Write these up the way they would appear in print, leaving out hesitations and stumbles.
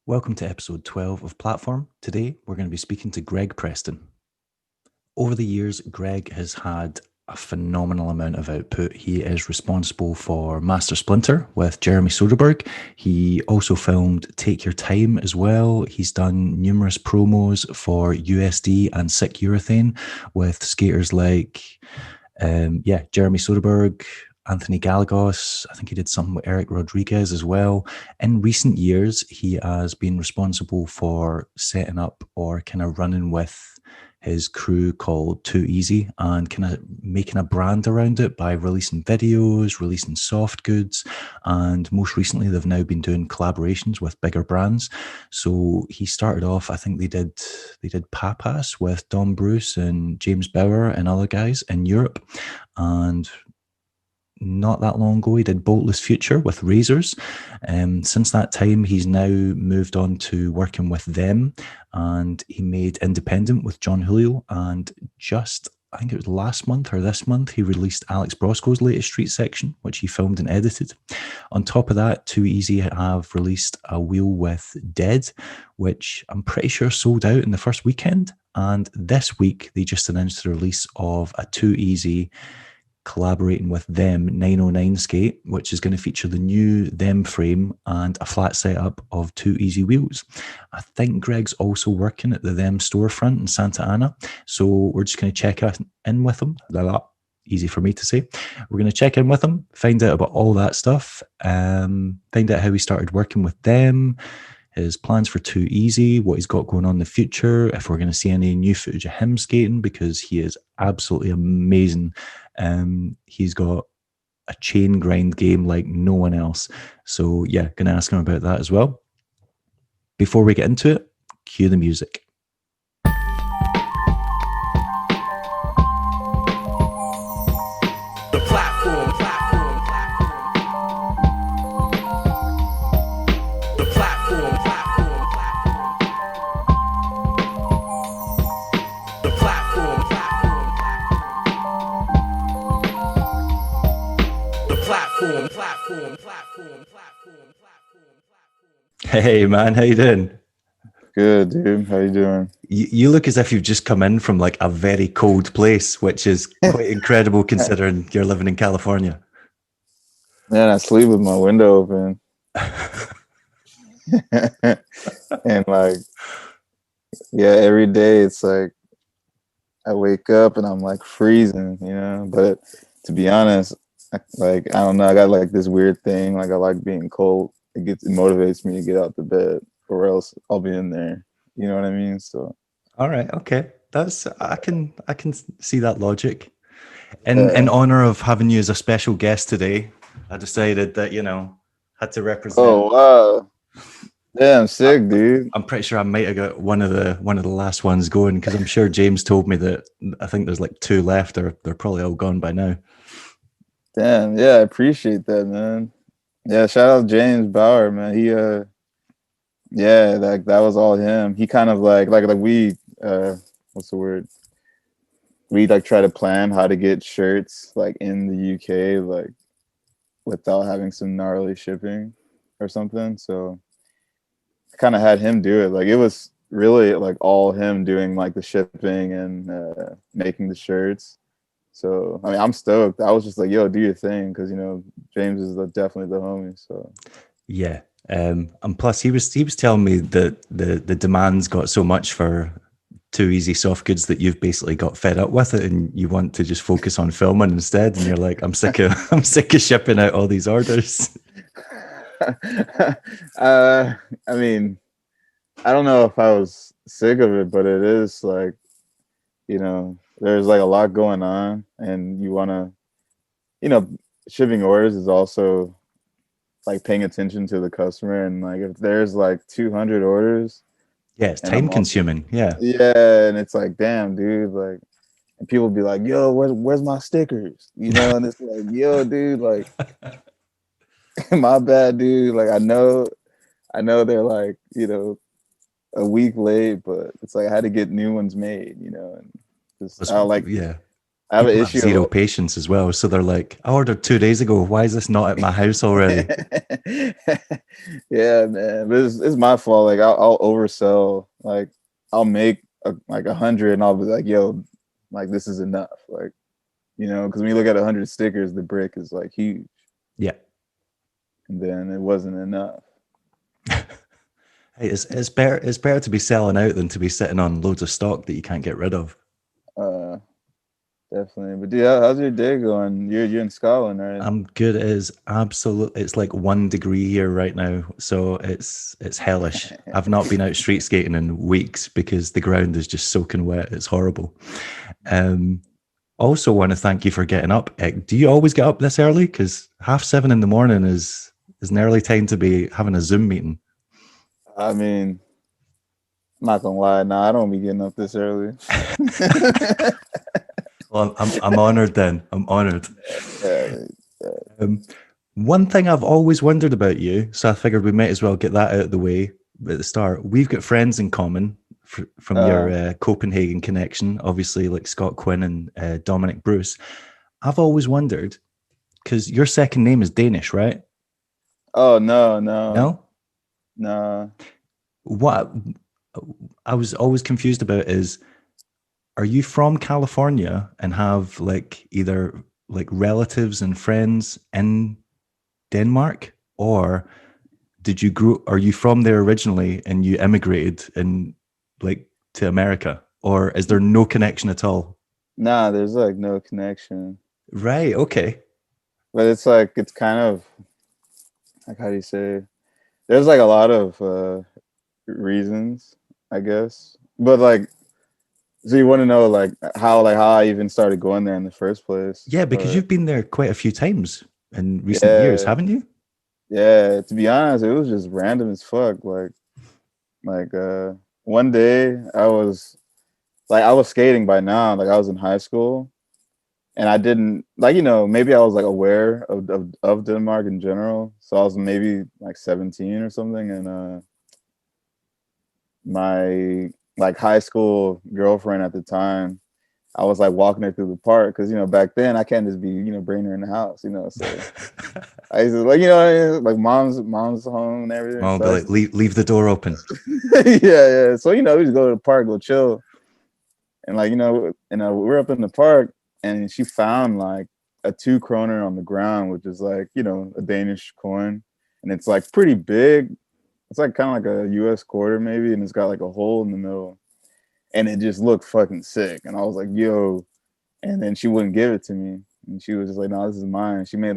Welcome to episode 12 of Platform. Today, we're going to be speaking to Greg Preston. Over the years, Greg has had a phenomenal amount of output. He is responsible for Master Splinter with Jeremy Soderbergh. He also filmed Take Your Time as well. He's done numerous promos for USD and Sick Urethane with skaters like, Jeremy Soderbergh, Anthony Gallegos. I think he did something with Eric Rodriguez as well. In recent years, he has been responsible for setting up or kind of running with his crew called Too Easy and kind of making a brand around it by releasing videos, releasing soft goods, and most recently they've now been doing collaborations with bigger brands. So he started off, I think they did Papas with Don Bruce and James Bauer and other guys in Europe, and not that long ago, he did Boltless Future with Razors. Since that time, he's now moved on to working with them, and he made Independent with Jon Julio. And just, I think it was last month or this month, he released Alex Broskow's latest Street Section, which he filmed and edited. On top of that, Too Easy have released a wheel with Dead, which I'm pretty sure sold out in the first weekend. And this week, they just announced the release of a Too Easy collaborating with them 909 skate, which is going to feature the new them frame and a flat setup of Too Easy wheels. I think Greg's also working at the them storefront in Santa Ana, so we're just going to check in with him. Easy for me to say. We're going to check in with him, find out about all that stuff, find out how he started working with them, his plans for Too Easy, what he's got going on in the future, if we're going to see any new footage of him skating, because he is absolutely amazing. He's got a chain grind game like no one else. So yeah, going to ask him about that as well. Before we get into it, cue the music. Hey man, how you doing? Good, dude. How you doing? You look as if you've just come in from like a very cold place, which is quite incredible considering you're living in California. Man, I sleep with my window open. And like, yeah, every day it's like I wake up and I'm like freezing, But to be honest, I don't know, I got like this weird thing. Like I like being cold. It motivates me to get out the bed, or else I'll be in there. You know what I mean? So. All right, okay. I can see that logic. In honor of having you as a special guest today, I decided that, had to represent. Oh wow. Yeah, I'm sick, dude. I'm pretty sure I might have got one of the last ones going, because I'm sure James told me that I think there's like 2 left, or they're probably all gone by now. Damn, yeah, I appreciate that, man. Yeah, shout out James Bauer, man. He yeah, like that was all him. He kind of like we what's the word? We like try to plan how to get shirts like in the UK like without having some gnarly shipping or something. So I kind of had him do it. Like it was really like all him doing like the shipping and making the shirts. So I mean, I'm stoked. I was just like, "Yo, do your thing," because James is definitely the homie. So yeah, and plus he was telling me that the demands got so much for Too Easy soft goods that you've basically got fed up with it, and you want to just focus on filming instead. And you're like, I'm sick of shipping out all these orders. I mean, I don't know if I was sick of it, but it is like, there's like a lot going on, and you want to, shipping orders is also like paying attention to the customer. And like, if there's like 200 orders, yeah, it's time consuming. Yeah. And it's like, damn, dude, like, and people be like, yo, where's my stickers? And it's like, yo, dude, like, my bad, dude. Like, I know they're like, a week late, but it's like I had to get new ones made, and just I like, yeah. I have an People have issue. zero patience as well. So they're like, I ordered 2 days ago. Why is this not at my house already? Yeah, man, but it's my fault. Like I'll oversell. Like I'll make like 100, and I'll be like, yo, like this is enough. Like because when you look at 100 stickers, the brick is like huge, Yeah. and then it wasn't enough. Hey, it's better to be selling out than to be sitting on loads of stock that you can't get rid of. Uh, Definitely. But dude, how's your day going? You're in Scotland, right? I'm good. It's like 1 degree here right now, so it's hellish. I've not been out street skating in weeks because the ground is just soaking wet. It's horrible. Also want to thank you for getting up. Do you always get up this early? Because 6:30 in the morning is an early time to be having a Zoom meeting. I mean, I'm not gonna lie. Nah, I don't be getting up this early. Well, I'm honored then. I'm honored. Yeah. One thing I've always wondered about you, so I figured we might as well get that out of the way at the start. We've got friends in common from your Copenhagen connection, obviously, like Scott Quinn and Dominic Bruce. I've always wondered, because your second name is Danish, right? Oh no. No? What I was always confused about is, are you from California and have like either like relatives and friends in Denmark, or are you from there originally and you immigrated and like to America, or is there no connection at all? Nah, there's like no connection. Right. Okay. But it's like it's kind of like, how do you say? There's like a lot of reasons, I guess. But like, so you want to know like how I even started going there in the first place? Yeah, because Or, you've been there quite a few times in recent years, yeah, haven't you? yeah. To be honest, it was just random as fuck. Like one day I was skating by now. Like I was in high school, and I didn't like maybe I was like aware of Denmark in general. So I was maybe like 17 or something, and my like high school girlfriend at the time, I was like walking her through the park because back then I can't just be bringing her in the house, so I used to like like mom's home and everything. I'll So be like, leave the door open. yeah. So we just go to the park, go chill, and like we're up in the park, and she found like a 2 kroner on the ground, which is like a Danish coin, and it's like pretty big. It's like kind of like a U.S. quarter maybe, and it's got like a hole in the middle, and it just looked fucking sick. And I was like, yo, and then she wouldn't give it to me, and she was just like, no, this is mine. She made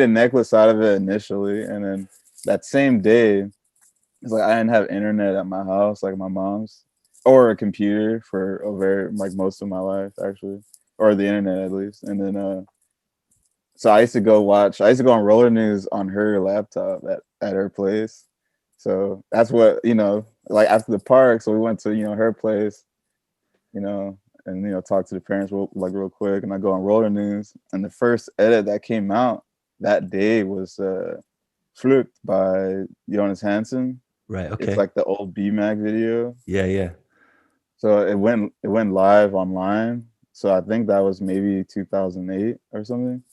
a necklace out of it initially, and then that same day, it's like I didn't have internet at my house, like my mom's, or a computer for like most of my life actually, or the internet at least. And then so I used to go on Roller News on her laptop at her place. So that's what like after the park. So we went to her place, and talk to the parents real quick. And I go on Roller News, and the first edit that came out that day was "Flucht" by Jonas Hansen. Right. Okay. It's like the old BMAC video. Yeah. So it went live online. So I think that was maybe 2008 or something.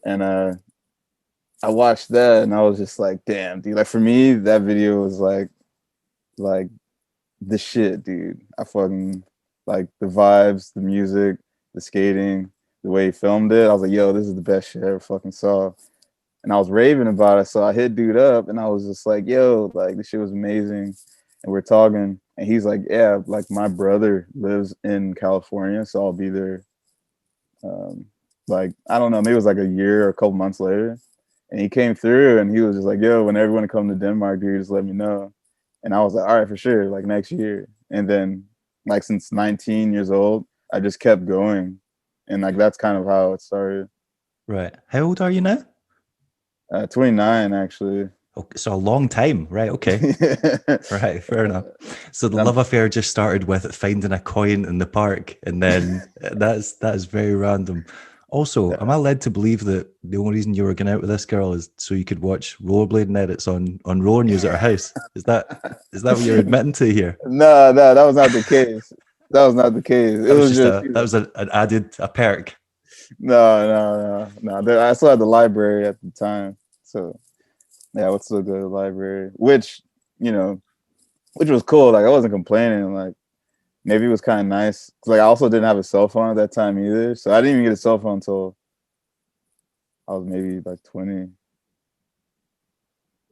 And I watched that, and I was just like, damn, dude. Like for me, that video was like the shit, dude. I fucking like the vibes, the music, the skating, the way he filmed it. I was like, yo, this is the best shit I ever fucking saw. And I was raving about it. So I hit dude up, and I was just like, yo, like this shit was amazing. And we're talking, and he's like, yeah, like my brother lives in California, so I'll be there. Like I don't know, maybe it was like a year or a couple months later. And he came through, and he was just like, yo, whenever you want to come to Denmark, dude, just let me know. And I was like, all right, for sure, like next year. And then like since 19 years old, I just kept going. And like that's kind of how it started. Right. How old are you now? 29 actually. Okay, so a long time. Right. Okay. Right. Fair enough. So the love affair just started with finding a coin in the park, and then that is very random. Also, am I led to believe that the only reason you were going out with this girl is so you could watch rollerblading edits on Roller News at her house? Is that what you're admitting to here? No, that was not the case. That was not the case. It That was was just just, that was an added a perk. no. I still had the library at the time, so yeah, I would still go to the library, which you know, which was cool. Like I wasn't complaining. Like maybe it was kind of nice. 'Cause, like I also didn't have a cell phone at that time either, so I didn't even get a cell phone until I was maybe like 20.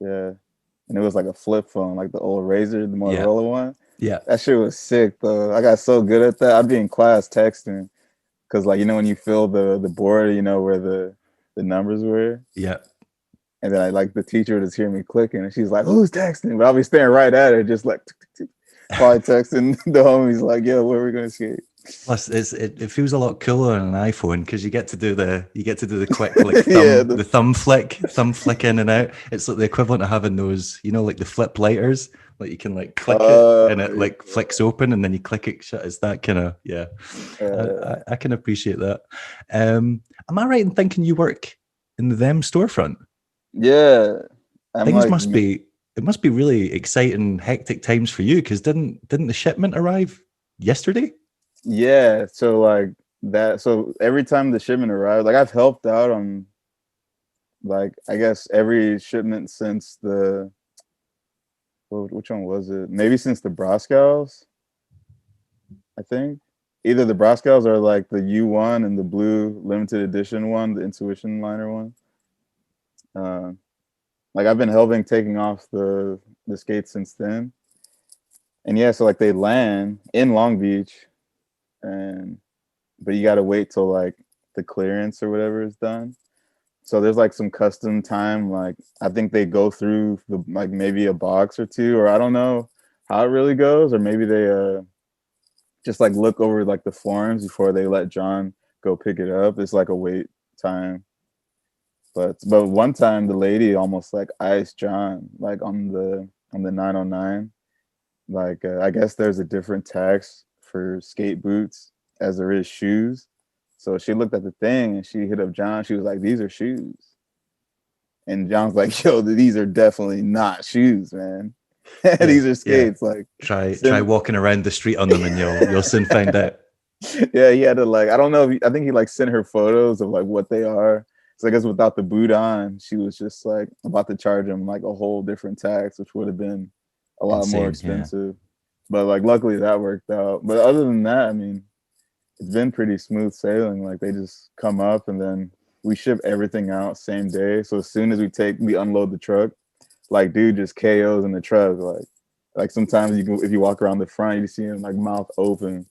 Yeah, and it was like a flip phone, like the old Razor, the Yeah, Motorola one. yeah, That shit was sick though. I got so good at that. I'd be in class texting because like when you fill the board, where the numbers were. yeah. And then I like the teacher would just hear me clicking, and she's like, "Who's texting?" But I'll be staring right at her, just like tick, tick, tick, while I texting the homies, like, "Yo, where are we gonna skate?" Plus, it feels a lot cooler on an iPhone because you get to do the quick like Yeah, the thumb flick in and out. It's like the equivalent of having those, like the flip lighters. Like you can like click it and it like flicks open and then you click it shut. It's that kind of yeah. I can appreciate that. Am I right in thinking you work in the them storefront? yeah. I'm Things like, must be it must be really exciting, hectic times for you because didn't the shipment arrive yesterday? yeah. So like that. So every time the shipment arrived, like I've helped out on, like I guess every shipment since which one was it? Maybe since the Broskows, I think. Either the Broskows or like the U1 and the blue limited edition one, the Intuition liner one. Uh, like I've been helping taking off the skates since then. And yeah, so like they land in Long Beach, and but you gotta wait till like the clearance or whatever is done. So there's like some custom time, like I think they go through like maybe a box or two, or I don't know how it really goes, or maybe they just like look over like the forms before they let Jon go pick it up. It's like a wait time. But one time the lady almost like iced Jon like on the 909. Like I guess there's a different tax for skate boots as there is shoes. So she looked at the thing and she hit up Jon. She was like, "These are shoes." And Jon's like, "Yo, these are definitely not shoes, man. Yeah, These are yeah. skates." Like, Try walking around the street on them and you'll soon find out. yeah, he had to like, I don't know. I think he like sent her photos of like what they are. So I guess without the boot on, she was just like about to charge him like a whole different tax, which would have been a lot more Insane, yeah. expensive. But like, luckily that worked out. But other than that, I mean, it's been pretty smooth sailing. Like they just come up and then we ship everything out same day. So as soon as we unload the truck, like dude just KOs in the truck. Like sometimes if you walk around the front, you see him like mouth open,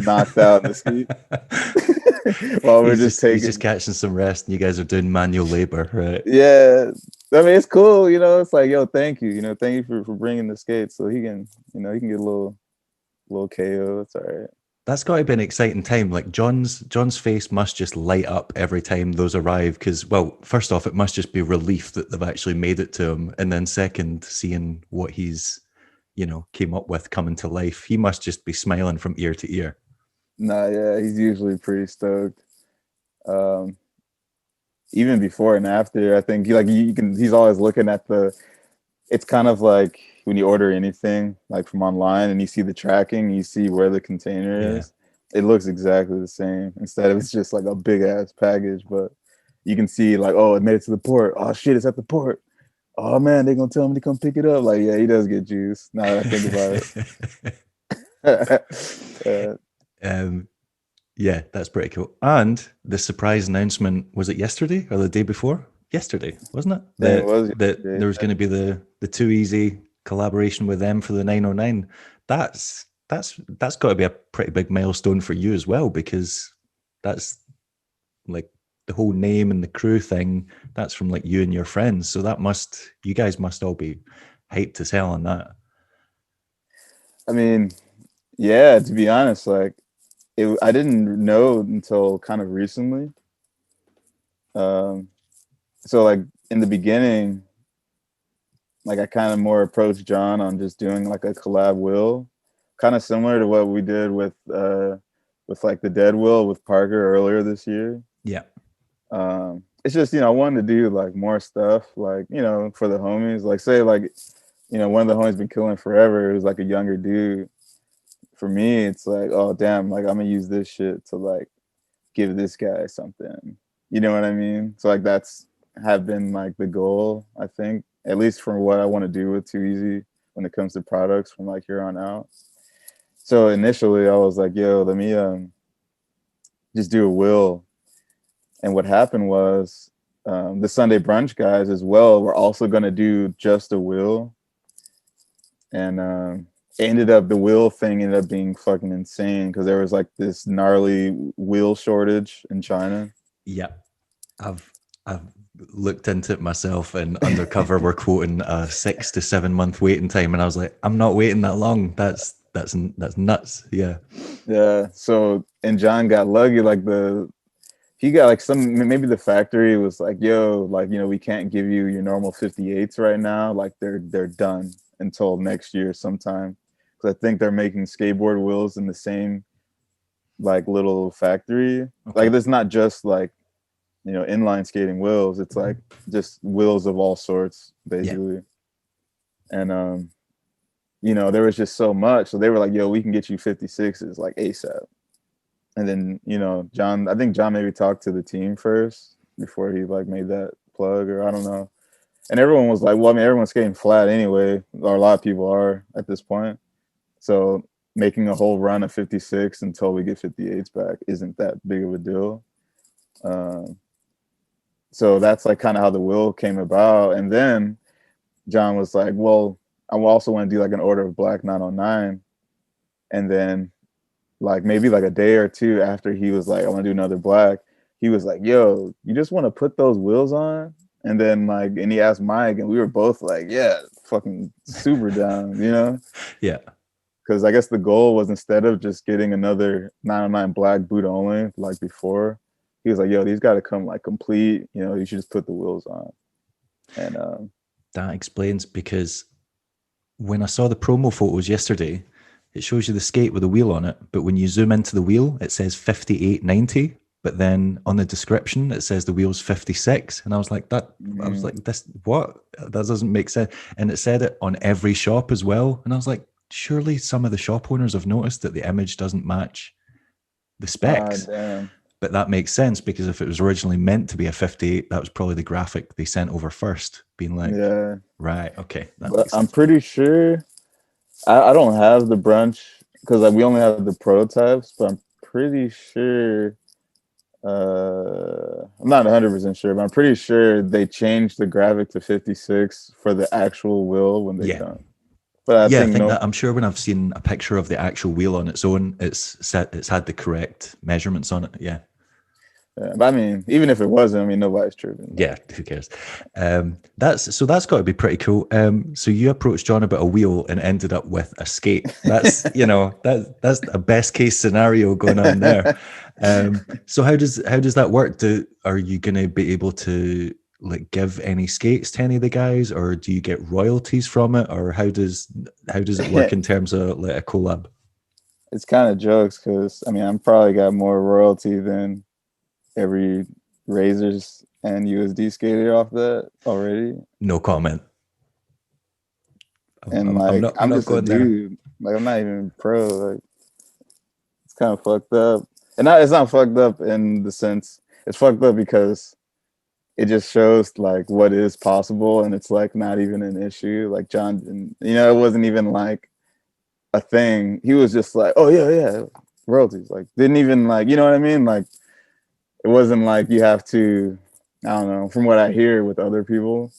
knocked out in the seat. While we're just taking. He's just catching some rest and you guys are doing manual labor, right? Yeah, I mean it's cool. It's like, yo, thank you. Thank you for bringing the skates so he can get a little KO. It's all right. That's got to be an exciting time. Like Jon's face must just light up every time those arrive. Because, well, first off, it must just be relief that they've actually made it to him, and then second, seeing what he's came up with coming to life, he must just be smiling from ear to ear. Nah, yeah, he's usually pretty stoked. Even before and after, I think he's always looking at it's kind of like when you order anything like from online and you see the tracking, you see where the container is. It looks exactly the same. Instead of it's just like a big ass package, but you can see like, oh, it made it to the port. Oh shit, it's at the port. Oh man, they're gonna tell him to come pick it up. Like, yeah, he does get juice. Now that I think about it. Yeah, that's pretty cool. And the surprise announcement, was it yesterday or the day before? Yesterday, wasn't it? It was that there was going to be the Too Easy collaboration with them for the 909. That's got to be a pretty big milestone for you as well, because that's like the whole name and the crew thing. That's from like you and your friends. So you guys must all be hyped to sell on that. I mean, yeah, to be honest, like I didn't know until kind of recently. So like in the beginning, like I kind of more approached Jon on just doing like a collab will, kind of similar to what we did with like the Dead Will with Parker earlier this year. Yeah. It's just, I wanted to do like more stuff, like, for the homies, like say like, one of the homies been killing forever. It was like a younger dude for me, it's like, oh damn, like I'm gonna use this shit to like give this guy something. You know what I mean? So like that's have been like the goal, I think, at least from what I want to do with Too Easy when it comes to products from like here on out. So initially I was like, yo, let me just do a will. And what happened was the Sunday brunch guys as well were also gonna do just a will. And the wheel thing ended up being fucking insane because there was like this gnarly wheel shortage in China. Yeah, I've looked into it myself, and Undercover were quoting a 6 to 7 month waiting time, and I was like, I'm not waiting that long. That's nuts. Yeah. So and John got lucky. Like he got like maybe the factory was like, yo, like, you know, we can't give you your normal 58s right now. Like they're done until next year sometime. Because I think they're making skateboard wheels in the same like little factory. Okay. Like it's not just like, you know, inline skating wheels. It's like just wheels of all sorts, basically. Yeah. And you know, there was just so much. So they were like, yo, we can get you 56s like ASAP. And then, you know, I think John maybe talked to the team first before he like made that plug, or I don't know. And everyone was like, well, I mean, everyone's skating flat anyway, or a lot of people are at this point. So making a whole run of 56 until we get 58s back isn't that big of a deal. So that's like kind of how the will came about. And then John was like, well, I also want to do like an order of black 909. And then like maybe like a day or two after he was like, I want to do another black, he was like, yo, you just want to put those wheels on? And then like, and he asked Mike, and we were both like, yeah, fucking super down, you know? Yeah. Because I guess the goal was, instead of just getting another 909 black boot only like before, he was like, yo, these got to come like complete, you know, you should just put the wheels on. And that explains, because when I saw the promo photos yesterday, it shows you the skate with a wheel on it, but when you zoom into the wheel, it says 5890. But then on the description, it says the wheel's 56. And I was like, I was like, this, what? That doesn't make sense. And it said it on every shop as well. And I was like, surely some of the shop owners have noticed that the image doesn't match the specs. But that makes sense, because if it was originally meant to be a 58, that was probably the graphic they sent over first, being like, yeah, right, okay. But I'm pretty sure, I don't have the brunch because like we only have the prototypes, but I'm pretty sure, I'm not 100% sure, but I'm pretty sure they changed the graphic to 56 for the actual wheel when they done. But I think that I'm sure when I've seen a picture of the actual wheel on its own, it's had the correct measurements on it. Yeah. But I mean, even if it wasn't, I mean, nobody's tripping. Yeah, who cares? That's got to be pretty cool. So you approached John about a wheel and ended up with a skate. That's you know that's a best case scenario going on there. So how does that work? Are you going to be able to like give any skates to any of the guys, or do you get royalties from it, or how does it work in terms of like a collab? It's kind of jokes, because I mean, I'm probably got more royalty than every Razors and USD skater off that already. No comment. And like, I'm just a dude. Like, I'm not even pro. Like, it's kind of fucked up. And it's not fucked up in the sense, it's fucked up because it just shows like what is possible, and it's like not even an issue. Like John didn't, you know, it wasn't even like a thing. He was just like, oh yeah, royalties. Like, didn't even like, you know what I mean? Like, it wasn't like you have to, I don't know, from what I hear with other people,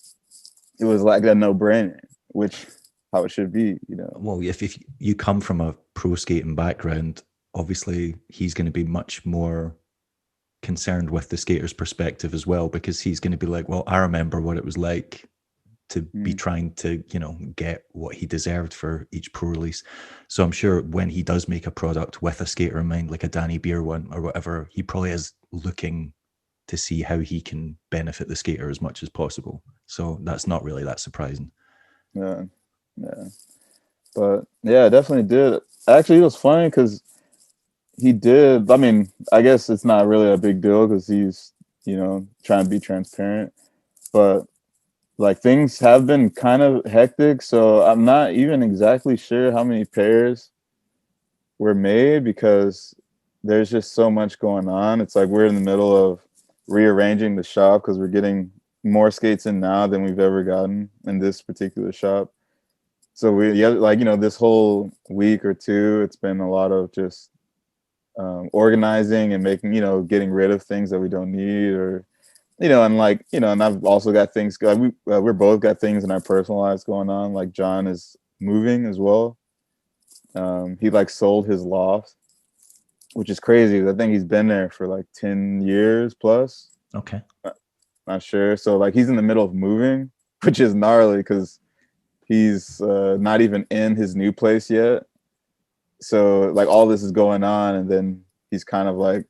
it was like a no-brainer, which how it should be, you know. Well, if you come from a pro skating background, obviously he's going to be much more concerned with the skater's perspective as well, because he's going to be like, well, I remember what it was like to be trying to, you know, get what he deserved for each pro release. So I'm sure when he does make a product with a skater in mind, like a Danny Beer one or whatever, he probably is looking to see how he can benefit the skater as much as possible. So that's not really that surprising. Yeah. But yeah, it definitely did. Actually, it was funny because he did. I mean, I guess it's not really a big deal because he's, you know, trying to be transparent. But like, things have been kind of hectic, so I'm not even exactly sure how many pairs were made because there's just so much going on. It's like we're in the middle of rearranging the shop because we're getting more skates in now than we've ever gotten in this particular shop. So like, this whole week or two, it's been a lot of just organizing and making, getting rid of things that we don't need, or, and like, and I've also got things, we're both got things in our personal lives going on. Like Jon is moving as well. He like sold his loft, which is crazy. I think he's been there for like 10 years plus. Okay. Not sure. So like he's in the middle of moving, which is gnarly because he's not even in his new place yet. So like all this is going on, and then he's kind of like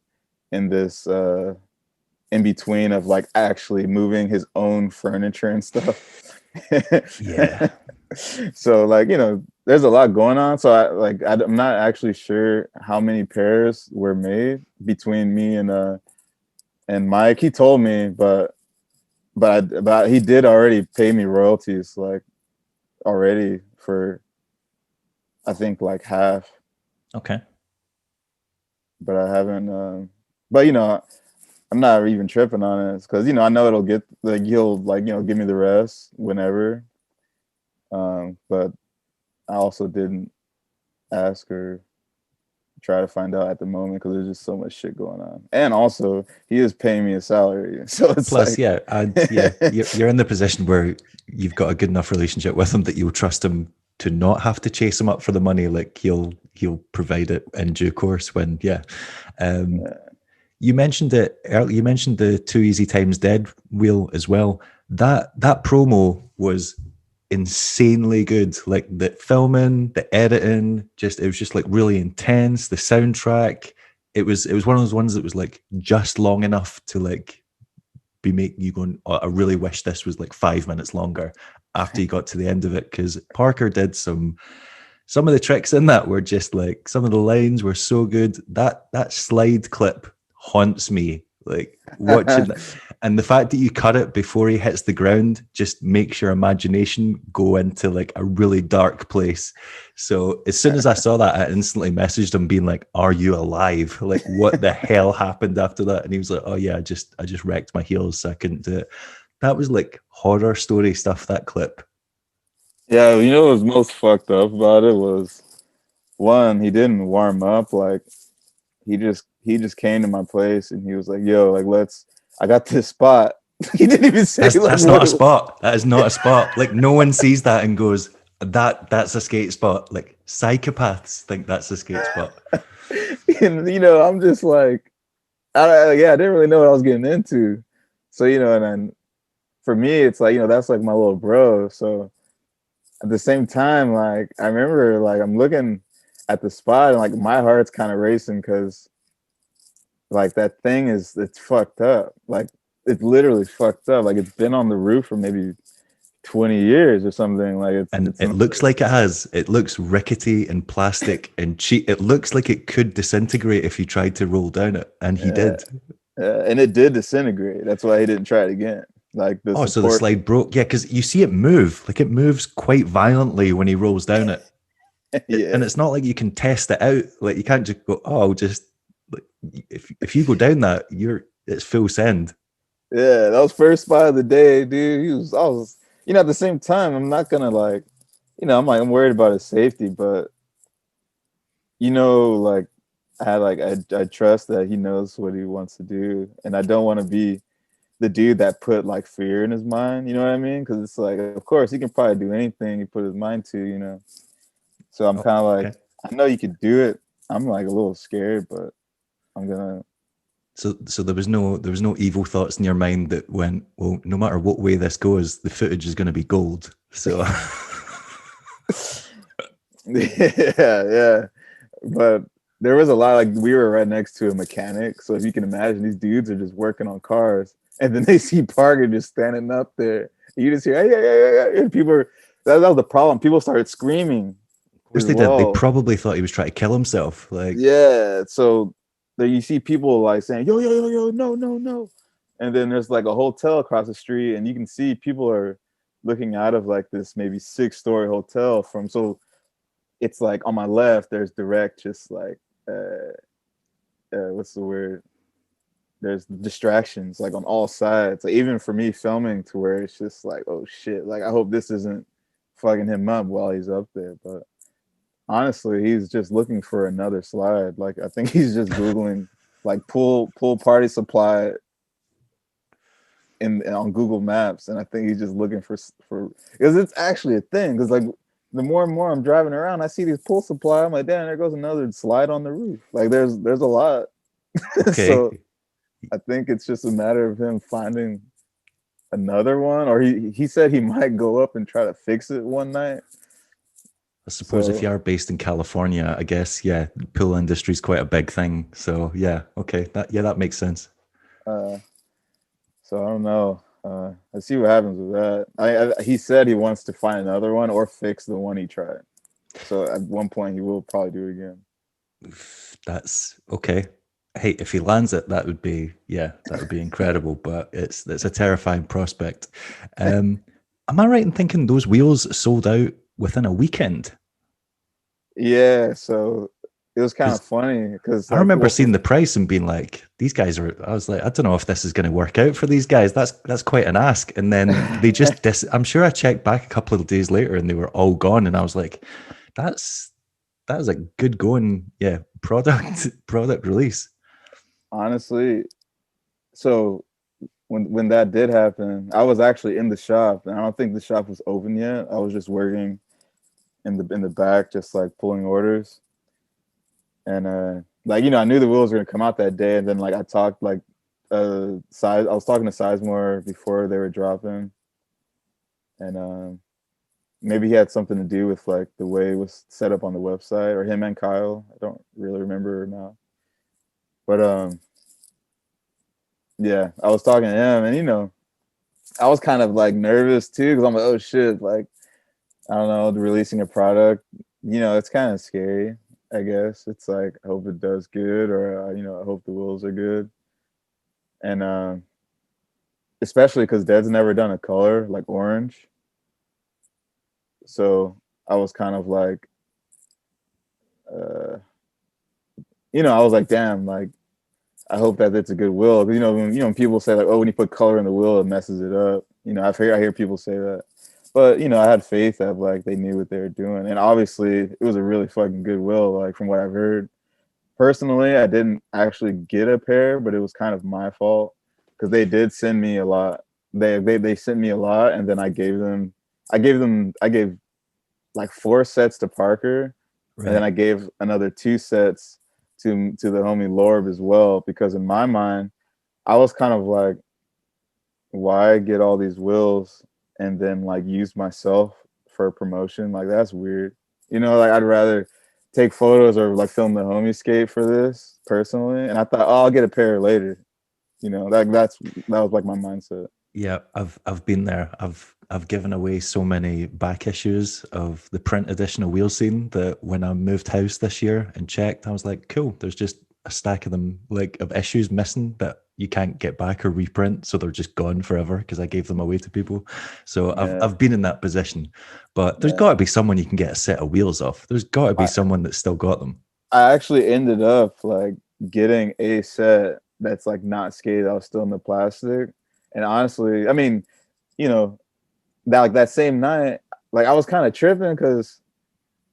in this in between of like actually moving his own furniture and stuff. Yeah. So like, there's a lot going on. So I'm not actually sure how many pairs were made between me and Mike. He told me, but he did already pay me royalties like already for, I think, like half. Okay. But I haven't. But I'm not even tripping on it because I know it'll get like he'll like give me the rest whenever. But I also didn't ask or try to find out at the moment because there's just so much shit going on. And also, he is paying me a salary, so it's Plus, like, yeah, and yeah, you're in the position where you've got a good enough relationship with him that you'll trust him to not have to chase him up for the money. Like he'll provide it in due course when, yeah. yeah. You mentioned it earlier. You mentioned the Too Easy Times Dead wheel as well. That promo was insanely good. Like the filming, the editing, it was just like really intense. The soundtrack, it was one of those ones that was like just long enough to like be making you going, oh, I really wish this was like 5 minutes longer after you got to the end of it, because Parker did some of the tricks in that were just like, some of the lines were so good. That slide clip haunts me, like watching that. And the fact that you cut it before he hits the ground just makes your imagination go into like a really dark place. So as soon as I saw that, I instantly messaged him being like, are you alive? Like what the hell happened after that? And he was like, oh yeah, I just wrecked my heels, so I couldn't do it. That was like horror story stuff, that clip. Yeah, what was most fucked up about it was, one, he didn't warm up. Like he just came to my place and he was like, yo, like I got this spot. He didn't even say That's not a spot. That is not a spot. Like no one sees that and goes, that's a skate spot. Like psychopaths think that's a skate spot. And I'm just like, I didn't really know what I was getting into. So and then for me, it's like that's like my little bro. So at the same time, like I remember, like I'm looking at the spot and like my heart's kind of racing because like that thing it's fucked up. Like it's literally fucked up. Like it's been on the roof for maybe 20 years or something. Like it's it looks like it has. It looks rickety and plastic and cheap. It looks like it could disintegrate if you tried to roll down it, and he did. And it did disintegrate. That's why he didn't try it again. Like the so the slide broke. Yeah, because you see it move. Like it moves quite violently when he rolls down it. Yeah. And it's not like you can test it out. Like you can't just go, oh, I'll just like, if you go down that, it's full send. Yeah, that was first spot of the day, dude. I was at the same time, I'm not gonna like, I'm worried about his safety, but like I trust that he knows what he wants to do, and I don't want to be the dude that put like fear in his mind. You know what I mean? Because it's like, of course, he can probably do anything he put his mind to. So I'm kind of like, okay. I know you could do it. I'm like a little scared, but I'm gonna. So there was no evil thoughts in your mind that went, well, no matter what way this goes, the footage is going to be gold. So yeah, but there was a lot. Like we were right next to a mechanic, so if you can imagine, these dudes are just working on cars, and then they see Parker just standing up there. You just hear, hey, and people are. That was the problem. People started screaming. Of course they did. They probably thought he was trying to kill himself. Like yeah, so there you see people like saying, yo, no. And then there's like a hotel across the street, and you can see people are looking out of like this maybe 6-story hotel from. So it's like on my left there's direct, just like what's the word, there's distractions like on all sides, like even for me filming, to where it's just like, oh shit, like I hope this isn't fucking him up while he's up there. But honestly, he's just looking for another slide. Like I think he's just googling like pool party supply in on Google Maps, and I think he's just looking for because it's actually a thing. Because like the more and more I'm driving around, I see these pool supply. I'm like, damn, there goes another slide on the roof. Like there's a lot. Okay. So I think it's just a matter of him finding another one, or he said he might go up and try to fix it one night. I suppose if So you are based in California, I guess, yeah, the pool industry is quite a big thing. So yeah, okay, that makes sense. uh so I don't know. I see what happens with that. He said he wants to find another one or fix the one he tried. So at one point he will probably do it again. That's okay. Hey, if he lands it, that would be, yeah, that would be incredible. But it's a terrifying prospect. Am I right in thinking those wheels sold out within a weekend? Yeah, so it was kind of Because funny because I like, remember well, seeing the price and being like, these guys are, I was like, I don't know if this is going to work out for these guys. That's quite an ask. And then they just I'm sure I checked back a couple of days later and they were all gone. And I was like, that's that is a good going, yeah, product release. honestly, so when that did happen, I was actually in the shop, and I don't think the shop was open yet. I was just working in the back, just like pulling orders. And like, I knew the wheels were gonna come out that day, and then like I talked like size I was talking to Sizemore before they were dropping, and maybe he had something to do with like the way it was set up on the website, or him and Kyle. I don't really remember now. But yeah, I was talking to him, and I was kind of like nervous too, because I'm like, oh shit, like I don't know, releasing a product, it's kind of scary. I guess it's like, I hope it does good, or I hope the wheels are good, and especially because Dead's never done a color like orange, so I was kind of like, uh, I was like, damn, like I hope that it's a good wheel, because when people say like, oh, when you put color in the wheel, it messes it up. I hear people say that, but I had faith that like they knew what they were doing, and obviously it was a really fucking good wheel. Like from what I've heard, personally, I didn't actually get a pair, but it was kind of my fault because they did send me a lot. They sent me a lot, and then I gave like 4 sets to Parker, and then Right. I gave another 2 sets to the homie Lorb as well, because in my mind, I was kind of like, why get all these wheels and then like use myself for promotion? Like that's weird. Like I'd rather take photos or like film the homie skate for this personally. And I thought, oh, I'll get a pair later. That was like my mindset. Yeah, I've been there. I've given away so many back issues of the print edition of Wheel Scene that when I moved house this year and checked, I was like, cool, there's just a stack of them, like of issues missing that you can't get back or reprint, so they're just gone forever because I gave them away to people. So Yeah, I've been in that position. But there's got yeah. to be someone you can get a set of wheels off. There's got to be I, someone that's still got them. I actually ended up like getting a set that's like not skated. I was still in the plastic. And honestly, I mean, you know, that same night, like I was kind of tripping because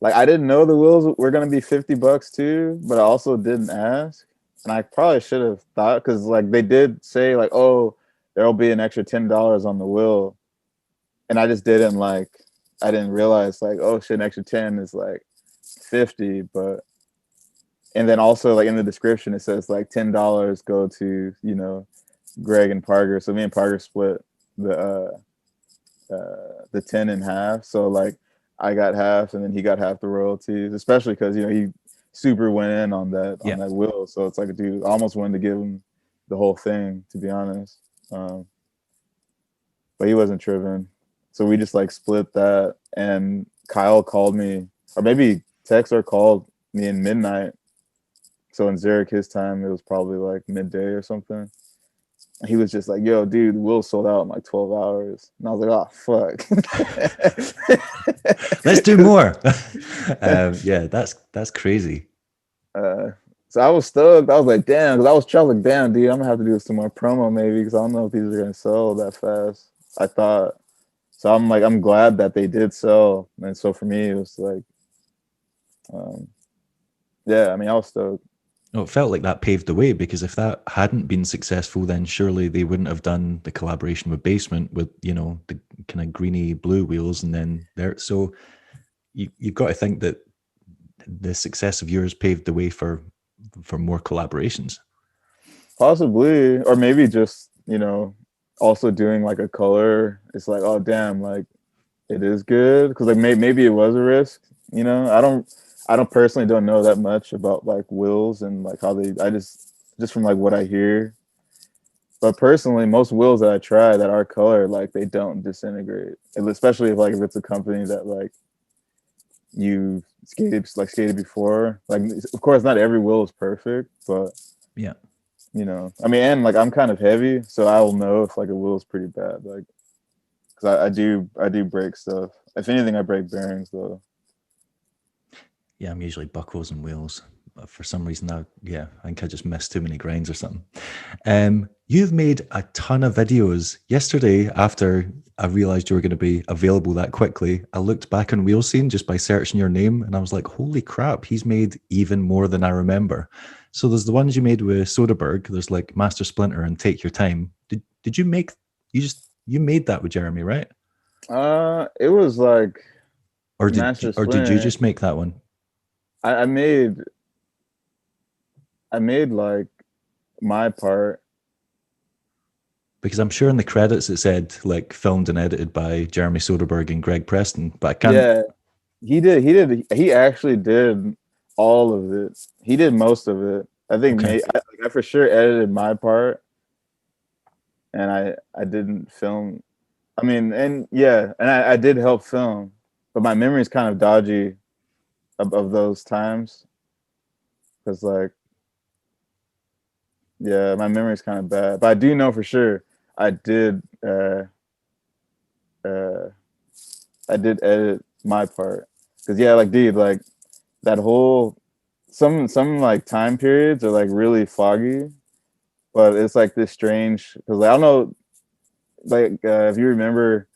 like I didn't know the wheels were gonna be $50 too, but I also didn't ask, and I probably should have thought, because like they did say like, oh, there'll be an extra $10 on the wheel, and I just didn't like, I didn't realize like, oh shit, an extra 10 is like 50, but and then also like in the description it says like $10 go to Greg and Parker, so me and Parker split the 10 in half. So like I got half and then he got half the royalties, especially because he super went in on Yeah. that will. So it's like, dude, I almost wanted to give him the whole thing, to be honest. But he wasn't tripping. So we just like split that, and Kyle called me, or maybe text or called me in midnight. So in Zurich his time, it was probably like midday or something. he was just like, yo, dude, the wheel sold out in like 12 hours. And I was like, oh, fuck. Let's do more. Yeah, that's crazy. So I was stoked. I was like, damn, because I was traveling, damn, dude, I'm gonna have to do some more promo maybe because I don't know if these are gonna sell that fast. I thought. So I'm like, I'm glad that they did sell. And so for me, it was like, um, yeah, I mean, I was stoked. No, it felt like that paved the way, because if that hadn't been successful, then surely they wouldn't have done the collaboration with Basement with, you know, the kind of greeny blue wheels, and then there. So you've got to think that the success of yours paved the way for more collaborations. Possibly, or maybe just, also doing like a color. It's like, oh damn, like it is good because like maybe it was a risk. I don't personally don't know that much about like wheels and like how they. I just from like what I hear. But personally, most wheels that I try that are colored, like they don't disintegrate, and especially if it's a company that like you skated before. Like, of course, not every wheel is perfect, but Yeah. I mean, and like I'm kind of heavy, so I will know if like a wheel is pretty bad. Like, because I do break stuff. If anything, I break bearings though. Yeah, I'm usually buckles and wheels. But for some reason, I think I just missed too many grinds or something. You've made a ton of videos. Yesterday, after I realized you were going to be available that quickly, I looked back on Wheel Scene just by searching your name, and I was like, holy crap, he's made even more than I remember. So there's the ones you made with Soderbergh. There's like Master Splinter and Take Your Time. Did you make, you made that with Jeremy, right? It was like Or Master did you Splinter. just make that one? I made like my part. Because I'm sure in the credits it said like filmed and edited by Jeremy Soderbergh and Greg Preston, but I can't. Yeah, he actually did all of it. He did most of it. I think Okay. I for sure edited my part, and I didn't film. I mean, and yeah, and I did help film, but my memory is kind of dodgy of those times because like, yeah, my memory is kind of bad. But I do know for sure I did uh I did edit my part because yeah, like dude, like that whole some like time periods are like really foggy, but it's like this strange because I don't know, like if you remember,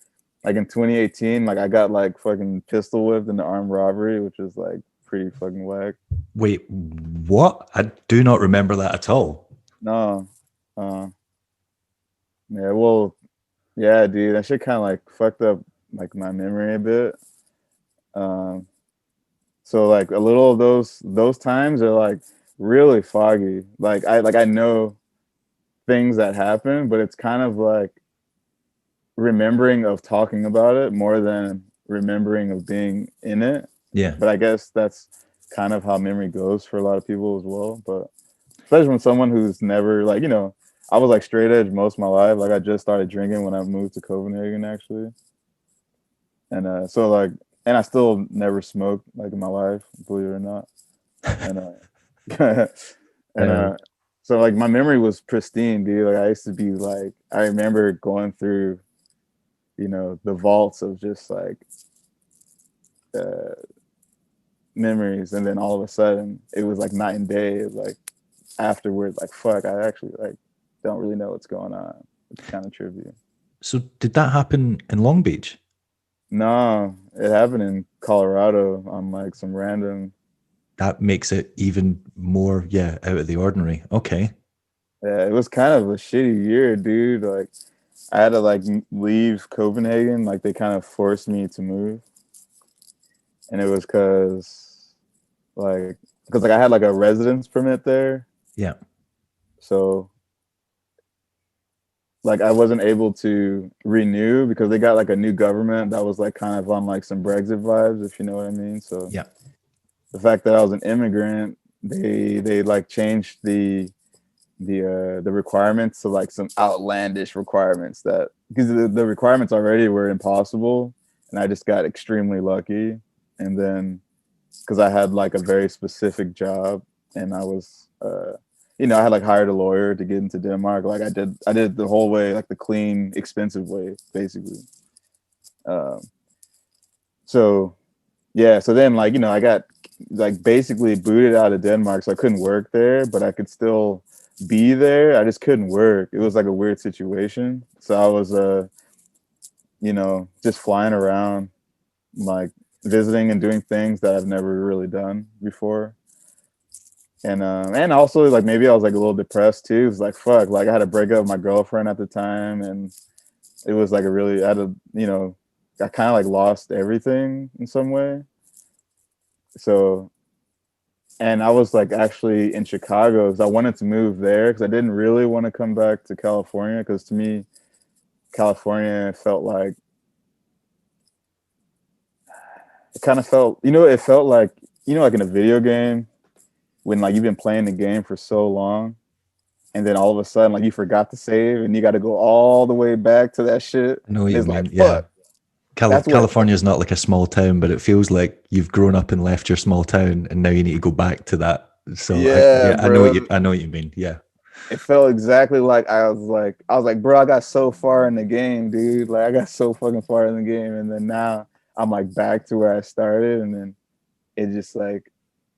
like in 2018, like I got like fucking pistol whipped in the armed robbery, which is like pretty fucking whack. Wait, what? I do not remember that at all. No, uh, yeah, well, yeah, dude, that shit kind of like fucked up like my memory a bit. Um, so like a little of those times are like really foggy. Like I know things that happen, but it's kind of like remembering of talking about it more than remembering of being in it. Yeah. But I guess that's kind of how memory goes for a lot of people as well. But especially when someone who's never like, I was like straight edge most of my life. Like I just started drinking when I moved to Copenhagen actually. And so like, and I still never smoked like in my life, believe it or not. And and Uh, so like my memory was pristine, dude. Like I used to be like, I remember going through, the vaults of just like uh, memories, and then all of a sudden it was like night and day. It was like afterwards, like fuck, I actually like don't really know what's going on. It's kind of trivial. so did that happen in Long Beach? No, it happened in Colorado on like some random. That makes it even more, yeah, out of the ordinary. Okay. Yeah, it was kind of a shitty year, dude. Like I had to like leave Copenhagen. Like they kind of forced me to move, and it was because I had like a residence permit there, Yeah. so like I wasn't able to renew because they got like a new government that was like kind of on like some Brexit vibes, if you know what I mean. So Yeah. the fact that I was an immigrant, they like changed the requirements to like some outlandish requirements that because the requirements already were impossible, and I just got extremely lucky. And then because I had like a very specific job, and I was I had like hired a lawyer to get into Denmark. Like I did the whole way, like the clean, expensive way, basically. Um, so yeah, so then like, I got like basically booted out of Denmark, so I couldn't work there, but I could still be there. I just couldn't work. It was like a weird situation. So I was just flying around, like visiting and doing things that I've never really done before. And also like maybe I was like a little depressed too. It's like fuck, like I had a breakup with my girlfriend at the time, and it was like I had a I kind of like lost everything in some way. So, and I was like actually in Chicago because I wanted to move there because I didn't really want to come back to California, because to me California felt like, it kind of felt, it felt like, like in a video game when like you've been playing the game for so long, and then all of a sudden like you forgot to save and you got to go all the way back to that shit. I know what And you it's mean. like, Yeah. fuck. That's what California is not like a small town, but it feels like you've grown up and left your small town, and now you need to go back to that. So Yeah, bro. I know what you mean. Yeah. It felt exactly like I was like, bro, I got so far in the game, dude. Like I got so fucking far in the game, and then now I'm like back to where I started, and then it just like,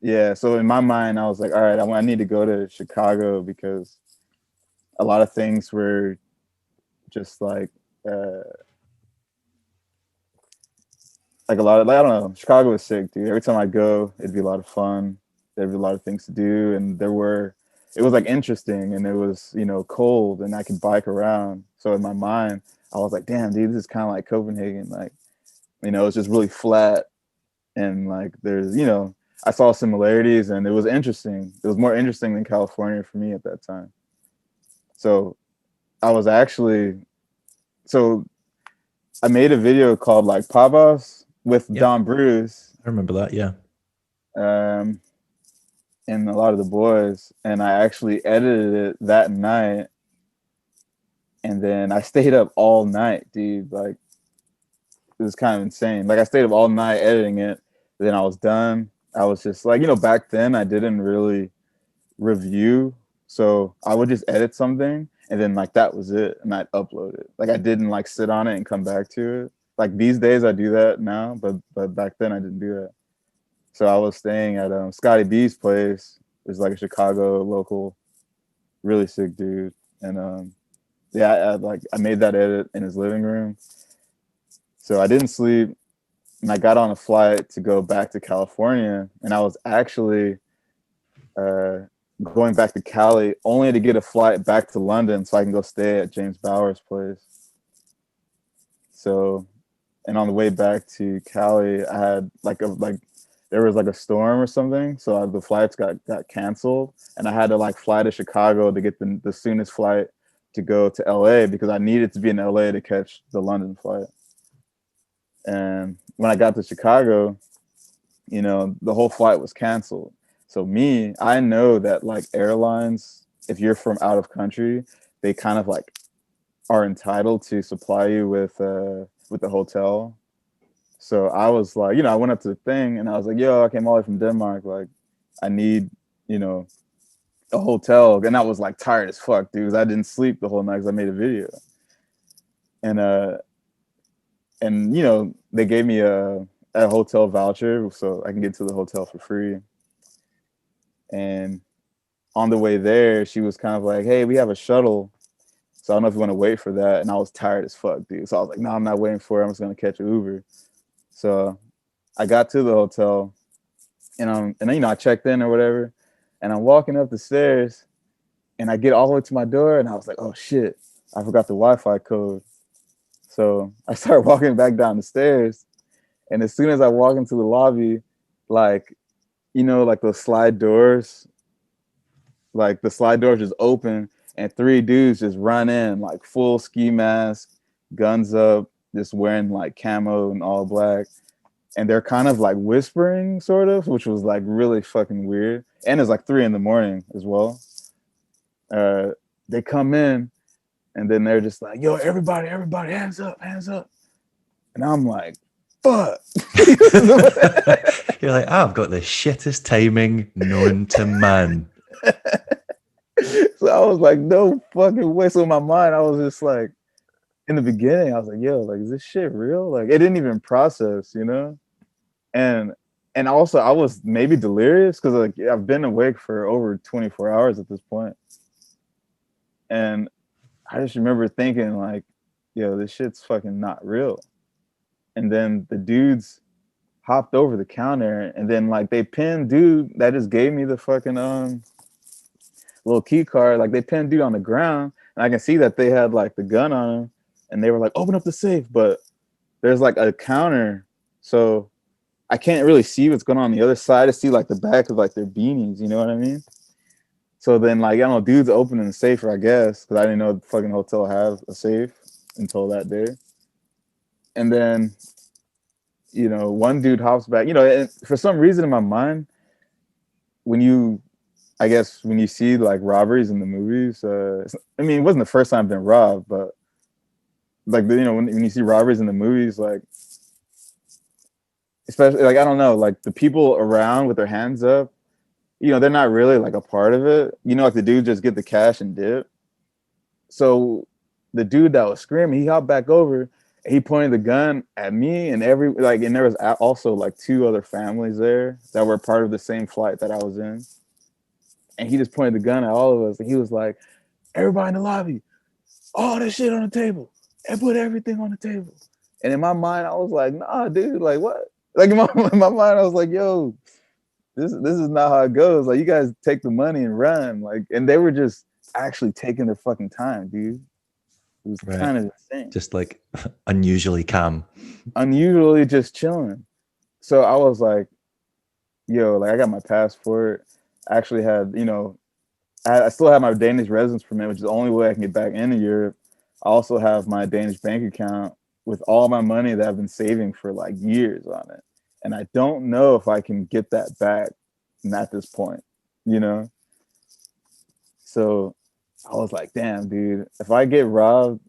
yeah. So in my mind, I was like, all right, I need to go to Chicago because a lot of things were just uh, like a lot of, like, I don't know. Chicago was sick, dude. Every time I go, it'd be a lot of fun. There'd be a lot of things to do, and it was like interesting, and it was cold, and I could bike around. So in my mind, I was like, damn, dude, this is kind of like Copenhagen. Like, it's just really flat, and like there's I saw similarities, and it was interesting. It was more interesting than California for me at that time. So I was actually so I made a video called like Pavas with Yeah. Don Bruce, I remember that. Yeah. um, and a lot of the boys, and I actually edited it that night, and then I stayed up all night, dude. Like it was kind of insane. Like I stayed up all night editing it. Then I was done. I was just like, back then I didn't really review, so I would just edit something, and then like that was it, and I'd upload it. Like I didn't like sit on it and come back to it. Like these days I do that now, but back then I didn't do that. So I was staying at Scotty B's place. It's like a Chicago local, really sick dude, and yeah, I made that edit in his living room. So I didn't sleep, and I got on a flight to go back to California, and I was actually going back to Cali only to get a flight back to London so I can go stay at James Bauer's place. So, and on the way back to Cali, I had there was like a storm or something, so the flights got canceled, and I had to like fly to Chicago to get the soonest flight to go to LA, because I needed to be in LA to catch the London flight. And when I got to Chicago, the whole flight was canceled. So I know that like airlines, if you're from out of country, they kind of like are entitled to supply you with the hotel. So I was like, I went up to the thing and I was like, yo, I came all the way from Denmark. Like I need, a hotel. And I was like tired as fuck, dude, because I didn't sleep the whole night because I made a video. And they gave me a hotel voucher so I can get to the hotel for free. And on the way there, she was kind of like, hey, we have a shuttle, so I don't know if you want to wait for that. And I was tired as fuck, dude. So I was like, no, I'm not waiting for it. I'm just going to catch an Uber. So I got to the hotel, and then, I checked in or whatever, and I'm walking up the stairs, and I get all the way to my door, and I was like, oh shit, I forgot the Wi-Fi code. So I started walking back down the stairs, and as soon as I walk into the lobby, like, like those slide doors, like the slide doors just open, and three dudes just run in, like full ski mask, guns up, just wearing like camo and all black. And they're kind of like whispering, sort of, which was like really fucking weird. And it's like 3 a.m. as well. They come in, and then they're just like, yo, everybody, hands up. And I'm like, fuck. You're like, I've got the shittest timing known to man. So I was like, no fucking way. So in my mind, I was just like, in the beginning, I was like, yo, like, is this shit real? Like, it didn't even process, you know? And also I was maybe delirious because like I've been awake for over 24 hours at this point. And I just remember thinking like, yo, this shit's fucking not real. And then the dudes hopped over the counter and then like they pinned dude that just gave me the fucking little key card, like they pinned dude on the ground and I can see that they had like the gun on him and they were like, open up the safe, but there's like a counter, so I can't really see what's going on the other side. I see like the back of like their beanies, you know what I mean? So then like I don't know, dudes opening the safe, I guess, because I didn't know the fucking hotel had a safe until that day. And then, you know, one dude hops back, you know, and for some reason in my mind, when you I guess when you see like robberies in the movies, I mean, it wasn't the first time I've been robbed, but like, you know, when you see robberies in the movies, like, especially like, I don't know, like the people around with their hands up, you know, they're not really like a part of it. You know, like the dude just get the cash and dip. So the dude that was screaming, he hopped back over, he pointed the gun at me and and there was also like two other families there that were part of the same flight that I was in. And he just pointed the gun at all of us. And he was like, everybody in the lobby, all this shit on the table and put everything on the table. And in my mind, I was like, nah, dude, like what? Like in my mind, I was like, yo, this is not how it goes. Like you guys take the money and run. Like, and they were just actually taking their fucking time, dude. It was Right. kind of insane. Just like unusually calm. Unusually just chilling. So I was like, yo, like I got my passport. I actually had, you know, I still have my Danish residence permit, which is the only way I can get back into Europe. I also have my Danish bank account with all my money that I've been saving for like years on it. And I don't know if I can get that back at this point, you know? So I was like, damn, dude, if I get robbed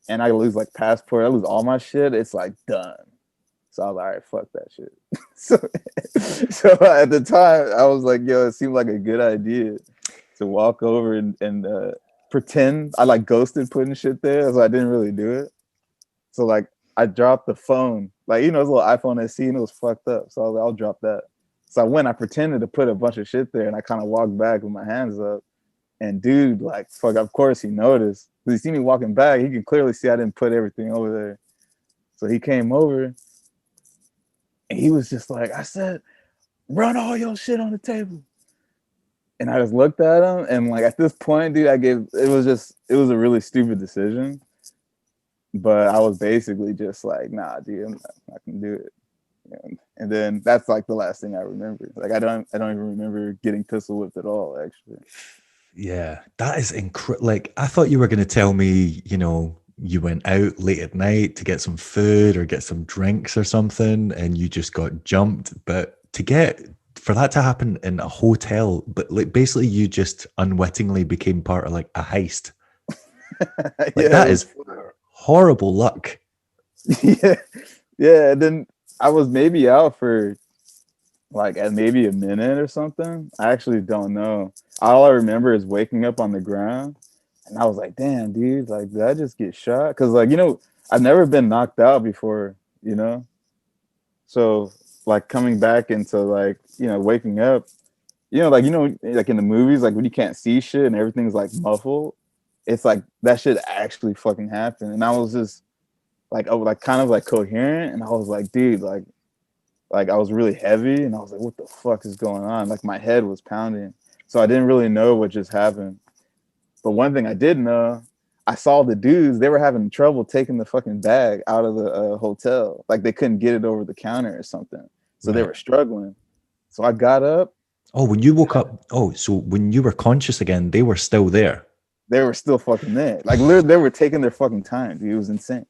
and I lose like passport, I lose all my shit, it's like done. So I was like, all right, fuck that shit. so at the time, I was like, yo, it seemed like a good idea to walk over and pretend I like ghosted putting shit there, so I didn't really do it. So like I dropped the phone, like you know, this little iPhone SE, and it was fucked up. So I was like, I'll drop that. So I pretended to put a bunch of shit there, and I kind of walked back with my hands up. And dude, like fuck, of course he noticed. He see me walking back, he can clearly see I didn't put everything over there. So he came over, and he was just like, I said, run all your shit on the table. And I just looked at him, and like at this point, dude, it was a really stupid decision. But I was basically just like, nah, dude, I'm not gonna do it. And then that's like the last thing I remember. Like I don't even remember getting pistol whipped at all, actually. Yeah, that is incredible. Like, I thought you were going to tell me, you know, you went out late at night to get some food or get some drinks or something and you just got jumped. But for that to happen in a hotel, but like basically you just unwittingly became part of like a heist. Like, Yeah, that is horrible luck. yeah, yeah. And then I was maybe out for like at maybe a minute or something. I actually don't know. All I remember is waking up on the ground, and I was like, "Damn, dude! Like, did I just get shot?" Because, like, you know, I've never been knocked out before, you know. So, like, coming back into like, you know, waking up, like like in the movies, like when you can't see shit and everything's like muffled, it's like that shit actually fucking happened, and I was just like, oh, like kind of like coherent, and I was like, dude, like I was really heavy and I was like, what the fuck is going on? Like my head was pounding. So I didn't really know what just happened. But one thing I did know, I saw the dudes, they were having trouble taking the fucking bag out of the hotel. Like they couldn't get it over the counter or something. So they Right. were struggling. So I got up. Oh, when you woke up, so when you were conscious again, they were still there. They were still fucking there. Like literally, they were taking their fucking time, dude. It was insane.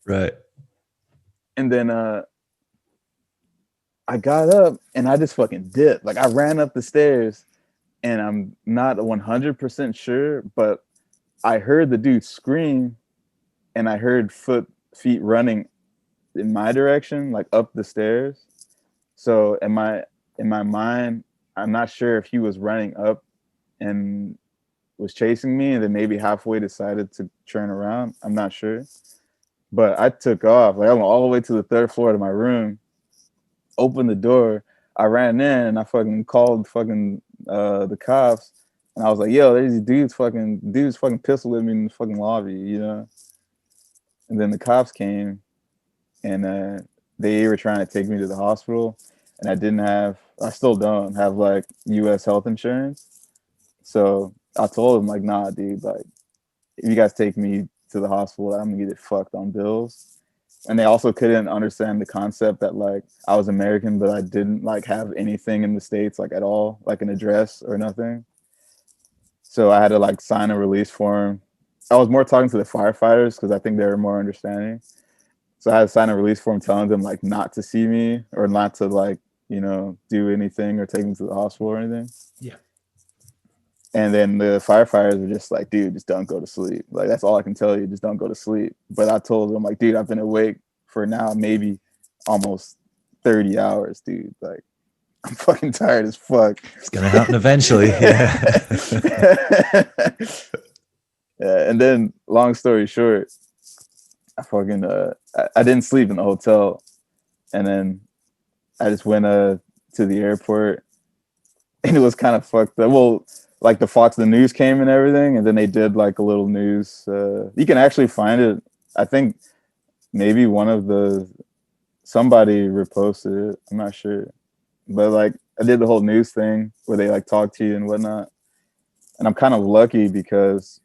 Right. And then I got up and I just fucking dipped. Like I ran up the stairs and I'm not 100% sure, but I heard the dude scream and I heard feet running in my direction, like up the stairs. So in my mind, I'm not sure if he was running up and was chasing me, and then maybe halfway decided to turn around. I'm not sure. But I took off. Like I went all the way to the third floor to my room, opened the door. I ran in and I fucking called the cops. And I was like, yo, there's these dudes fucking pistol with me in the fucking lobby, you know? And then the cops came and they were trying to take me to the hospital. And I still don't have like US health insurance. So I told them like, nah, dude, like if you guys take me to the hospital, I'm gonna get it fucked on bills. And they also couldn't understand the concept that like I was American, but I didn't like have anything in the States like at all, like an address or nothing. So I had to like sign a release form. I was more talking to the firefighters because I think they were more understanding. So I had to sign a release form telling them like not to see me or not to like, you know, do anything or take me to the hospital or anything. Yeah. And then the firefighters were just like, dude, just don't go to sleep. Like, that's all I can tell you. Just don't go to sleep. But I told them, like, dude, I've been awake for now maybe almost 30 hours, dude. Like, I'm fucking tired as fuck. It's going to happen eventually. Yeah. Yeah. And then, long story short, I didn't sleep in the hotel. And then I just went to the airport. And it was kind of fucked up. Well, like the News came and everything, and then they did like a little news. You can actually find it. I think maybe somebody reposted it. I'm not sure, but like I did the whole news thing where they like talk to you and whatnot. And I'm kind of lucky because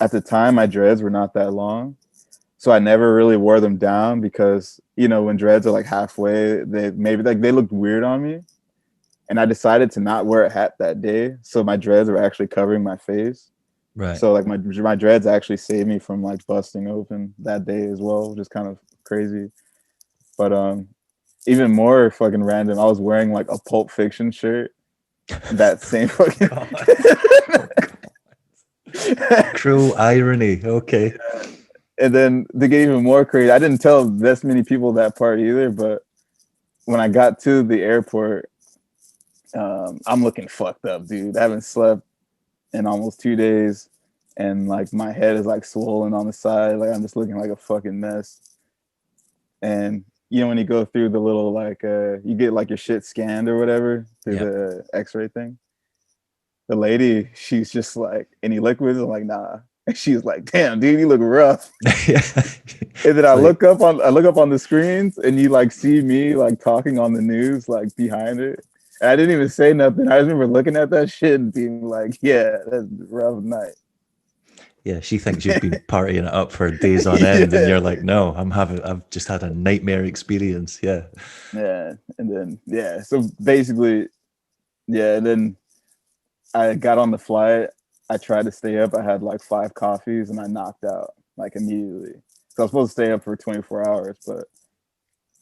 at the time my dreads were not that long, so I never really wore them down because you know when dreads are like halfway, they looked weird on me. And I decided to not wear a hat that day, so my dreads were actually covering my face. Right. So like my dreads actually saved me from like busting open that day as well, which is kind of crazy. But even more fucking random, I was wearing like a Pulp Fiction shirt. That same fucking cruel irony. Okay. And then to get even more crazy, I didn't tell this many people that part either. But when I got to the airport, I'm looking fucked up, dude. I haven't slept in almost 2 days, and like my head is like swollen on the side. Like I'm just looking like a fucking mess. And you know when you go through the little like you get like your shit scanned or whatever through the X-ray thing. The lady, she's just like, any liquids? I'm like, nah. And she's like, damn, dude, you look rough. And then I look up on the screens, and you like see me like talking on the news like behind it. And I didn't even say nothing. I just remember looking at that shit and being like, yeah, that's a rough night. Yeah, she thinks you've been partying it up for days on end, and you're like, no, I've just had a nightmare experience. Yeah. Yeah. And then, so basically, and then I got on the flight. I tried to stay up. I had like 5 coffees and I knocked out like immediately. So I was supposed to stay up for 24 hours, but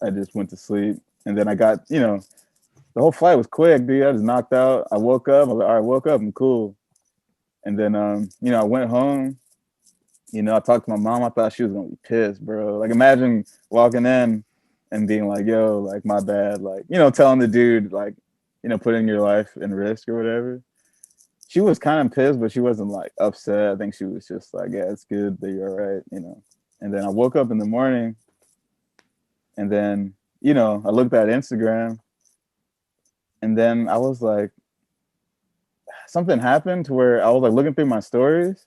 I just went to sleep. And then I got, the whole flight was quick, dude. I just knocked out. I woke up. I was like, all right, woke up. I'm cool. And then, I went home. I talked to my mom. I thought she was going to be pissed, bro. Like, imagine walking in and being like, yo, like, my bad. Like, telling the dude, like, putting your life in risk or whatever. She was kind of pissed, but she wasn't, like, upset. I think she was just like, yeah, it's good that you're all right, And then I woke up in the morning. And then, I looked at Instagram. And then I was like, something happened to where I was like looking through my stories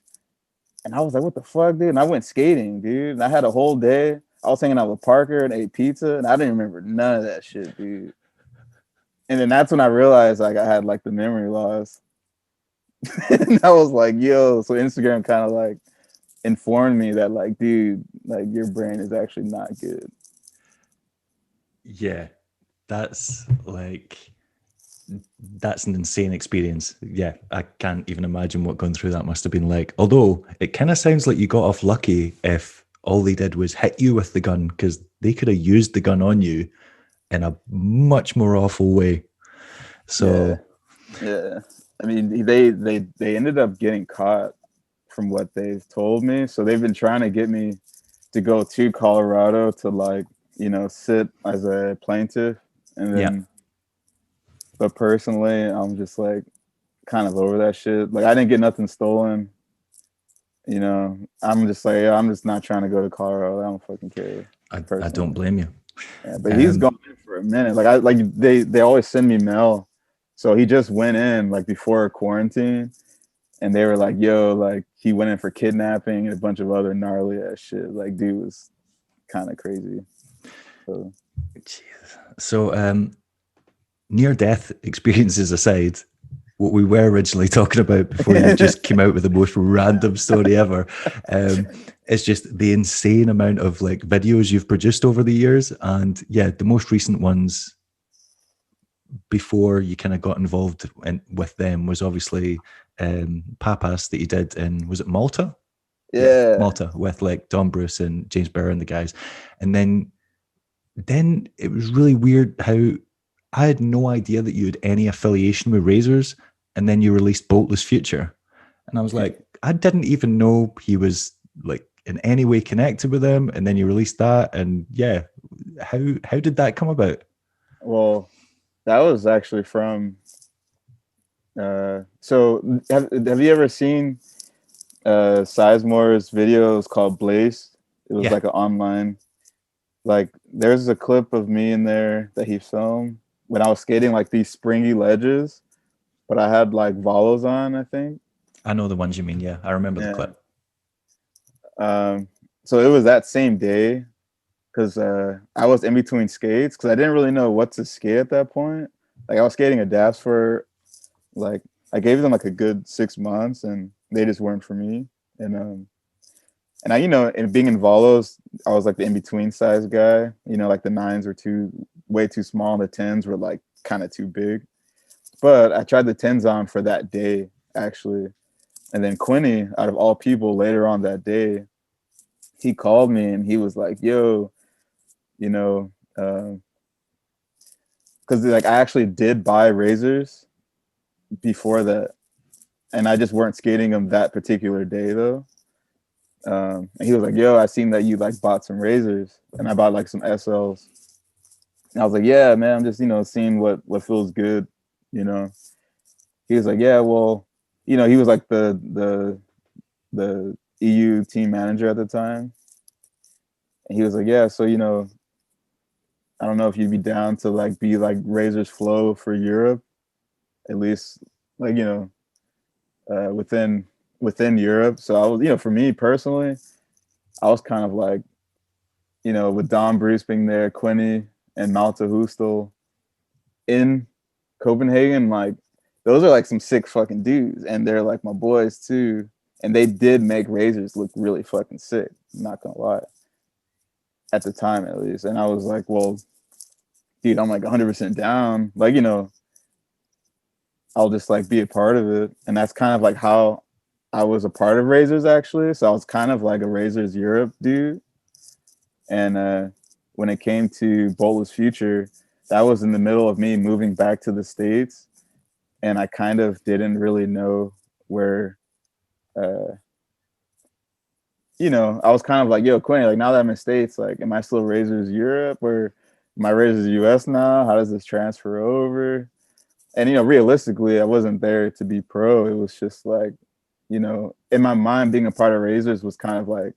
and I was like, what the fuck, dude? And I went skating, dude. And I had a whole day. I was hanging out with Parker and ate pizza and I didn't remember none of that shit, dude. And then that's when I realized like I had like the memory loss. And I was like, yo, so Instagram kind of like informed me that like, dude, like your brain is actually not good. Yeah, that's an insane experience. Yeah, I can't even imagine what going through that must have been like. Although it kind of sounds like you got off lucky if all they did was hit you with the gun, because they could have used the gun on you in a much more awful way. So yeah. I mean, they ended up getting caught from what they've told me. So they've been trying to get me to go to Colorado to like, sit as a plaintiff. And then but personally, I'm just like kind of over that shit. Like I didn't get nothing stolen. You know, I'm just like, yeah, I'm just not trying to go to Colorado. I don't fucking care. I don't blame you. Yeah, but he's gone in for a minute. Like they always send me mail. So he just went in like before quarantine, and they were like, yo, like he went in for kidnapping and a bunch of other gnarly ass shit. Like dude was kind of crazy. So near death experiences aside, what we were originally talking about before you just came out with the most random story ever, it's just the insane amount of like videos you've produced over the years. And yeah, the most recent ones before you kind of got involved with them was obviously Papas that you did in, was it Malta? Yeah. Malta, with like Don Bruce and James Burr and the guys. And then it was really weird how I had no idea that you had any affiliation with Razors, and then you released Boltless Future. And I was like, I didn't even know he was like in any way connected with them. And then you released that. And yeah, how did that come about? Well, that was actually from so have you ever seen Sizemore's videos called Blaze? It was like an online, like there's a clip of me in there that he filmed when I was skating like these springy ledges, but I had like Volos on, I think. I know the ones you mean. Yeah, I remember the clip. So it was that same day because I was in between skates because I didn't really know what to skate at that point. Like I was skating adapts for like I gave them like a good 6 months and they just weren't for me. And I, you know, in being in Volos, I was like the in-between size guy. You know, like the 9s were way too small, and the 10s were like kind of too big. But I tried the 10s on for that day, actually. And then Quinny, out of all people, later on that day, he called me and he was like, yo, you know, because like I actually did buy Razors before that. And I just weren't skating them that particular day, though. And he was like, yo, I seen that you like bought some Razors, and I bought like some SLs. And I was like, yeah, man, I'm just, you know, seeing what feels good, you know. He was like, yeah, well, you know, he was like the EU team manager at the time. And he was like, yeah, so, you know, I don't know if you'd be down to like be like Razors Flow for Europe, at least like, you know, within Europe. So I was, you know, for me personally, I was kind of like, you know, with Don Bruce being there, Quinny and Malta Hustel in Copenhagen, like those are like some sick fucking dudes, and they're like my boys too. And they did make Razors look really fucking sick. I'm not gonna lie, at the time at least. And I was like, well, dude, I'm like 100% down. Like, you know, I'll just like be a part of it. And that's kind of like how I was a part of Razors actually. So I was kind of like a Razors Europe dude. And when it came to Boltless Future, that was in the middle of me moving back to the States. And I kind of didn't really know where, you know, I was kind of like, yo, Quinn, like now that I'm in States, like, am I still Razors Europe or am I Razors US now? How does this transfer over? And, you know, realistically, I wasn't there to be pro. It was just like, you know, in my mind, being a part of Razors was kind of like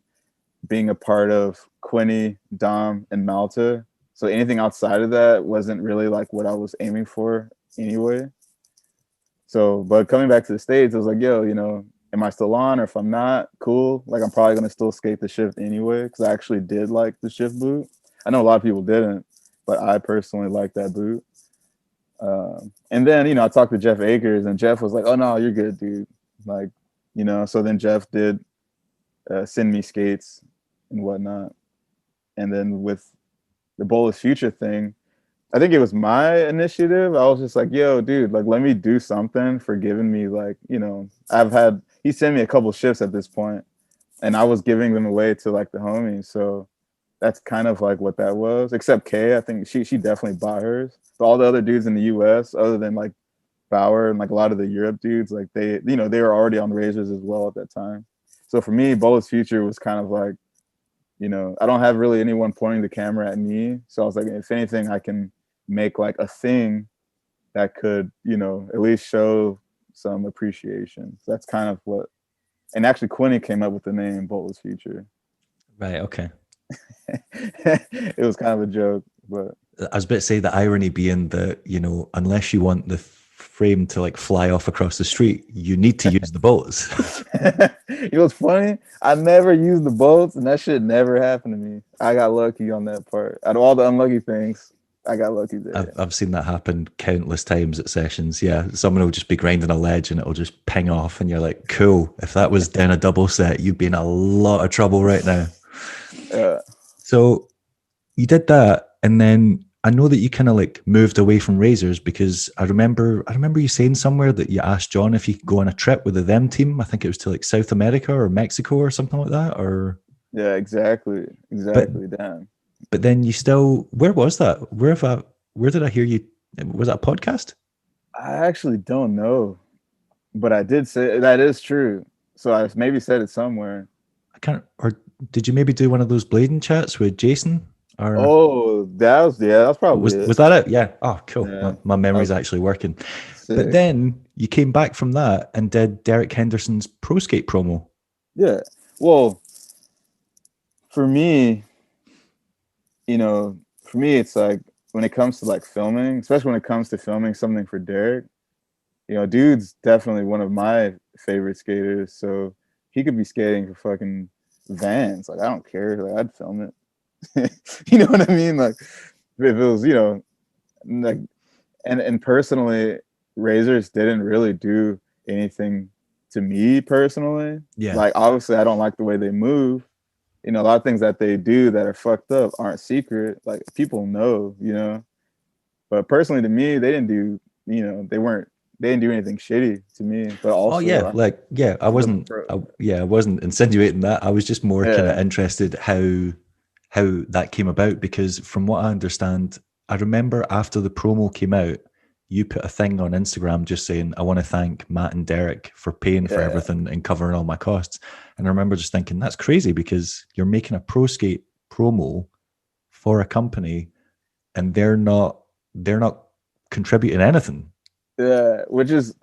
being a part of Quinny, Dom, and Malta. So anything outside of that wasn't really like what I was aiming for anyway. So, but coming back to the States, I was like, yo, you know, am I still on? Or if I'm not, cool. Like, I'm probably going to still skate the shift anyway, because I actually did like the shift boot. I know a lot of people didn't, but I personally like that boot. And then, you know, I talked to Jeff Akers, and Jeff was like, oh, no, you're good, dude. Like, you know, so then Jeff did send me skates and whatnot. And then with the Boltless Future thing, I think it was my initiative. I was just like, yo, dude, like, let me do something for giving me, like, you know, he sent me a couple shifts at this point, and I was giving them away to like the homies. So that's kind of like what that was, except Kay. I think she definitely bought hers. But all the other dudes in the US, other than like Bauer and like a lot of the Europe dudes, like they, you know, they were already on Razors as well at that time. So for me, Boltless Future was kind of like, you know, I don't have really anyone pointing the camera at me. So I was like, if anything, I can make like a thing that could, you know, at least show some appreciation. So that's kind of what, and actually Quinny came up with the name Boltless Future. Right. Okay. It was kind of a joke, but I was about to say the irony being that, unless you want the frame to like fly off across the street, you need to use the bolts. you know what's funny? I never used the bolts, and that shit never happened to me. I got lucky on that part. Out of all the unlucky things, I got lucky there. I've seen that happen countless times at sessions. Yeah, someone will just be grinding a ledge and it'll just ping off, and you're like, cool. If that was down a double set, you'd be in a lot of trouble right now. So you did that, and then I know that you kind of like moved away from razors, because I remember you saying somewhere that you asked Jon if you could go on a trip with the them team. I think it was to like South America or Mexico or something like that. Or yeah, exactly. Damn. But then you still, where was that? Where did I hear you? Was that a podcast? I actually don't know, but I did say that is true. So I maybe said it somewhere. I can't. Or did you maybe do one of those blading chats with Jason? Or that was probably was that it? Yeah. Oh, cool. Yeah. My memory's actually working. Sick. But then you came back from that and did Derek Henderson's Pro Skate promo. Yeah. Well, for me, it's like when it comes to like filming, especially when it comes to filming something for Derek, dude's definitely one of my favorite skaters. So he could be skating for fucking Vans. Like, I don't care. Like, I'd film it. You know what I mean? Like, if it was, like, and personally, razors didn't really do anything to me personally. Yeah. Like, obviously, I don't like the way they move. A lot of things that they do that are fucked up aren't secret. Like, people know, But personally, to me, they didn't do, they didn't do anything shitty to me. But also, I wasn't insinuating that. I was just more kind of interested how that came about, because from what I understand, I remember after the promo came out, you put a thing on Instagram just saying, I want to thank Matt and Derek for paying for everything and covering all my costs. And I remember just thinking, that's crazy, because you're making a pro skate promo for a company and they're not contributing anything. Yeah, which is,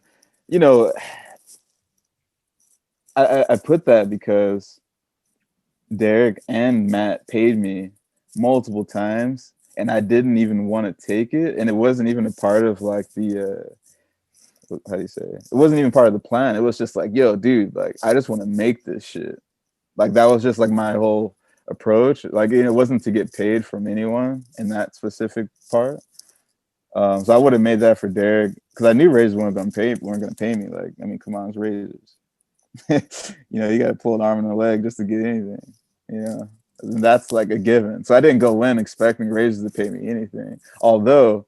I put that because Derek and Matt paid me multiple times, and I didn't even want to take it, and it wasn't even a part of like the how do you say it? It wasn't even part of the plan. It was just like, yo, dude, like, I just want to make this shit. Like, that was just like my whole approach. Like, it wasn't to get paid from anyone in that specific part. So I would have made that for Derek, because I knew razors weren't gonna pay me. Like, I mean, come on, it's razors. You got to pull an arm and a leg just to get anything. And that's like a given. So I didn't go in expecting razors to pay me anything. Although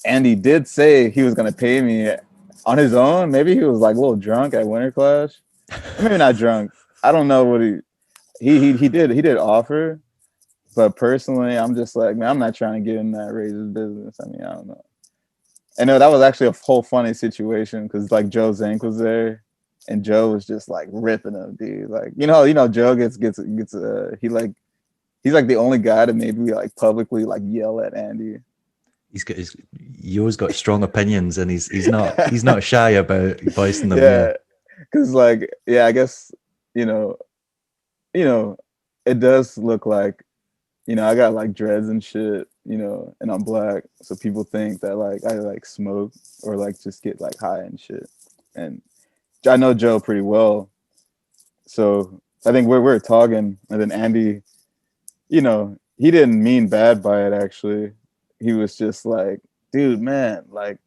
Andy did say he was gonna pay me on his own. Maybe he was like a little drunk at Winter Clash. Maybe not drunk. I don't know what he did offer. But personally, I'm just like, man, I'm not trying to get in that razors business. I mean, I don't know. And that was actually a whole funny situation, because like Joe Zank was there, and Joe was just like ripping him, dude. Like, Joe gets he's like the only guy to maybe like publicly like yell at Andy. He always got strong opinions, and he's not shy about voicing them. Yeah, because like, I guess it does look like, I got like dreads and shit, and I'm black, so people think that like I like smoke or like just get like high and shit. And I know Joe pretty well, so I think we're talking, and then Andy, he didn't mean bad by it. Actually, he was just like, dude, man, like,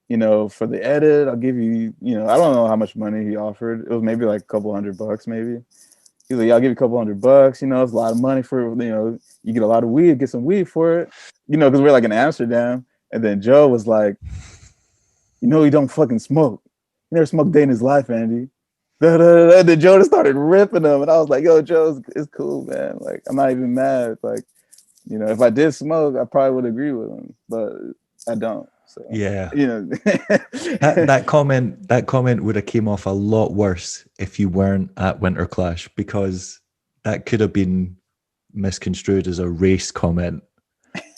for the edit, I'll give you, I don't know how much money he offered. It was maybe like a couple $100 maybe. He's like, yeah, I'll give you a couple $100. It's a lot of money for, you get a lot of weed, get some weed for it, because we're like in Amsterdam. And then Joe was like, he don't fucking smoke. He never smoked a day in his life, Andy. And then Joe just started ripping him. And I was like, yo, Joe, it's cool, man. Like, I'm not even mad. Like, if I did smoke, I probably would agree with him, but I don't. So, yeah, that comment would have came off a lot worse if you weren't at Winter Clash, because that could have been misconstrued as a race comment,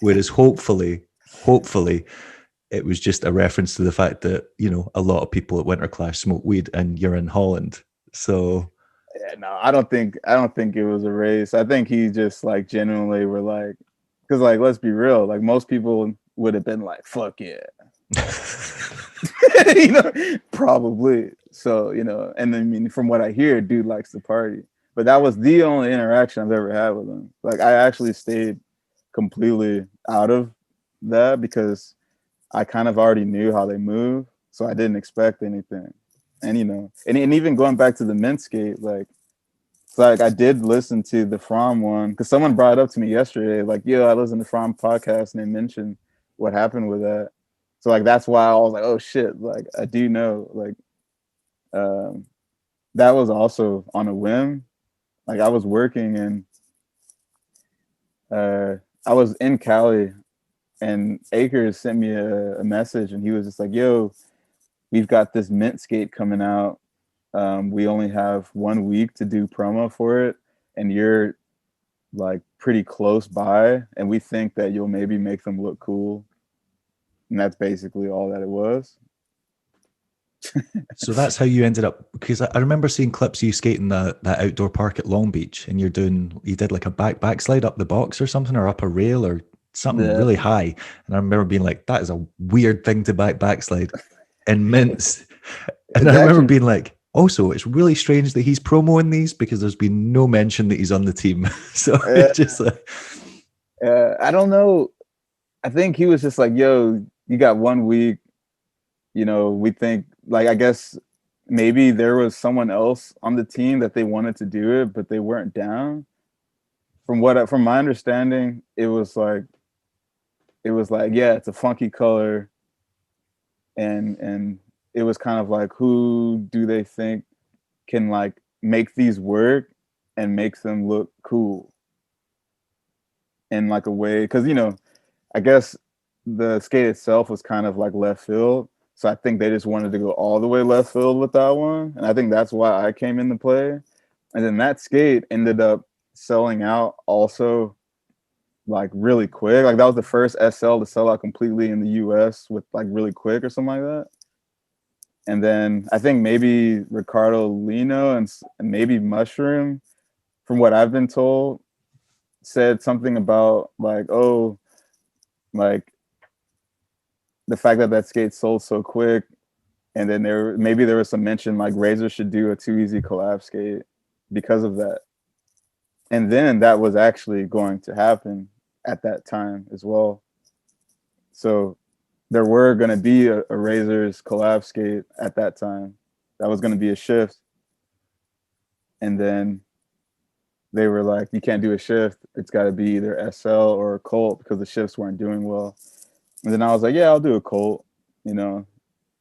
whereas hopefully it was just a reference to the fact that, you know, a lot of people at Winter Clash smoke weed and you're in Holland. So Yeah, no, I don't think it was a race. I think he just like genuinely were like, because like let's be real, like most people would have been like, fuck yeah. You know, probably. So, you know, and I mean, from what I hear, dude likes to party. But that was the only interaction I've ever had with him. Like, I actually stayed completely out of that because I kind of already knew how they move, so I didn't expect anything. And you know, and even going back to the mint skate, like, it's like I did listen to the From one because someone brought it up to me yesterday, like, yo, I listened to From podcast and they mentioned what happened with that. So like that's why I was like, oh shit, like I do know, like um, that was also on a whim. Like I was working and I was in Cali and Akers sent me a message and he was just like, yo, we've got this mint skate coming out. We only have 1 week to do promo for it and you're like pretty close by and we think that you'll maybe make them look cool. And that's basically all that it was. so that's how you ended up, because I remember seeing clips of you skating that outdoor park at Long Beach, and you did like a backslide up the box or something, or up a rail or something Yeah, really high. And I remember being like, that is a weird thing to backslide in mints. And it's I remember actually being like, also, it's really strange that he's promoting these because there's been no mention that he's on the team. So it's just like, I don't know. I think he was just like, yo, you got 1 week. You know, we think like I guess maybe there was someone else on the team that they wanted to do it, but they weren't down. From my understanding, it was like yeah, it's a funky color, and it was kind of like who do they think can like make these work and makes them look cool in like a way because you know I guess the skate itself was kind of like left field. So I think they just wanted to go all the way left field with that one. And I think that's why I came into play. And then that skate ended up selling out also like really quick. Like that was the first SL to sell out completely in the US with like really quick or something like that. And then I think maybe Ricardo Lino and maybe Mushroom, from what I've been told, said something about like, oh, like the fact that that skate sold so quick, and then there was some mention like Razor should do a Too Easy collab skate because of that, and then that was actually going to happen at that time as well. So there were going to be a Razor's collab skate at that time. That was going to be a shift, and then they were like, you can't do a shift. It's got to be either SL or a Colt because the shifts weren't doing well. And then I was like, yeah, I'll do a Colt, you know.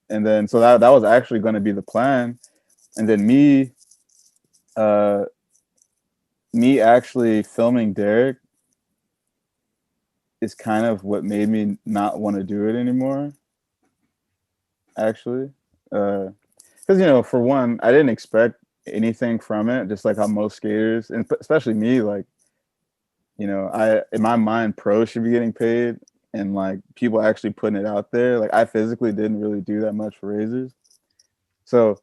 And then so that was actually going to be the plan. And then uh, me actually filming Derek is kind of what made me not want to do it anymore. Actually, because you know, for one, I didn't expect anything from it. Just like how most skaters, and especially me, like you know, I in my mind, pros should be getting paid, and like people actually putting it out there. Like I physically didn't really do that much for Razors, so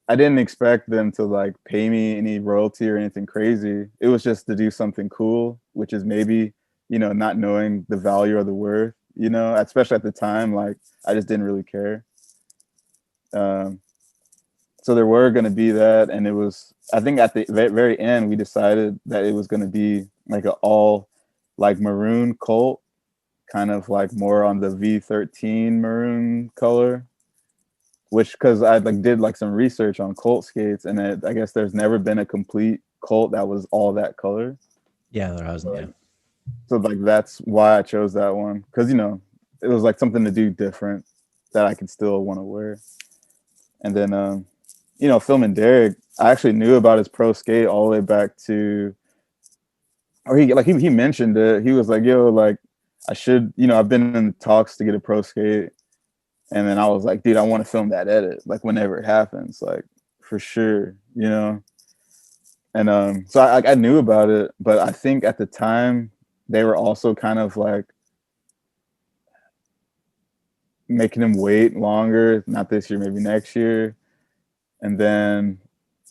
I didn't expect them to like pay me any royalty or anything crazy. It was just to do something cool, which is maybe, you know, not knowing the value or the worth, you know, especially at the time, like I just didn't really care. Um, so there were going to be that. And it was, I think at the very end, we decided that it was going to be like an all like maroon Colt, kind of like more on the V13 maroon color, which because I like did like some research on Colt skates, and I guess there's never been a complete Colt that was all that color. yeah, there hasn't. So, Yeah. so like that's why I chose that one because you know it was like something to do different that I could still want to wear. And then you know, filming Derek, I actually knew about his pro skate all the way back to, or he mentioned it. He was like, "Yo, like I should, you know, I've been in talks to get a pro skate." And then I was like, dude, I want to film that edit, like whenever it happens, like for sure, you know. And so I knew about it, but I think at the time they were also kind of like making him wait longer, not this year, maybe next year. And then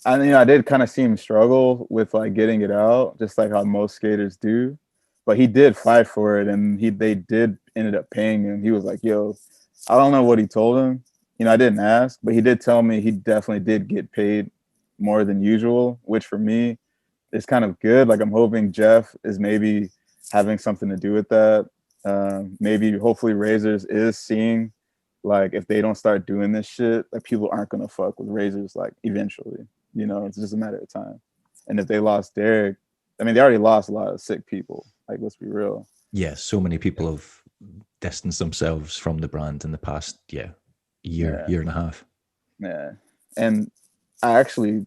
I did kind of see him struggle with like getting it out, just like how most skaters do. But he did fight for it, and they did ended up paying him. He was like, "Yo, I don't know what he told him. I didn't ask, but he did tell me he definitely did get paid more than usual, which for me is kind of good. Like I'm hoping Jeff is maybe having something to do with that. Maybe hopefully Razors is seeing like if they don't start doing this shit, like people aren't gonna fuck with Razors like eventually. It's just a matter of time. And if they lost Derek, I mean they already lost a lot of sick people. Like let's be real. Yeah, so many people have distanced themselves from the brand in the past year and a half. Yeah. And that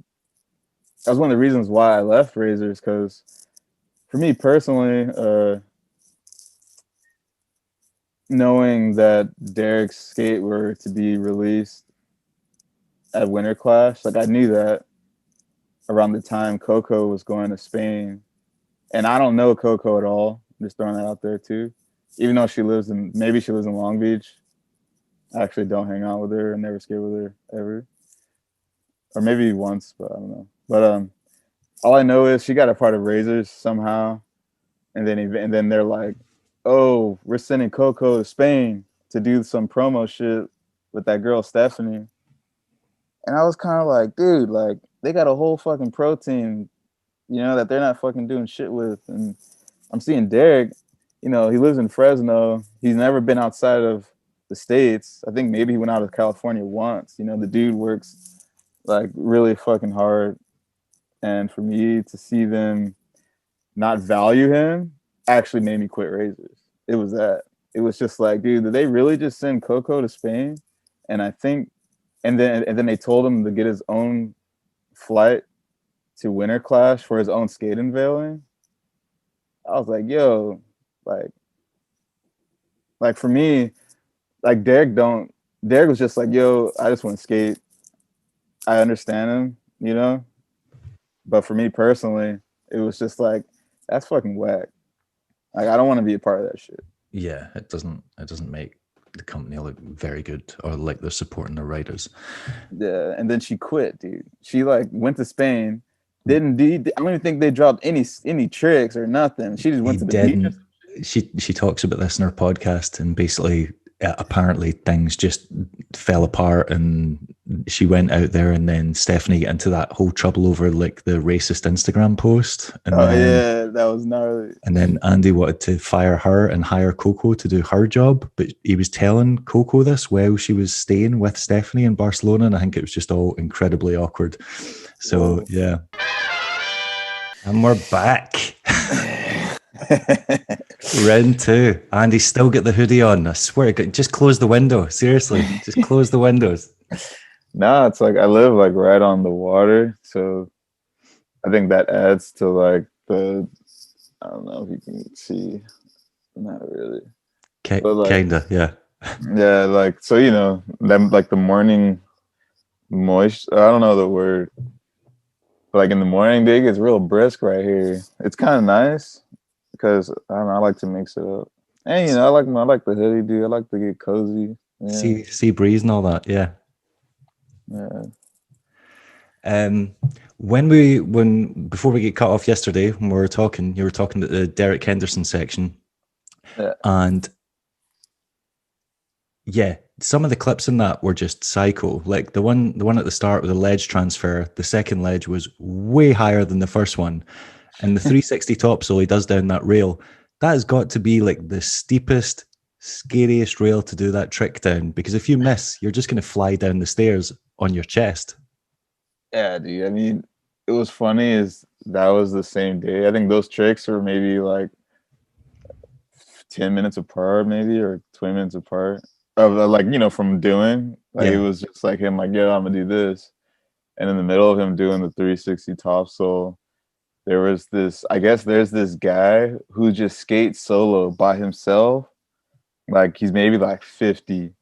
was one of the reasons why I left Razors, because for me personally, knowing that Derek's skate were to be released at Winter Clash, like I knew that around the time Coco was going to Spain. And I don't know Coco at all. I'm just throwing that out there too. Even though maybe she lives in Long Beach. I actually don't hang out with her and never skate with her ever. Or maybe once, but I don't know. But all I know is she got a part of Razors somehow. And then they're like, "Oh, we're sending Coco to Spain to do some promo shit with that girl Stephanie." And I was kind of like, dude, like they got a whole fucking pro team, that they're not fucking doing shit with. And I'm seeing Derek, he lives in Fresno. He's never been outside of the States. I think maybe he went out of California once. The dude works like really fucking hard. And for me to see them not value him actually made me quit Razors. It was that. It was just like, dude, did they really just send Coco to Spain? And I think, and then they told him to get his own flight to Winter Clash for his own skate unveiling. I was like, yo, like for me, like Derek was just like, yo, I just want to skate. I understand him, but for me personally, it was just like, that's fucking whack. Like I don't want to be a part of that shit. Yeah, it doesn't make the company look very good or like they're supporting the riders. Yeah, and then she quit, dude. She like went to Spain. I don't even think they dropped any tricks or nothing. She just went to the beach. She talks about this in her podcast, and basically apparently things just fell apart, and she went out there, and then Stephanie got into that whole trouble over like the racist Instagram post. And yeah, that was gnarly. And then Andy wanted to fire her and hire Coco to do her job, but he was telling Coco this while she was staying with Stephanie in Barcelona, and I think it was just all incredibly awkward. So whoa. Yeah. And we're back. Round 2. Andy's still got the hoodie on. I swear to God, just close the window. Seriously, just close the windows. No, it's like I live like right on the water, so I think that adds to like I don't know if you can see. Not really. Kinda, yeah. Yeah, like so them like the morning moisture. I don't know the word. But like in the morning, dude, it's real brisk right here. It's kind of nice because I don't know. I like to mix it up, and I like the hoodie, dude. I like to get cozy. Yeah. Sea breeze and all that. Yeah. Yeah. Before we get cut off yesterday, when we were talking, you were talking to the Derek Henderson section, and yeah, some of the clips in that were just psycho. Like the one at the start with the ledge transfer, the second ledge was way higher than the first one, and the 360 topsoul he does down that rail, that has got to be like the steepest, scariest rail to do that trick down, because if you miss, you're just going to fly down the stairs on your chest. Yeah, dude. I mean, it was funny is that was the same day. I think those tricks were maybe like 10 minutes apart, maybe, or 20 minutes apart. Of like, from doing. Like It was just like him, like, yeah, I'm gonna do this. And in the middle of him doing the 360 topsoul, there was this, I guess there's this guy who just skates solo by himself. Like he's maybe like 50.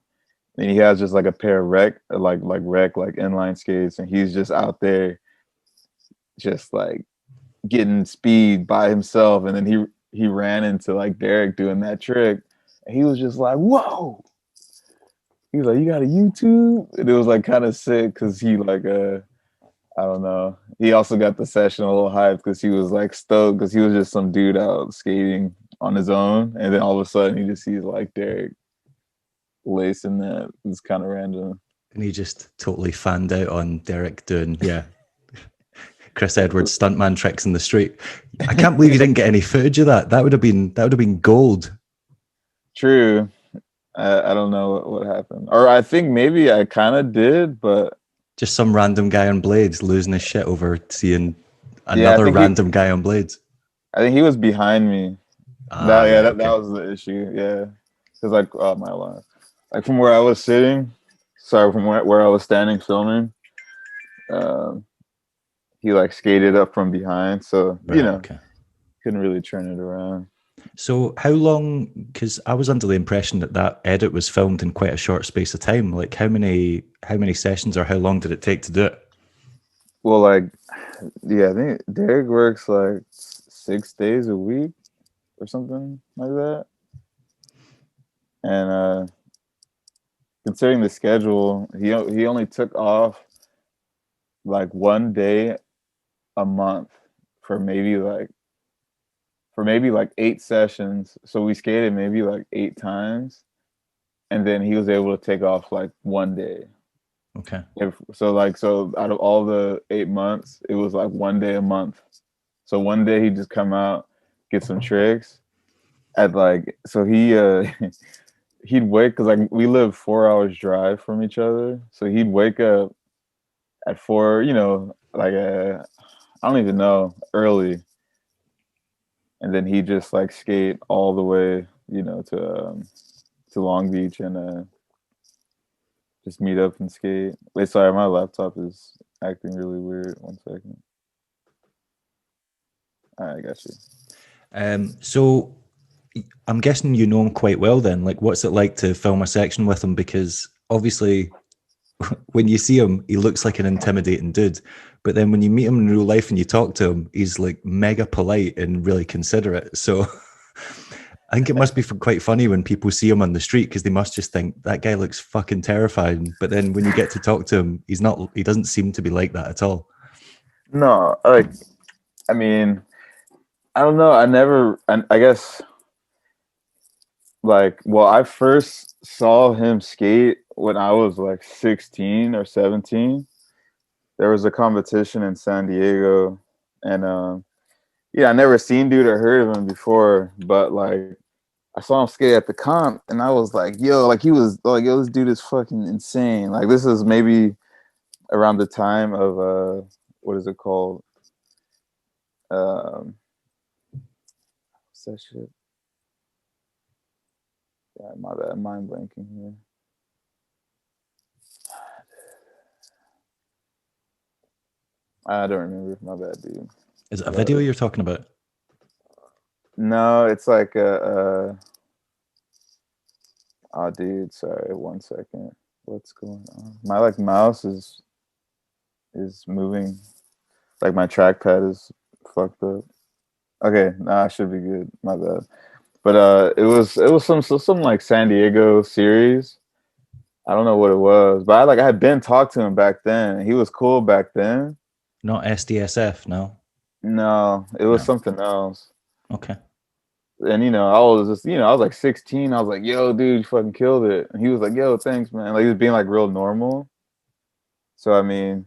And he has just like a pair of inline skates, and he's just out there just like getting speed by himself. And then he ran into like Derek doing that trick, and he was just like, whoa. he was like, "You got a YouTube?" And it was like kind of sick because he like I don't know. He also got the session a little hyped because he was like stoked because he was just some dude out skating on his own, and then all of a sudden he just sees like Derek lacing that. It's kind of random. And he just totally fanned out on Derek doing, Chris Edwards stuntman tricks in the street. I can't believe you didn't get any footage of that. That would have been gold. True. I don't know what happened, or I think maybe I kind of did, but Just some random guy on blades losing his shit over seeing yeah, another random guy on blades. I think he was behind me. Ah, right, That okay. was the issue. Yeah, because like, oh my alarm. Like from where I was sitting, sorry, from where I was standing filming, um, he like skated up from behind, so Right, okay. couldn't really turn it around. So how long, because I was under the impression that that edit was filmed in quite a short space of time. Like how many sessions or how long did it take to do it? Well, like, yeah, I think Derek works like 6 days a week or something like that, and considering the schedule, he only took off like one day a month for maybe like 8 sessions. So we skated maybe like 8 times, and then he was able to take off like one day. Okay. So out of all the 8 months, it was like one day a month. So one day he'd just come out, get some tricks at like, so he'd wake, because like we live 4 hours drive from each other. So he'd wake up at 4, like I don't even know, early, and then he just like skate all the way, to Long Beach and just meet up and skate. Wait, sorry, my laptop is acting really weird. 1 second. All right, I got you. So I'm guessing you know him quite well then. Like, what's it like to film a section with him? Because obviously, when you see him, he looks like an intimidating dude. But then when you meet him in real life and you talk to him, he's like mega polite and really considerate. So I think it must be quite funny when people see him on the street because they must just think that guy looks fucking terrifying. But then when you get to talk to him, he doesn't seem to be like that at all. No, like, I mean, I don't know. I guess, like, well, I first saw him skate when I was like 16 or 17. There was a competition in San Diego, and I never seen dude or heard of him before, but like I saw him skate at the comp, and I was like, yo, like he was like, yo, this dude is fucking insane. Like this is maybe around the time of what is it called? What's that shit? Yeah, my bad, mind blanking here. I don't remember. My bad, dude. Is it a video you're talking about? No, it's like oh, dude, sorry. 1 second. What's going on? My like mouse is moving. Like my trackpad is fucked up. Okay, nah, I should be good. My bad. But it was some like San Diego series. I don't know what it was, but I had been talked to him back then. He was cool back then. Not SDSF, no. No, it was something else. Okay. And I was just, I was like 16. I was like, yo, dude, you fucking killed it. And he was like, yo, thanks, man. Like he was being like real normal. So I mean,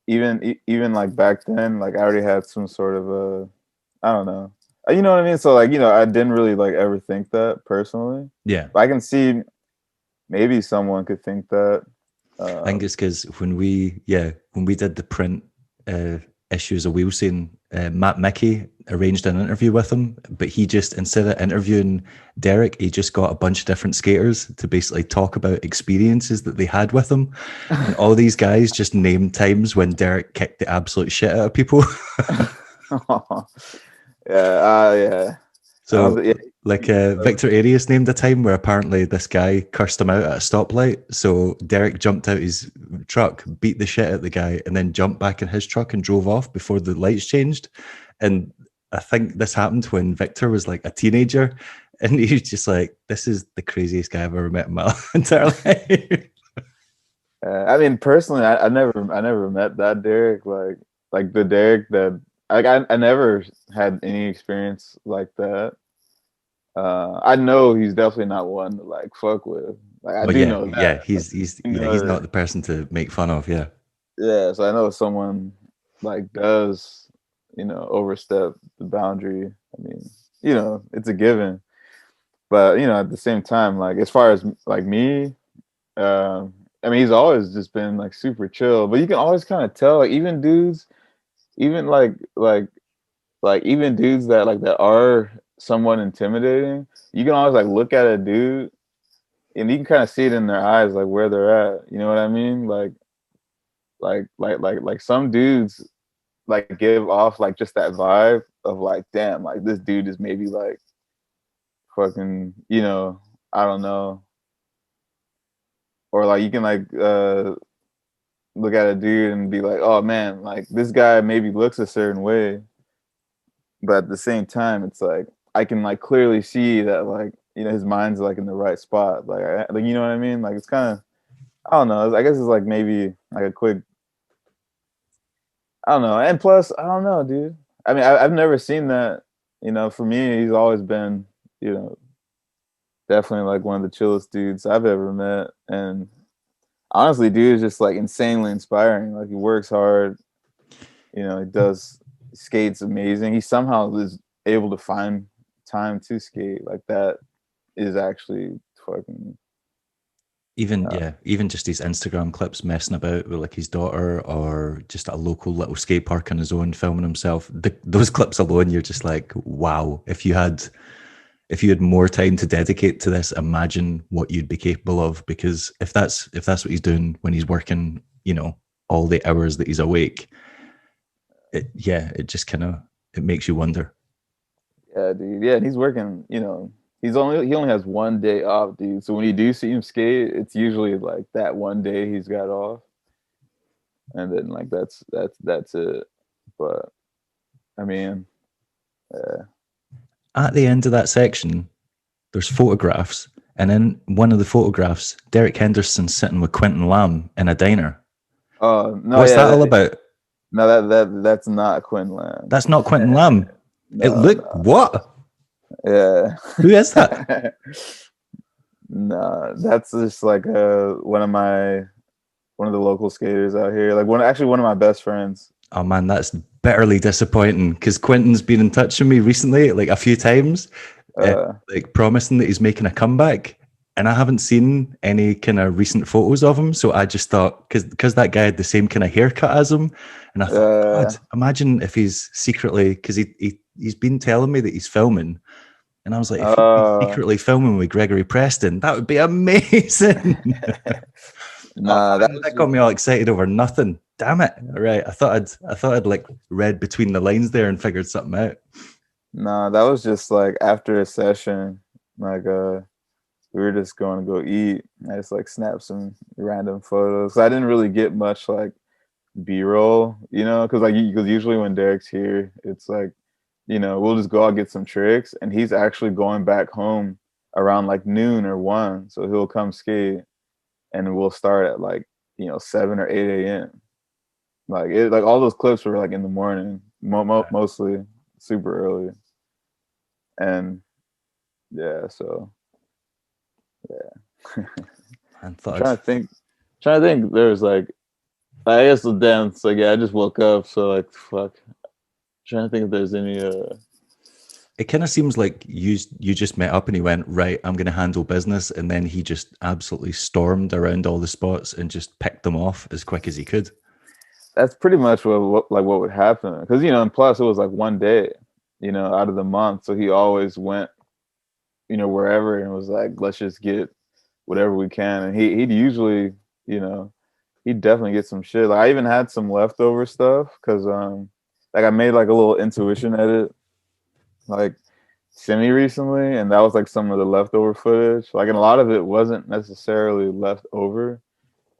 even like back then, like I already had some sort of I don't know. You know what I mean? So like, I didn't really like ever think that personally. Yeah. But I can see maybe someone could think that. I think it's because when we did the print issues of Wheel Scene, Matt Mickey arranged an interview with him, but he just, instead of interviewing Derek, he just got a bunch of different skaters to basically talk about experiences that they had with him. And all these guys just named times when Derek kicked the absolute shit out of people. Yeah. So, Victor Arias named a time where apparently this guy cursed him out at a stoplight. So Derek jumped out his truck, beat the shit out of the guy, and then jumped back in his truck and drove off before the lights changed. And I think this happened when Victor was like a teenager. And he's just like, this is the craziest guy I've ever met in my entire life. I mean, personally, I never met that Derek, like the Derek that I never had any experience like that. I know he's definitely not one to like fuck with. Like I Well, do yeah, know yeah, that. he's You yeah, he's know, not the person to make fun of. Yeah, yeah, so I know someone like does, overstep the boundary. I mean, it's a given. But at the same time, like as far as like me, I mean, he's always just been like super chill. But you can always kind of tell, like even dudes, even even dudes that that are somewhat intimidating, you can always like look at a dude and you can kind of see it in their eyes, like where they're at. You know what I mean? Like some dudes like give off like just that vibe of like, damn, like this dude is maybe like fucking, I don't know. Or like you can like look at a dude and be like, oh man, like this guy maybe looks a certain way, but at the same time, it's like I can like clearly see that like his mind's like in the right spot. Like you know what I mean? Like it's kind of, I don't know. I guess it's like maybe like a quick, I don't know. And plus, I don't know, dude. I mean, I've never seen that. For me, he's always been, you know, definitely like one of the chillest dudes I've ever met. And honestly, dude is just like insanely inspiring. Like he works hard. He does skates amazing. He somehow is able to find time to skate. Like that is actually fucking. even yeah, even just his Instagram clips messing about with like his daughter, or just at a local little skate park on his own filming himself. Those clips alone, you're just like, wow. If you had more time to dedicate to this, imagine what you'd be capable of. Because if that's what he's doing when he's working, all the hours that he's awake, it just kind of it makes you wonder. Yeah, dude. Yeah, and he's working. He only has one day off, dude. So when you do see him skate, it's usually like that one day he's got off, and then like that's it. But I mean, yeah. At the end of that section, there's photographs, and in one of the photographs, Derek Henderson sitting with Quentin Lamb in a diner. Oh no, What's yeah, that all about? no, that's not Quinlan. That's not Quentin Lamb. It No, looked no, what? yeah. Who is that? No, that's just like one of the local skaters out here. Like one of my best friends. Oh man, that's bitterly disappointing because Quentin's been in touch with me recently, like a few times, Uh, like promising that he's making a comeback. And I haven't seen any kind of recent photos of him. So I just thought, because that guy had the same kind of haircut as him. And I thought, God, uh, imagine if he's secretly, because he's been telling me that he's filming. And I was like, if he's uh, secretly filming with Gregory Preston, that would be amazing. Oh nah, that man, was that got just me all excited over nothing. Damn it! All right, I thought I'd like read between the lines there and figured something out. nah, that was just like after a session. Like we were just going to go eat. I just like snapped some random photos. I didn't really get much like B-roll, because because usually when Derek's here, it's like, we'll just go out get some tricks, and he's actually going back home around like noon or 1, so he'll come skate, and we'll start at like 7 or 8 a.m. Like all those clips were like in the morning, mostly super early, and yeah, so yeah. I I'm thought I'd, trying to think. There's like, I guess the dance. Like, yeah, I just woke up, so like, fuck. Trying to think if there's any. it kind of seems like you just met up and he went, right, I'm going to handle business, and then he just absolutely stormed around all the spots and just picked them off as quick as he could. That's pretty much what would happen, because and plus it was like one day, out of the month, so he always went, wherever, and was like, let's just get whatever we can, and he'd usually, you know, he'd definitely get some shit. Like I even had some leftover stuff because like I made like a little intuition edit like semi recently, and that was like some of the leftover footage. Like, and a lot of it wasn't necessarily left over.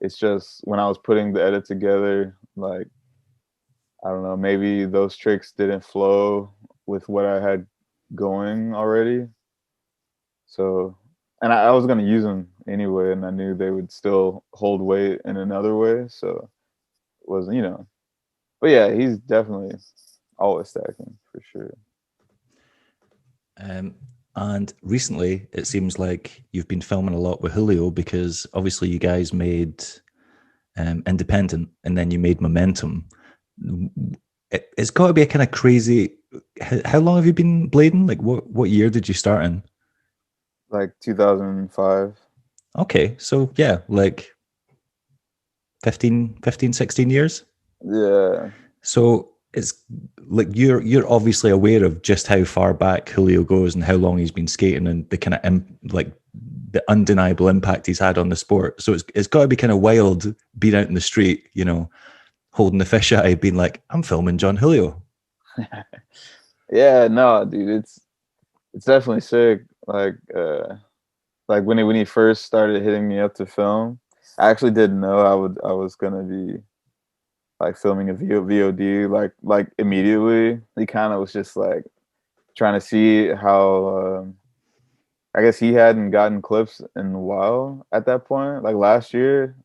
It's just when I was putting the edit together, like I don't know, maybe those tricks didn't flow with what I had going already. So, and I was gonna use them anyway, and I knew they would still hold weight in another way. So it wasn't, but yeah, he's definitely always stacking for sure. Um, and recently, it seems like you've been filming a lot with Julio because obviously you guys made Independent and then you made Momentum. It's got to be a kind of crazy. How long have you been blading? Like, what year did you start in? Like 2005. Okay, so yeah, like 16 years. Yeah, So it's like you're obviously aware of just how far back Julio goes and how long he's been skating and the kind of like the undeniable impact he's had on the sport. So it's got to be kind of wild being out in the street, holding the fisheye, being like, I'm filming Jon Julio. yeah, no, dude, it's definitely sick. Like when he first started hitting me up to film, I actually didn't know I was gonna be like filming a VOD like immediately. He kind of was just like trying to see how. I guess he hadn't gotten clips in a while at that point, like last year,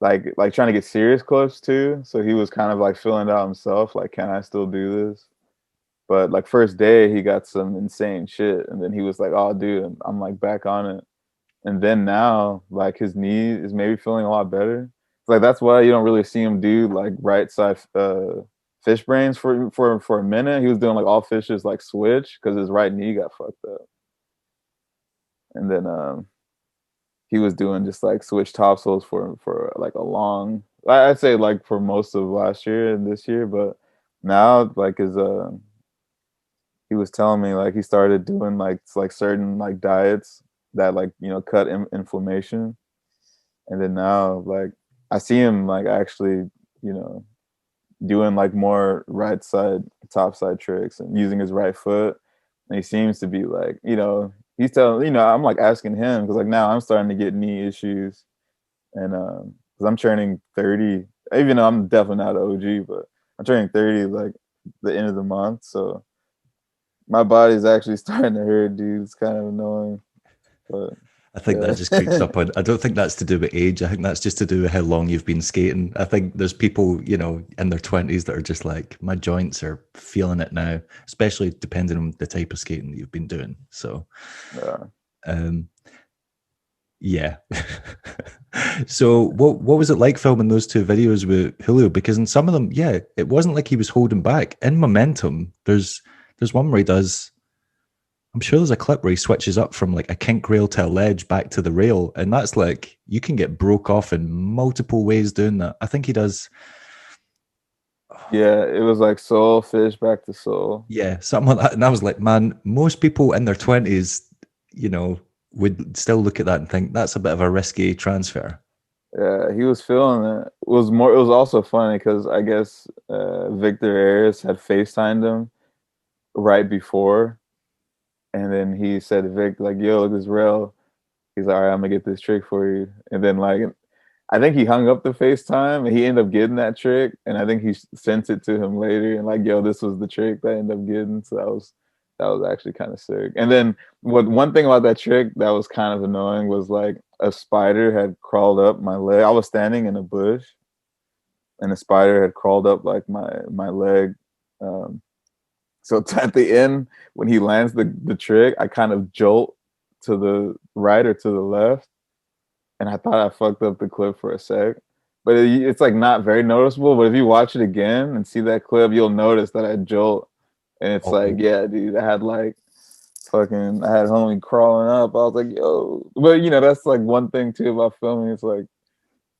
like trying to get serious clips too. So he was kind of like feeling it out himself, like, can I still do this? But like first day, he got some insane shit, and then he was like, "Oh, dude, I'm like back on it." And then now, like his knee is maybe feeling a lot better. Like that's why you don't really see him do like right side fish brains for a minute. He was doing like all fishes like switch because his right knee got fucked up, and then he was doing just like switch topsoils for like a long. I'd say like for most of last year and this year, but now like his he was telling me like he started doing like certain like diets that like cut inflammation, and then now like I see him like actually you know doing like more right side top side tricks and using his right foot, and he seems to be like he's telling I'm like asking him because like now I'm starting to get knee issues, and because I'm turning 30, even though I'm definitely not an OG, but I'm turning 30 like the end of the month, so my body's actually starting to hurt, dude. It's kind of annoying, but I think that yeah. just creeps up on. I don't think that's to do with age. I think that's just to do with how long you've been skating. I think there's people, in their 20s that are just like, my joints are feeling it now, especially depending on the type of skating that you've been doing. So, Yeah. um, yeah. So, what was it like filming those two videos with Julio? Because in some of them, yeah, it wasn't like he was holding back. In Momentum, there's one where he does. I'm sure there's a clip where he switches up from like a kink rail to a ledge back to the rail, and that's like you can get broke off in multiple ways doing that. I think he does, Yeah, it was like soul fish back to soul. yeah, something like that. And I was like, man, most people in their 20s, you know, would still look at that and think that's a bit of a risky transfer. Yeah, he was feeling it. It was also funny because I guess Victor Ayres had FaceTimed him right before, and then he said, Vic, like, yo, look, this rail. He's like, all right, I'm gonna get this trick for you. And then like I think he hung up the FaceTime and he ended up getting that trick. And I think he sent it to him later and like, yo, this was the trick that I ended up getting. So that was actually kind of sick. And then one thing about that trick that was kind of annoying was like a spider had crawled up my leg. I was standing in a bush and a spider had crawled up like my leg. Um, so at the end, when he lands the trick, I kind of jolt to the right or to the left, and I thought I fucked up the clip for a sec. But it's like not very noticeable. But if you watch it again and see that clip, you'll notice that I jolt, and it's like, Oh, yeah, dude, I had homie crawling up. I was like, yo, but that's like one thing too about filming. It's like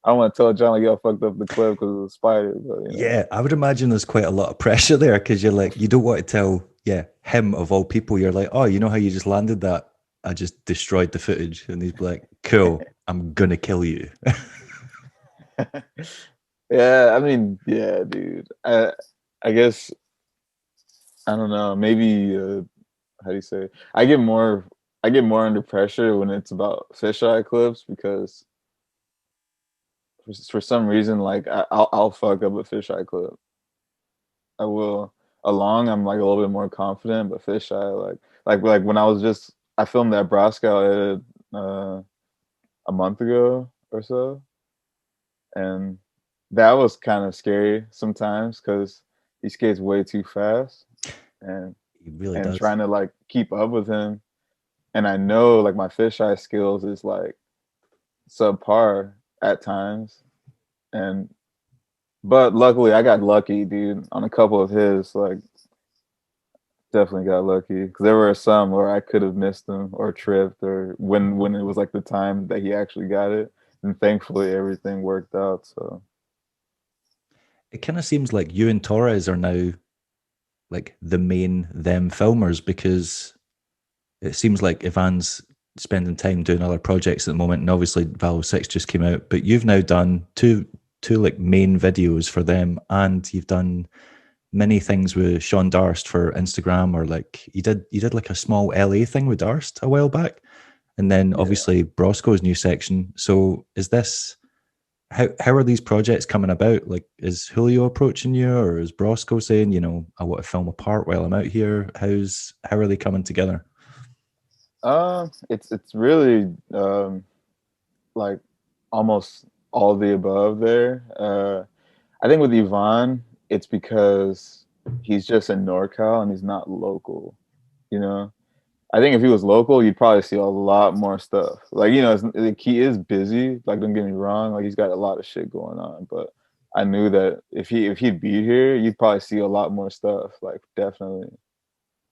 I don't want to tell John like, yo, I fucked up the clip because of the spider, but yeah, I would imagine there's quite a lot of pressure there because you're like, you don't want to tell, yeah, him of all people. You're like, oh, you know how you just landed that? I just destroyed the footage. And he's like, cool, I'm gonna kill you. yeah, I mean, yeah, dude. I guess I don't know. Maybe how do you say? I get more under pressure when it's about fisheye clips because for some reason, like I'll fuck up a fisheye clip. I will. Along, I'm like a little bit more confident, but fisheye, like when I was just I filmed that Broskow edit a month ago or so, and that was kind of scary sometimes because he skates way too fast, and He really and does. trying to like keep up with him. And I know like my fisheye skills is like subpar at times, and but luckily I got lucky, dude, on a couple of his. Like definitely got lucky because there were some where I could have missed them or tripped, or when it was like the time that he actually got it, and thankfully everything worked out. So It kind of seems like you and Torres are now like the main them filmers because it seems like Ivan's spending time doing other projects at the moment, and obviously Valve 6 just came out, but you've now done two like main videos for them, and you've done many things with Sean Darst for Instagram, or like you did like a small LA thing with Darst a while back, and then yeah. obviously Broskow's new section. So is this how are these projects coming about? Like, is Julio approaching you, or is Broskow saying, I want to film a part while I'm out here? How are they coming together? It's really like almost all of the above there. I think with Ivan, it's because he's just in NorCal and he's not local. You know, I think if he was local, you'd probably see a lot more stuff. Like like he is busy. Like don't get me wrong, like he's got a lot of shit going on. But I knew that if he'd be here, you'd probably see a lot more stuff. Like definitely.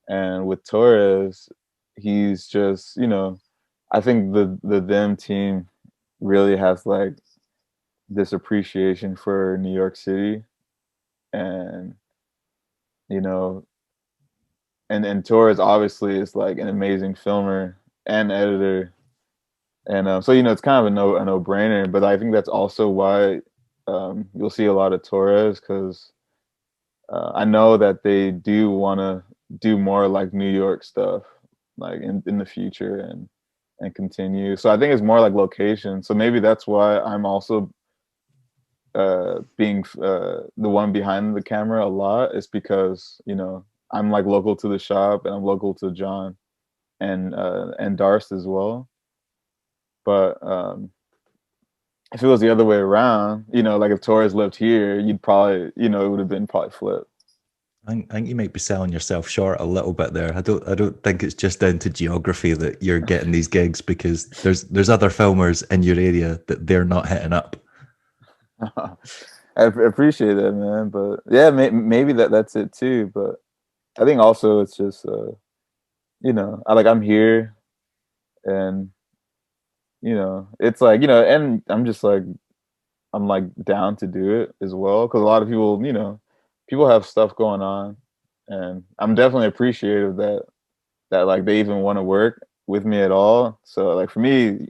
And with Torres, he's just I think the them team really has like this appreciation for New York City, and you know and Torres obviously is like an amazing filmer and editor, and so it's kind of a no brainer. But I think that's also why you'll see a lot of Torres because I know that they do want to do more like New York stuff, like in the future and continue. So I think it's more like location. So maybe that's why I'm also being the one behind the camera a lot is because I'm like local to the shop and I'm local to Jon and Darst as well. But if it was the other way around, like if Torres lived here, you'd probably it would have been probably flipped. I think you might be selling yourself short a little bit there. I don't think it's just down to geography that you're getting these gigs, because there's other filmers in your area that they're not hitting up. I appreciate that, man. But yeah, maybe that's it too. But I think also it's just I'm here, and it's like and I'm like down to do it as well because a lot of people people have stuff going on, and I'm definitely appreciative that like they even want to work with me at all. So like for me,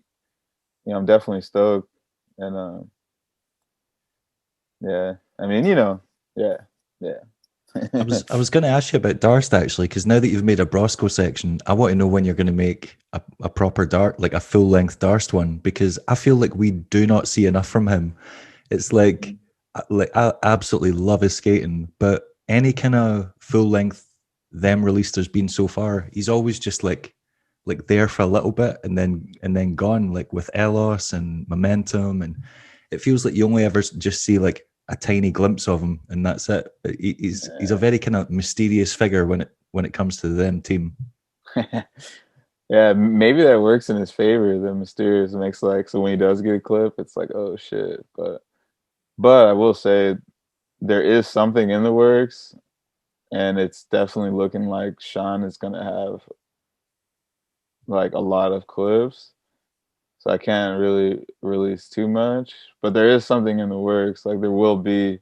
I'm definitely stoked, and yeah, I mean yeah, yeah. I was going to ask you about Darst actually, because now that you've made a Brosco section, I want to know when you're going to make a proper Dart, like a full length Darst one, because I feel like we do not see enough from him. It's like I absolutely love his skating, but any kind of full length them release there's been so far, he's always just like there for a little bit and then gone, like with Elos and Momentum, and it feels like you only ever just see like a tiny glimpse of him, and that's it. He's a very kind of mysterious figure when it comes to them team. Yeah, maybe that works in his favor. The mysterious makes like so when he does get a clip, it's like oh shit. But I will say there is something in the works, and it's definitely looking like Sean is gonna have like a lot of clips. So I can't really release too much, but there is something in the works. Like there will be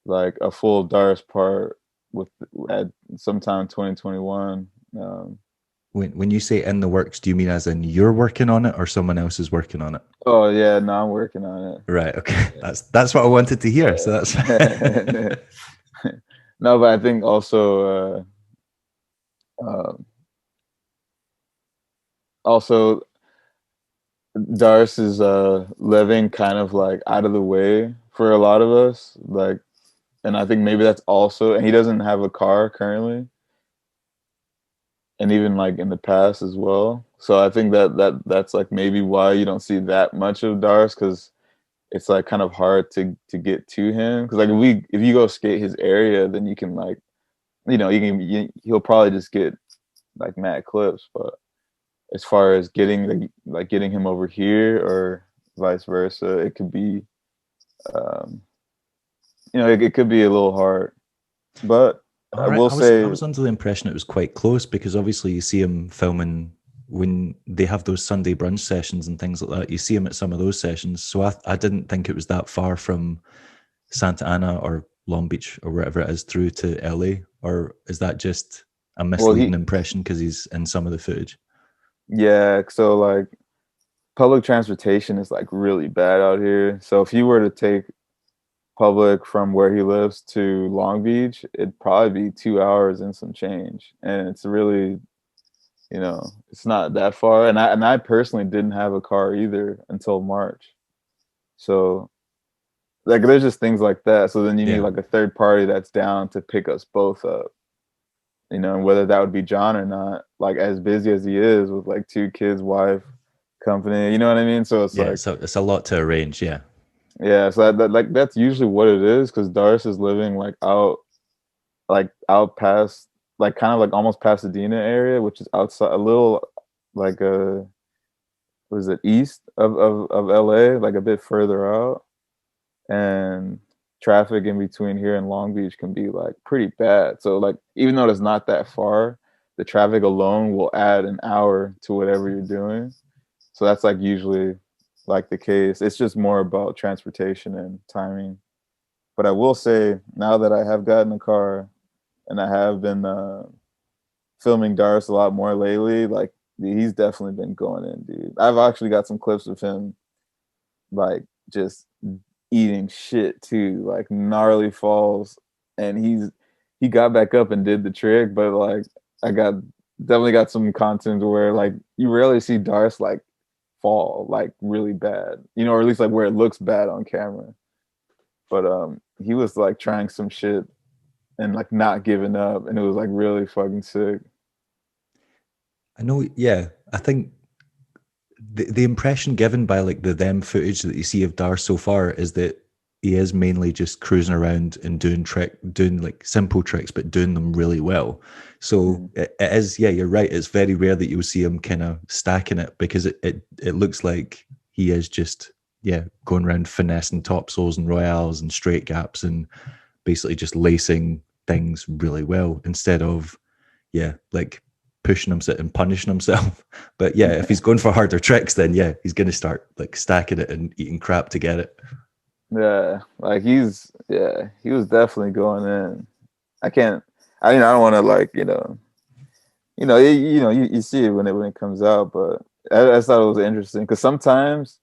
like a full Dars part with at sometime 2021. When you say in the works, do you mean as in you're working on it or someone else is working on it? Oh yeah, no, I'm working on Right. Okay. That's what I wanted to hear. So that's it. No, but I think also also Dars is living kind of like out of the way for a lot of us. Like, and I think maybe that's also, and he doesn't have a car currently. and even like in the past as well. So I think that's like maybe why you don't see that much of Dars, because it's like kind of hard to get to him. Because like if you go skate his area, then you can like, he'll probably just get like mad clips. But as far as getting like getting him over here or vice versa, it could be, um, it could be a little hard. But All I right, will I say, was under the impression it was quite close because obviously you see him filming when they have those Sunday brunch sessions and things like that. You see him at some of those sessions, so I didn't think it was that far from Santa Ana or Long Beach or wherever it is through to LA, or is that just a well, misleading impression because he's in some of the footage? yeah, so like public transportation is like really bad out here. So if you were to take public from where he lives to Long Beach, it'd probably be 2 hours and some change. And it's really, it's not that far. And I personally didn't have a car either until March. So like there's just things like that. So then you need Yeah. like a third party that's down to pick us both up. And whether that would be John or not, like as busy as he is with like 2 kids, wife, company, you know what I mean? So it's Yeah, like, so it's a lot to arrange. Yeah. yeah, so like that's usually what it is, because Darce is living like out past, like kind of like almost Pasadena area, which is outside a little, like was it east of LA, like a bit further out. And traffic in between here and Long Beach can be like pretty bad. So like even though it's not that far, the traffic alone will add an hour to whatever you're doing. So that's like usually like the case. It's just more about transportation and timing. But I will say, now that I have gotten a car and I have been filming Darius a lot more lately, like he's definitely been going in, dude. I've actually got some clips of him like just eating shit too, like gnarly falls, and he got back up and did the trick. But like I got definitely got some content where like you rarely see Darius like fall like really bad, or at least like where it looks bad on camera. But he was like trying some shit and like not giving up, and it was like really fucking sick. I know. Yeah, I think the impression given by like the them footage that you see of Dar so far is that he is mainly just cruising around and doing like simple tricks, but doing them really well. So Mm. it is, yeah, you're right. It's very rare that you'll see him kind of stacking it because it looks like he is just, yeah, going around finessing topsoils and royales and straight gaps and basically just lacing things really well instead of, yeah, like pushing himself and punishing himself. But yeah, if he's going for harder tricks, then yeah, he's going to start like stacking it and eating crap to get it. Yeah, like he was definitely going in. I can't. I don't want to like you see it when it comes out, but I thought it was interesting because sometimes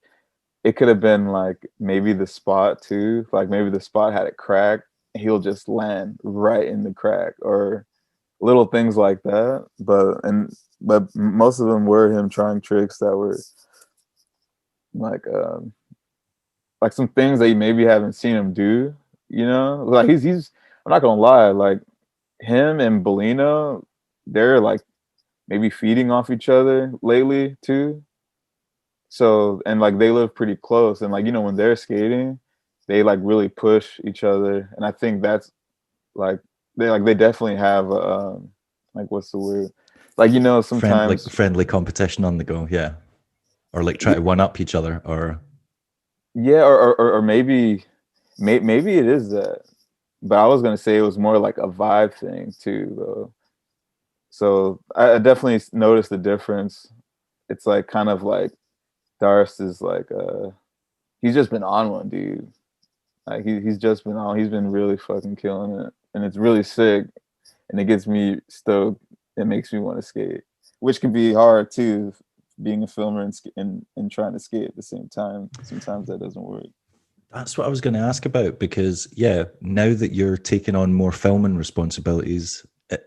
it could have been like maybe the spot too, like maybe the spot had a crack, he'll just land right in the crack or little things like that. But most of them were him trying tricks that were like like some things that you maybe haven't seen him do. Like he's I'm not gonna lie, like him and Bellino, they're like maybe feeding off each other lately too. So and like they live pretty close, and like when they're skating, they like really push each other, and I think that's like they definitely have like what's the word, like sometimes Friendly competition on the go, yeah, or like try to one up each other, or yeah, or maybe it is that, but I was gonna say it was more like a vibe thing too, though. So I definitely noticed the difference. It's like kind of like Darst is like he's just been on one, dude. Like he's just been on. He's been really fucking killing it, and it's really sick. And it gets me stoked. It makes me want to skate, which can be hard too, being a filmer and trying to skate at the same time. Sometimes that doesn't work. that's what I was going to ask about because yeah, now that you're taking on more filming responsibilities,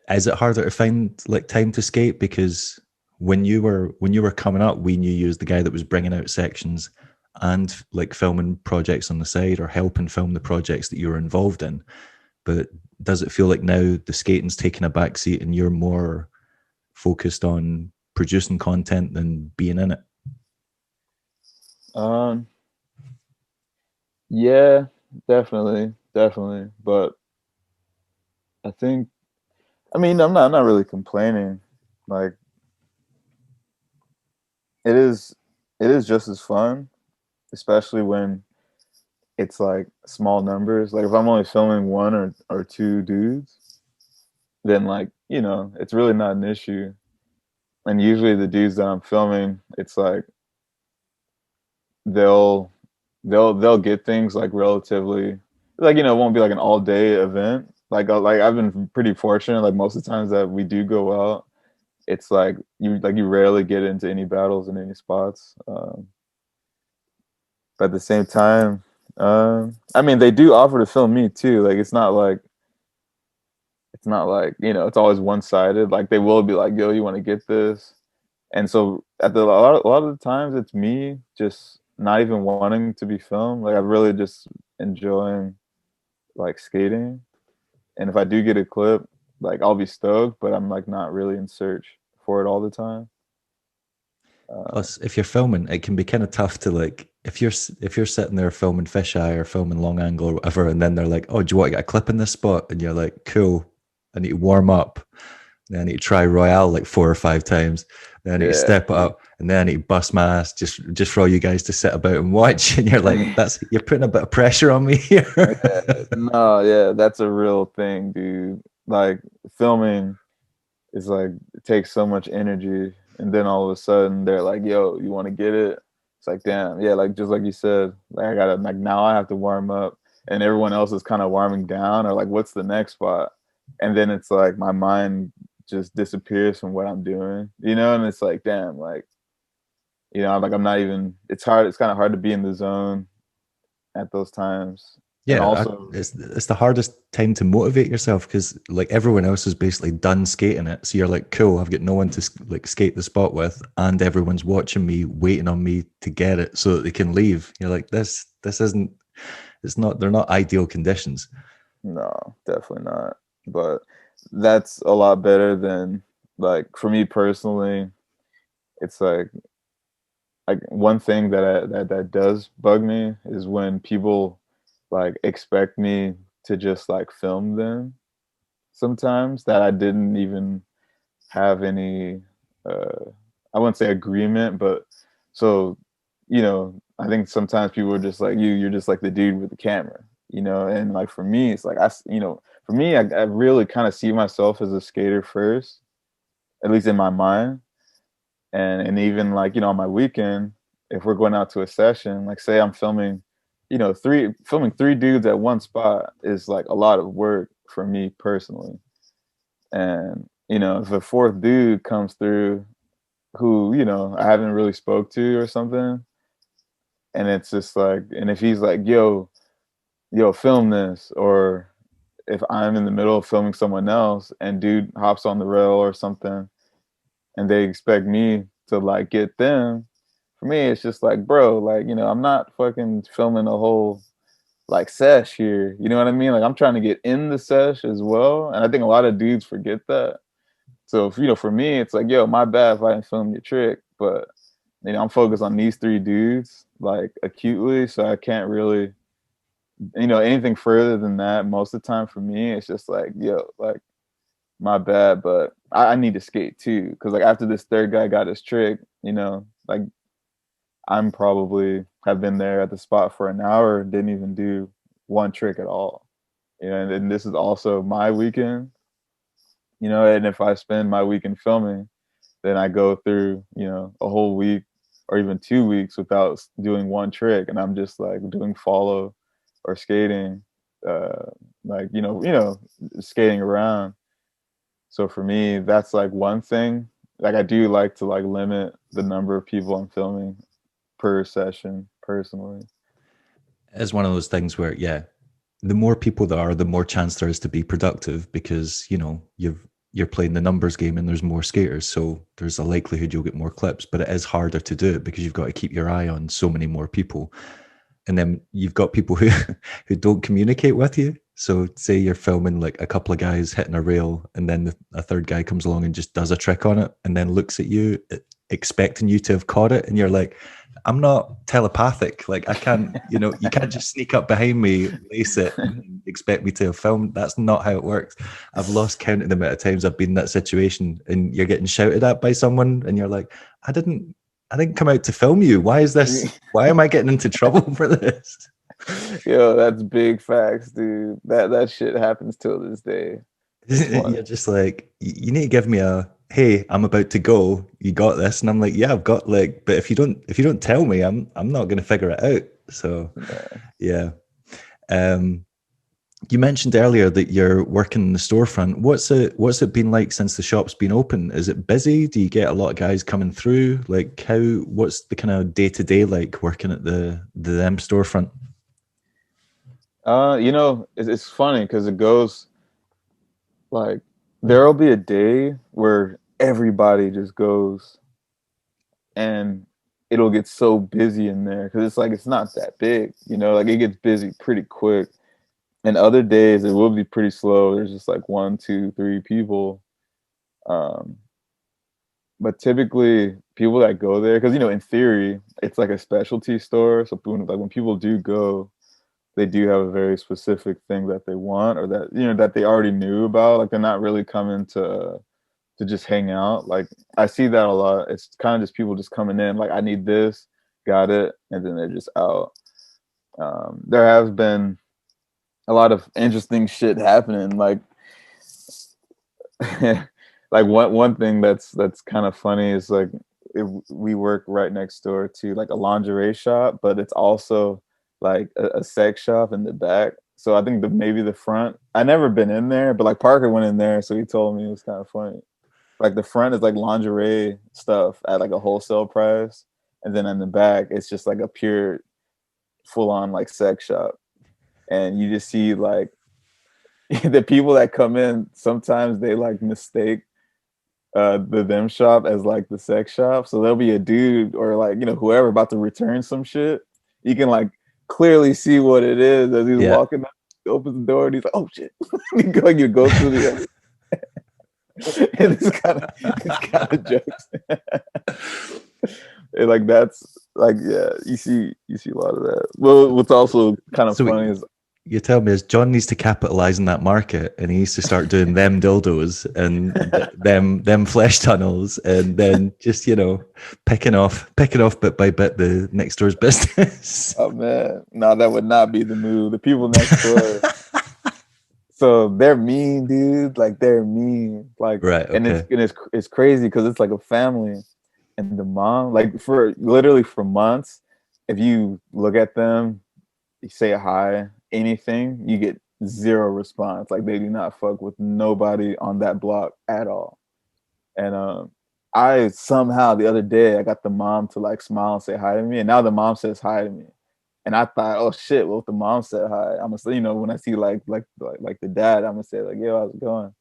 is it harder to find like time to skate? Because when you were coming up, we knew you as the guy that was bringing out sections and like filming projects on the side or helping film the projects that you were involved in. But does it feel like now the skating's taking a back seat and you're more focused on producing content than being in it? Yeah, definitely. But I think, I mean, I'm not really complaining. Like, it is, it is just as fun, especially when it's like small numbers. Like if I'm only filming one or two dudes, then like, you know, it's really not an issue. And usually the dudes that I'm filming, it's like they'll they'll get things like relatively, like, you know, it won't be like an all day event. Like I've been pretty fortunate. Like most of the times that we do go out, it's like you rarely get into any battles in any spots. But at the same time, I mean, they do offer to film me too. Like it's not like, you know, it's always one sided. Like they will be like, "Yo, you want to get this?" And so a lot of the times, it's me just not even wanting to be filmed. Like I'm really just enjoying like skating. And if I do get a clip, like I'll be stoked, but I'm like not really in search for it all the time. Plus, if you're filming, it can be kind of tough to like if you're sitting there filming fisheye or filming long angle or whatever, and then they're like, "Oh, do you want to get a clip in this spot?" And you're like, "Cool, I need to warm up. Then I need to try Royale like 4 or 5 times. Then I need to Yeah. step it up, and then I need to bust my ass just for all you guys to sit about and watch." And you're like, "That's you're putting a bit of pressure on me here." Yeah, no, yeah, that's a real thing, dude. Like filming is like it takes so much energy, and then all of a sudden they're like, "Yo, you want to get it?" It's like, damn, yeah, like just like you said, like I gotta like now I have to warm up, and everyone else is kind of warming down, or like, what's the next spot? And then it's like my mind just disappears from what I'm doing, you know, and it's like, damn, like you know, like I'm not even. It's hard. It's kind of hard to be in the zone at those times, and Yeah, also, it's the hardest time to motivate yourself because like everyone else is basically done skating it. So you're like, cool, I've got no one to like skate the spot with, and everyone's watching me, waiting on me to get it so that they can leave. You're like, this isn't. It's not. They're not ideal conditions. no, definitely not. But that's a lot better than like for me personally. It's like one thing that does bug me is when people like expect me to just like film them sometimes that I didn't even have any I wouldn't say agreement, but so you know, I think sometimes people are just like you're just like the dude with the camera, you know, and like for me, it's like you know, for me, I really kind of see myself as a skater first, at least in my mind, and even like you know on my weekend, if we're going out to a session, like say I'm filming, you know, filming three dudes at one spot is like a lot of work for me personally, and you know if a fourth dude comes through who you know I haven't really spoke to or something, and it's just like, and if he's like, yo, film this, or if I'm in the middle of filming someone else and dude hops on the rail or something, and they expect me to like get them, for me it's just like, bro, like you know I'm not fucking filming a whole like sesh here, you know what I mean? Like I'm trying to get in the sesh as well, and I think a lot of dudes forget that. So if, you know, for me, it's like, yo, my bad if I didn't film your trick, but you know, I'm focused on these three dudes like acutely, so I can't really, you know, anything further than that. Most of the time for me, it's just like, yo, like my bad, but I need to skate too, because like after this third guy got his trick, you know, like I'm probably have been there at the spot for an hour, didn't even do one trick at all, you know, and this is also my weekend, you know, and if I spend my weekend filming, then I go through, you know, a whole week or even 2 weeks without doing one trick, and I'm just like doing follow or skating, uh, like skating around. So for me, that's like one thing. Like I do like to like limit the number of people I'm filming per session personally. It's one of those things where, yeah, the more people there are, the more chance there is to be productive because you're playing the numbers game and there's more skaters, so there's a likelihood you'll get more clips. But it is harder to do it because you've got to keep your eye on so many more people, and then you've got people who who don't communicate with you. So say you're filming like a couple of guys hitting a rail, and then a third guy comes along and just does a trick on it, and then looks at you, expecting you to have caught it, and you're like, I'm not telepathic. Like I can't, you can't just sneak up behind me, lace it, and expect me to have filmed. That's not how it works. I've lost count of the amount of times I've been in that situation, and you're getting shouted at by someone, and you're like, I didn't come out to film you. Why is this? Why am I getting into trouble for this? Yo, that's big facts, dude. That shit happens till this day. You're just like, you need to give me a, hey, I'm about to go. You got this, and I'm like, yeah, I've got like, but if you don't tell me, I'm not going to figure it out. So, yeah. You mentioned earlier that you're working in the storefront. What's it been like since the shop's been open? Is it busy? Do you get a lot of guys coming through? Like what's the kind of day to day like working at the them storefront? It's funny because it goes like there'll be a day where everybody just goes and it'll get so busy in there because it's like it's not that big, like it gets busy pretty quick. And other days it will be pretty slow. There's just like 1, 2, 3 people. But typically people that go there, because in theory it's like a specialty store. So when people do go, they do have a very specific thing that they want, or that that they already knew about. Like they're not really coming to just hang out. Like I see that a lot. It's kind of just people just coming in, like I need this, got it, and then they're just out. There has been a lot of interesting shit happening. Like like one thing that's kind of funny is like we work right next door to like a lingerie shop, but it's also like a sex shop in the back. So I think maybe the front, I never been in there, but like Parker went in there, so he told me it was kind of funny. Like the front is like lingerie stuff at like a wholesale price, and then in the back it's just like a pure full on like sex shop. And you just see like the people that come in, sometimes they like mistake the them shop as like the sex shop. So there'll be a dude or like whoever about to return some shit. You can like clearly see what it is as he's walking up. He opens the door and he's like, "Oh shit!" you go through the other. And it's kind of jokes. And like that's like you see a lot of that. Well, what's also kind of funny is you tell me is John needs to capitalize on that market, and he needs to start doing them dildos and them flesh tunnels, and then just picking off bit by bit the next door's business. Oh man, no, that would not be the move. The people next door, so they're mean, dude. Like they're mean, like right. Okay. And it's crazy because it's like a family, and the mom, like for months, if you look at them, you say hi, anything, you get zero response. Like they do not fuck with nobody on that block at all. And I somehow the other day I got the mom to like smile and say hi to me, and now the mom says hi to me. And I thought, oh shit, well if the mom said hi, I'm gonna when I see like the dad, I'm gonna say like, yo, how's it going?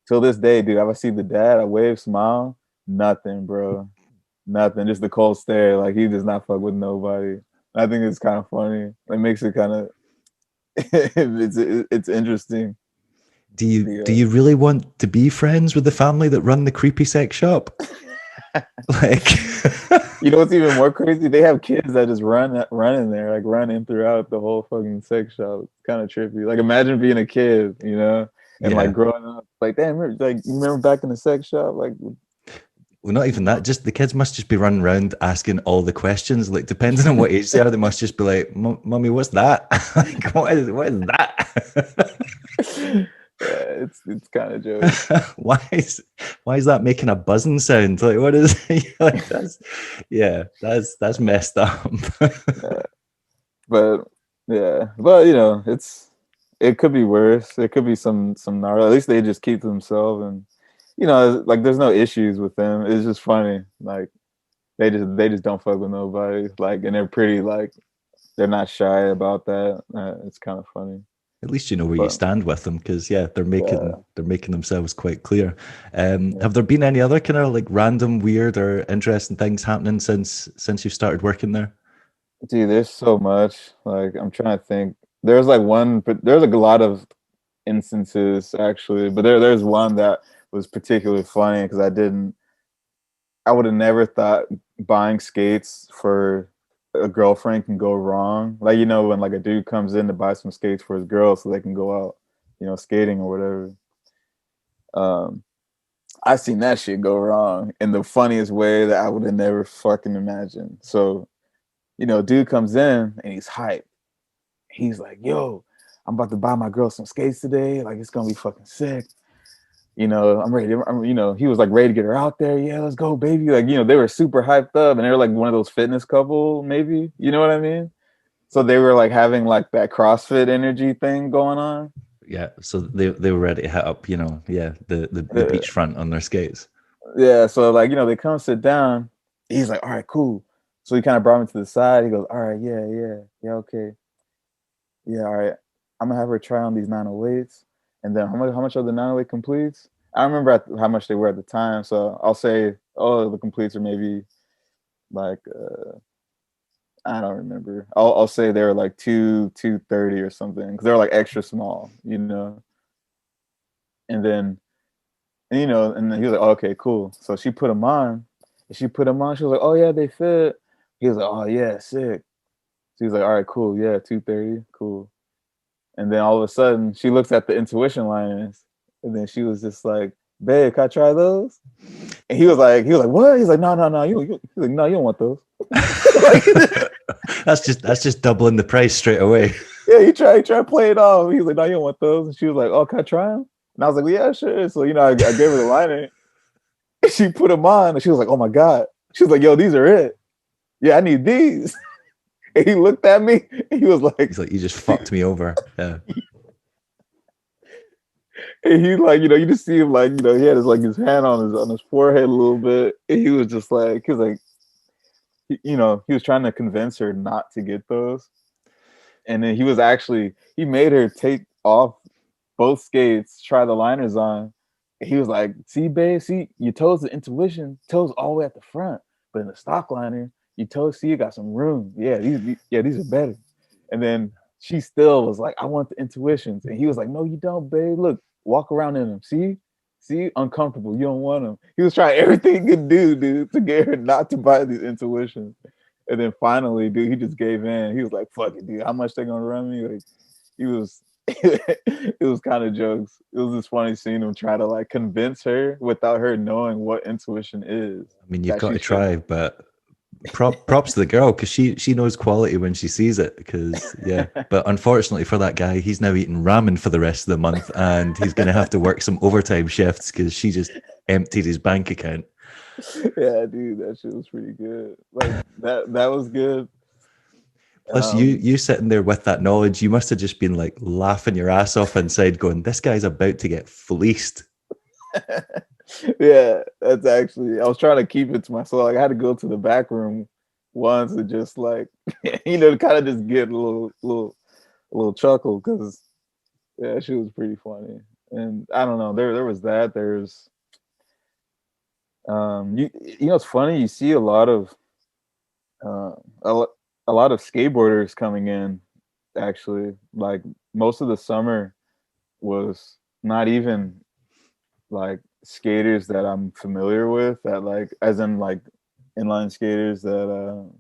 Till this day, dude, if I see the dad, I wave, smile, nothing, bro. Nothing, just the cold stare. Like he does not fuck with nobody. I think it's kind of funny. It makes it kind of it's interesting. Do you really want to be friends with the family that run the creepy sex shop? Like, what's even more crazy? They have kids that just run in there, like running throughout the whole fucking sex shop. It's kind of trippy. Like imagine being a kid, and like growing up, like damn, like you remember back in the sex shop, like. Well, not even that. Just the kids must just be running around asking all the questions. Like, depending on what age they are, they must just be like, "Mommy, what's that? Like, what is that?" Yeah, it's kind of joke. why is that making a buzzing sound? Like, what is it? Like, that's messed up. But it could be worse. It could be some gnarly. At least they just keep to themselves, and like there's no issues with them. It's just funny. Like they just don't fuck with nobody. Like, and they're pretty like they're not shy about that. It's kind of funny. At least you know where you stand with them, because they're making themselves quite clear. Have there been any other kind of like random, weird, or interesting things happening since you started working there? Dude, there's so much. Like I'm trying to think. There's like a lot of instances actually, but there's one that was particularly funny because I would have never thought buying skates for a girlfriend can go wrong. Like, you know, when like a dude comes in to buy some skates for his girl so they can go out, you know, skating or whatever. I seen that shit go wrong in the funniest way that I would have never fucking imagined. So, you know, dude comes in and he's hyped. He's like, yo, I'm about to buy my girl some skates today. Like, it's gonna be fucking sick. You know, I'm ready. You know, he was like ready to get her out there. Yeah, let's go, baby. Like, you know, they were super hyped up, and they were like one of those fitness couple, maybe. You know what I mean? So they were like having like that CrossFit energy thing going on. Yeah, so they were ready to hit up, you know, the beachfront on their skates. Yeah, so like, you know, they come sit down. He's like, all right, cool. So he kind of brought me to the side. He goes, all right, yeah, okay. Yeah, all right. I'm gonna have her try on these 908s. And then how much are the 908 completes? I don't remember how much they were at the time. So I'll say, oh, the completes are maybe like I don't remember. I'll say they were like 230 or something because they're like extra small, you know. And you know, and then he was like, oh, okay, cool. So she put them on. And she put them on. She was like, oh yeah, they fit. He was like, oh yeah, sick. She was like, all right, cool, yeah, 230, cool. And then all of a sudden, she looks at the intuition liners, and then she was just like, "Babe, can I try those?" And he was like, "What?" He's like, "No, he's like, "No, you don't want those." That's just doubling the price straight away. Yeah, he tried to play it off. He was like, "No, you don't want those." And she was like, "Oh, can I try them?" And I was like, well, "Yeah, sure." So you know, I gave her the liner. She put them on, and she was like, "Oh my god!" She was like, "Yo, these are it. Yeah, I need these." And he looked at me, and he was like, "He's like, you just fucked me over." Yeah. And he like, you know, you just see him like, you know, he had his hand on his forehead a little bit. And he was just like, you know, he was trying to convince her not to get those. And then he made her take off both skates, try the liners on. And he was like, see, babe, see, your toes the intuition, toes all the way at the front. But in the stock liner, your toes, see, you got some room. Yeah, these are better. And then she still was like, I want the intuitions. And he was like, no, you don't, babe. Look, walk around in them. See, uncomfortable. You don't want them. He was trying everything he could do, dude, to get her not to buy these intuitions. And then finally, dude, he just gave in. He was like, fuck it, dude. How much they gonna run me? Like, he was it was kind of jokes. It was just funny seeing him try to like convince her without her knowing what intuition is. I mean, you've got to try, but props to the girl because she knows quality when she sees it. Because yeah, but unfortunately for that guy, he's now eating ramen for the rest of the month, and he's going to have to work some overtime shifts because she just emptied his bank account. Yeah, dude, that shit was pretty good. Like that was good. Plus, you sitting there with that knowledge, you must have just been like laughing your ass off inside, going, "This guy's about to get fleeced." Yeah, that's actually. I was trying to keep it to myself. Like I had to go to the back room once and just like, you know, to kind of just get a little chuckle because yeah, she was pretty funny. And I don't know, there was that. There's you know, it's funny. You see a lot of a lot of skateboarders coming in. Actually, like most of the summer was not even like skaters that I'm familiar with. That like, as in like inline skaters that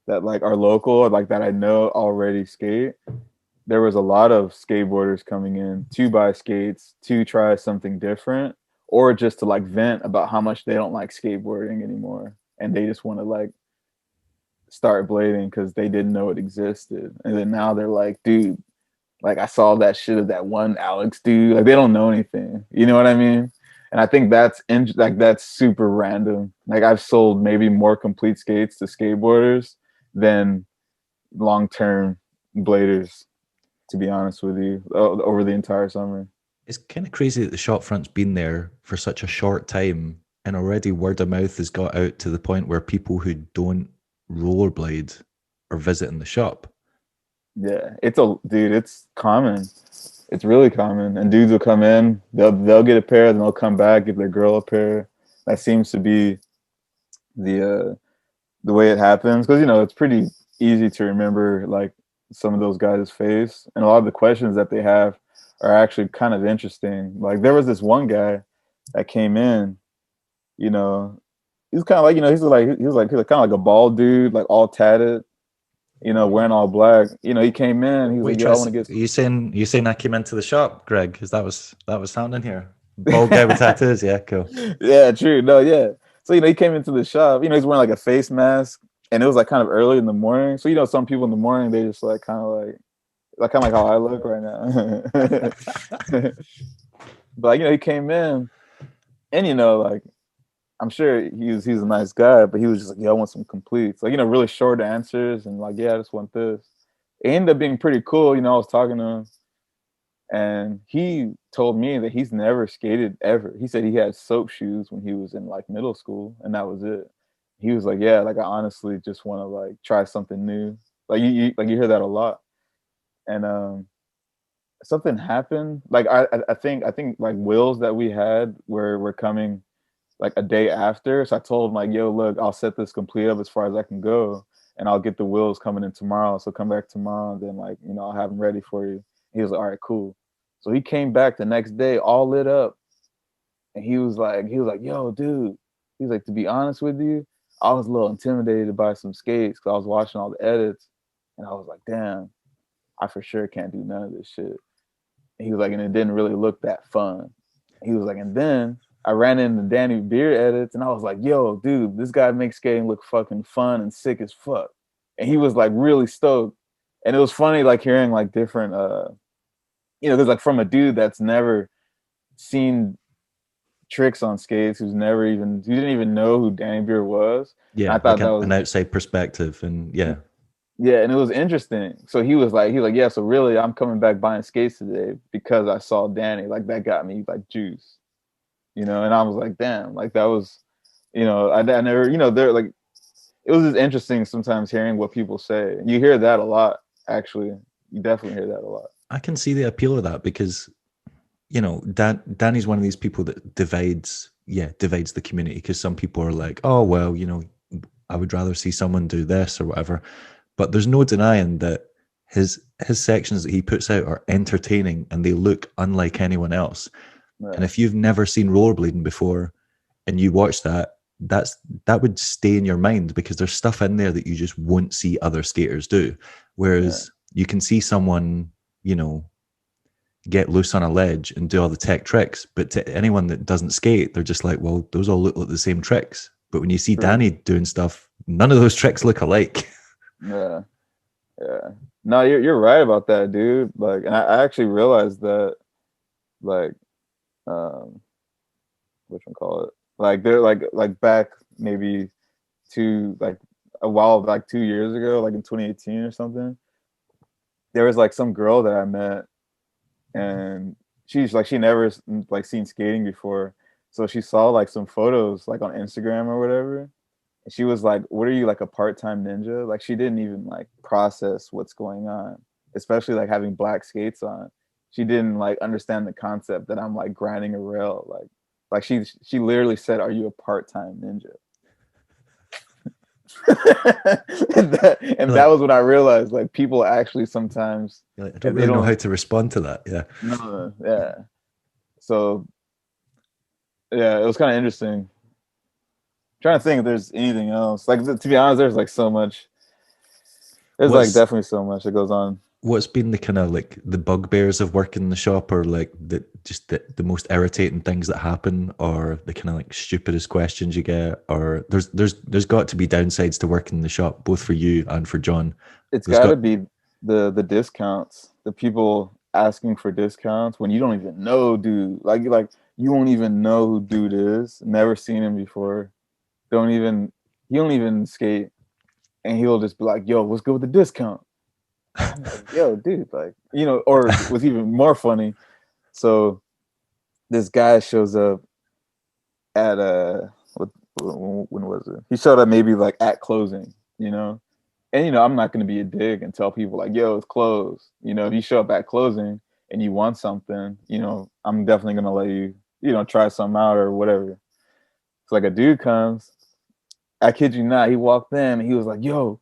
like are local or like that I know already skate. There was a lot of skateboarders coming in to buy skates, to try something different, or just to like vent about how much they don't like skateboarding anymore and they just want to like start blading because they didn't know it existed. And then now they're like, dude, like I saw that shit of that one Alex dude. Like they don't know anything. You know what I mean? And I think that's super random. Like I've sold maybe more complete skates to skateboarders than long-term bladers, to be honest with you, over the entire summer. It's kind of crazy that the shop front's been there for such a short time, and already word of mouth has got out to the point where people who don't rollerblade are visiting the shop. Yeah, it's common. It's really common. And dudes will come in, they'll get a pair, then they'll come back, give their girl a pair. That seems to be the way it happens. Because you know, it's pretty easy to remember like some of those guys' face. And a lot of the questions that they have are actually kind of interesting. Like there was this one guy that came in, you know, he's kind of like, he was kind of like a bald dude, like all tatted, wearing all black. He came in, he was Wait, like, yo, I want to get you saying I came into the shop, Greg? Because that was happening here. Bald guy with tattoos, yeah, cool. Yeah, true. No, yeah. So, he came into the shop, he's wearing like a face mask, and it was like kind of early in the morning. So, some people in the morning, they just like kind of like how I look right now. But he came in, and like I'm sure he's a nice guy, but he was just like, yeah, I want some completes. Like, really short answers and like, yeah, I just want this. It ended up being pretty cool. I was talking to him, and he told me that he's never skated ever. He said he had soap shoes when he was in like middle school, and that was it. He was like, yeah, like I honestly just want to like try something new. Like you hear that a lot. And something happened. Like I think like wheels that we had were coming like a day after. So I told him like, yo, look, I'll set this complete up as far as I can go, and I'll get the wheels coming in tomorrow. So come back tomorrow, and then like, I'll have them ready for you. He was like, all right, cool. So he came back the next day all lit up, and he was like, yo, dude. He's like, to be honest with you, I was a little intimidated to buy some skates because I was watching all the edits, and I was like, damn, I for sure can't do none of this shit. And he was like, and it didn't really look that fun. He was like, and then I ran into Danny Beer edits, and I was like, yo, dude, this guy makes skating look fucking fun and sick as fuck. And he was like really stoked. And it was funny like hearing like different because like from a dude that's never seen tricks on skates, who didn't even know who Danny Beer was. And Yeah, I like thought that was an outside perspective, and yeah. Yeah, and it was interesting. So he was like, yeah, so really I'm coming back buying skates today because I saw Danny. Like that got me like juice. And I was like, damn, like that was, I never, they're like, it was just interesting sometimes hearing what people say. You hear that a lot, actually. You definitely hear that a lot. I can see the appeal of that because, Danny's one of these people that divides the community, because some people are like, oh, well, I would rather see someone do this or whatever. But there's no denying that his sections that he puts out are entertaining and they look unlike anyone else. Yeah. And if you've never seen rollerblading before and you watch that, that would stay in your mind because there's stuff in there that you just won't see other skaters do. Whereas you can see someone, get loose on a ledge and do all the tech tricks, but to anyone that doesn't skate, they're just like, well, those all look like the same tricks. But when you see Danny doing stuff, none of those tricks look alike. Yeah. No, you're right about that, dude. Like, and I actually realized that, like, whatchamacallit, like they're like back maybe like a while, like 2 years ago, like in 2018 or something. There was like some girl that I met, and she's like, she never like seen skating before, so she saw like some photos like on Instagram or whatever. And she was like, what are you, like a part-time ninja? Like she didn't even like process what's going on, especially like having black skates on. She didn't like understand the concept that I'm like grinding a rail. Like she literally said, are you a part-time ninja? That was when I realized like people actually sometimes I don't really know how to respond to that. Yeah. No, yeah. So yeah, it was kind of interesting. I'm trying to think if there's anything else. Like to be honest, there's like so much. There's like definitely so much that goes on. What's been the kind of like the bugbears of working in the shop, or like the most irritating things that happen, or the kind of like stupidest questions you get? Or there's got to be downsides to working in the shop, both for you and for Jon. It's got to be the discounts, the people asking for discounts when you don't even know dude. Like you won't even know who dude is. Never seen him before. He don't even skate, and he'll just be like, yo, what's good with the discount? I'm like, yo, dude, like, or what's even more funny. So this guy shows up at when was it? He showed up maybe like at closing, and I'm not gonna be a dick and tell people like, yo, it's closed. If you show up at closing and you want something, I'm definitely gonna let you, try something out or whatever. So like a dude comes, I kid you not, he walked in and he was like, yo,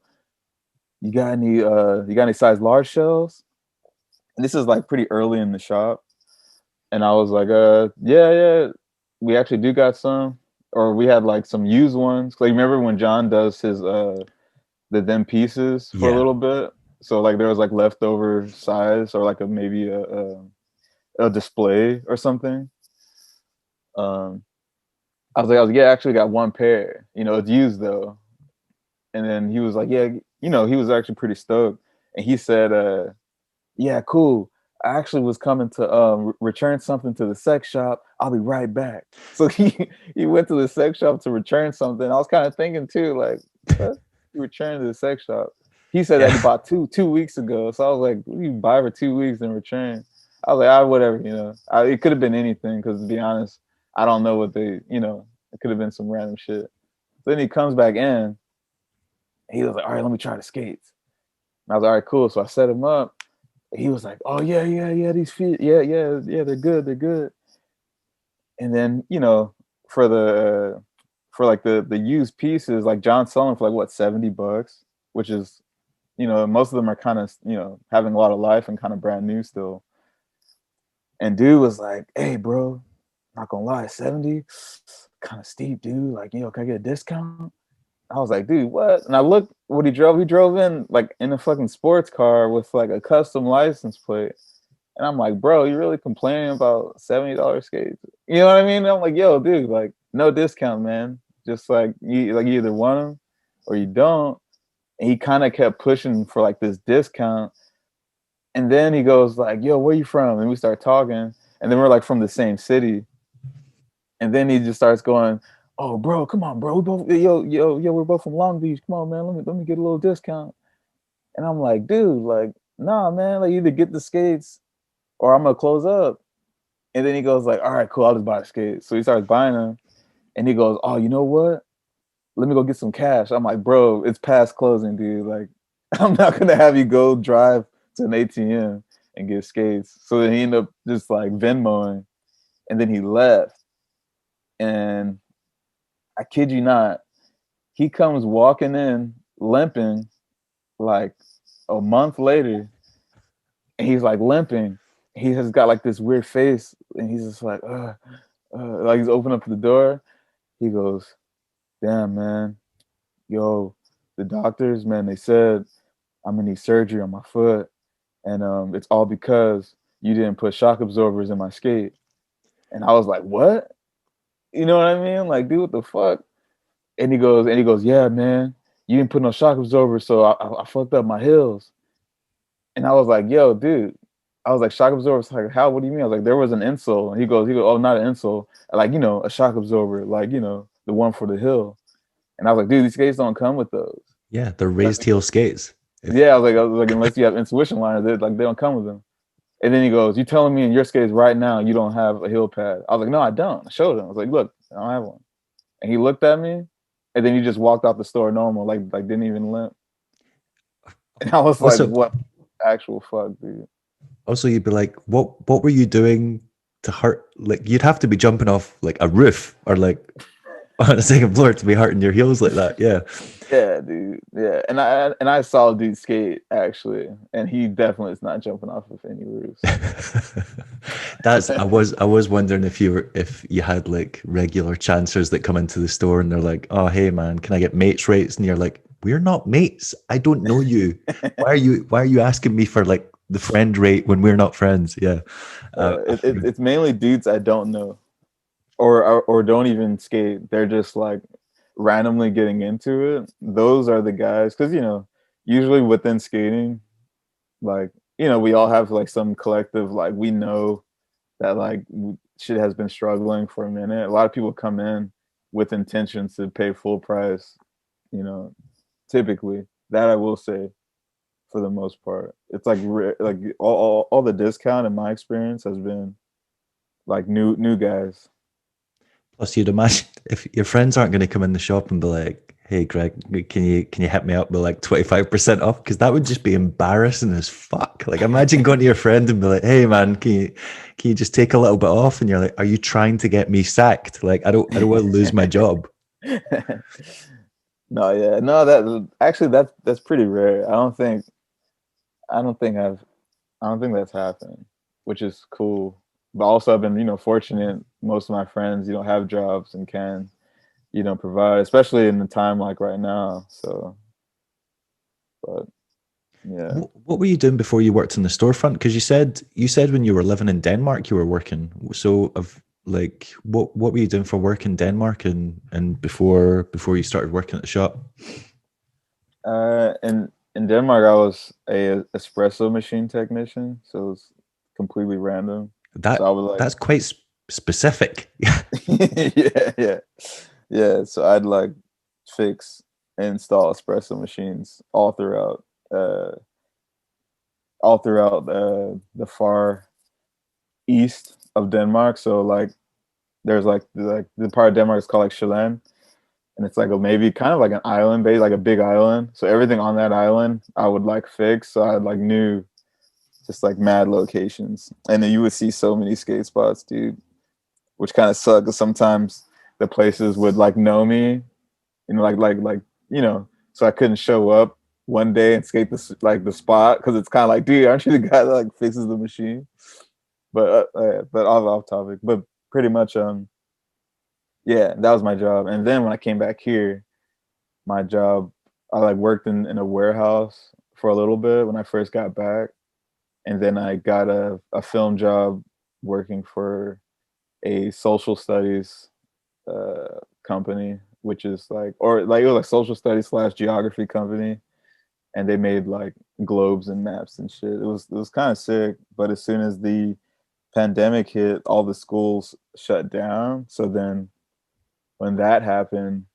you got any size large shells? And this is like pretty early in the shop. And I was like, yeah, we actually do got some, or we had like some used ones. Like, remember when John does his the them pieces for a Yeah. little bit? So like there was like leftover size or like maybe a display or something. Um, I was like, yeah, I actually got one pair. You know, it's used though. And then he was like, yeah, you know, he was actually pretty stoked. And he said, yeah, cool. I actually was coming to return something to the sex shop. I'll be right back. So he went to the sex shop to return something. I was kind of thinking too, like, what? You return to the sex shop? He said that he Yeah. bought 2 weeks ago. So I was like, what do you buy for 2 weeks and return? I was like, whatever, you know. It could have been anything because to be honest, I don't know what they, you know, it could have been some random shit. So then he comes back in. He was like, all right, let me try the skates. And I was like, all right, cool. So I set him up. He was like, "Oh yeah, these feet, yeah, they're good, they're good." And then you know, for the for like the used pieces, like John's selling for like what $70, which is you know most of them are kind of you know having a lot of life and kind of brand new still. And dude was like, "Hey, bro, not gonna lie, 70, kind of steep, dude. Like, you know, can I get a discount?" I was like, dude, what? And I looked what he drove. He drove in like in a fucking sports car with like a custom license plate. And I'm like, bro, you really complaining about $70 skates? You know what I mean? And I'm like, yo, dude, like, no discount, man. Just like you either want them or you don't. And he kind of kept pushing for like this discount. And then he goes like, yo, where you from? And we start talking. And then we're like from the same city. And then he just starts going, oh, bro, come on, bro. We both, yo, we're both from Long Beach. Come on, man. Let me get a little discount. And I'm like, dude, like, nah, man. Like, either get the skates or I'm gonna close up. And then he goes like, all right, cool, I'll just buy the skates. So he starts buying them. And he goes, oh, you know what? Let me go get some cash. I'm like, bro, it's past closing, dude. Like, I'm not gonna have you go drive to an ATM and get skates. So then he ended up just like Venmoing. And then he left. And I kid you not, he comes walking in limping like a month later. And he's like limping. He has got like this weird face. And he's just like he's opening up the door. He goes, damn, man, yo, the doctors, man, they said I'm gonna need surgery on my foot, and it's all because you didn't put shock absorbers in my skate. And I was like, what? You know what I mean? Like, dude, what the fuck? And he goes, yeah, man, you didn't put no shock absorbers, so I fucked up my heels. And I was like, yo, dude. I was like, shock absorbers? Like, how? What do you mean? I was like, there was an insole. And he goes, oh, not an insole. Like, you know, a shock absorber, like, you know, the one for the hill. And I was like, dude, these skates don't come with those. Yeah, they're raised heel skates. Yeah, I was like, unless you have intuition liners, they don't come with them. And then he goes, you telling me in your skates right now you don't have a heel pad? I was like, no, I don't. I showed him. I was like, look, I don't have one. And he looked at me, and then he just walked out the store normal, like didn't even limp. And I was like, Also, what actual fuck, dude? also you'd be like, what were you doing to hurt? Like, you'd have to be jumping off like a roof or like on a second floor to be hurting your heels like that. Yeah. Yeah, dude. Yeah, and I saw a dude skate actually, and he definitely is not jumping off of any roofs. That's I was wondering if you had like regular chancers that come into the store and they're like, oh hey man, can I get mates rates? And you're like, we're not mates. I don't know you. Why are you asking me for like the friend rate when we're not friends? Yeah. It's mainly dudes I don't know, or don't even skate. They're just like randomly getting into it. Those are the guys, because you know, usually within skating, like you know, we all have like some collective, like we know that like shit has been struggling for a minute. A lot of people come in with intentions to pay full price, you know, typically. That I will say, for the most part, it's like like all the discount in my experience has been like new guys. Plus, you'd imagine if your friends aren't going to come in the shop and be like, "Hey, Greg, can you hit me up with like 25% off?" Because that would just be embarrassing as fuck. Like, imagine going to your friend and be like, "Hey, man, can you just take a little bit off?" And you're like, "Are you trying to get me sacked? Like, I don't want to lose my job." No, yeah, no. That actually that's pretty rare. I don't think that's happened, which is cool. but also I've been, fortunate. Most of my friends, have jobs and can, provide, especially in the time like right now. So, but yeah. What were you doing before you worked in the storefront? Because you said when you were living in Denmark you were working. So of like what were you doing for work in Denmark and before you started working at the shop? In Denmark, I was a espresso machine technician, so it was completely random. So I That would like, that's quite specific. yeah, yeah, yeah. So I'd like fix and install espresso machines uh, all throughout the far east of Denmark. So like, there's like the part of Denmark is called like Sjælland, and it's like a maybe kind of like an island base, like a big island. So everything on that island, I would like fix. So I like knew just like mad locations, and then you would see so many skate spots, dude, which kind of sucked because sometimes the places would like know me, like so I couldn't show up one day and skate the spot because it's kind of like, dude, aren't you the guy that like fixes the machine? But off topic, but pretty much yeah, that was my job. And then when I came back here, my job, I like worked in a warehouse for a little bit when I first got back, and then I got a film job working for a social studies company, which is like, or like it was like social studies / geography company, and they made like globes and maps and shit. It was kind of sick, but as soon as the pandemic hit, all the schools shut down. So then when that happened,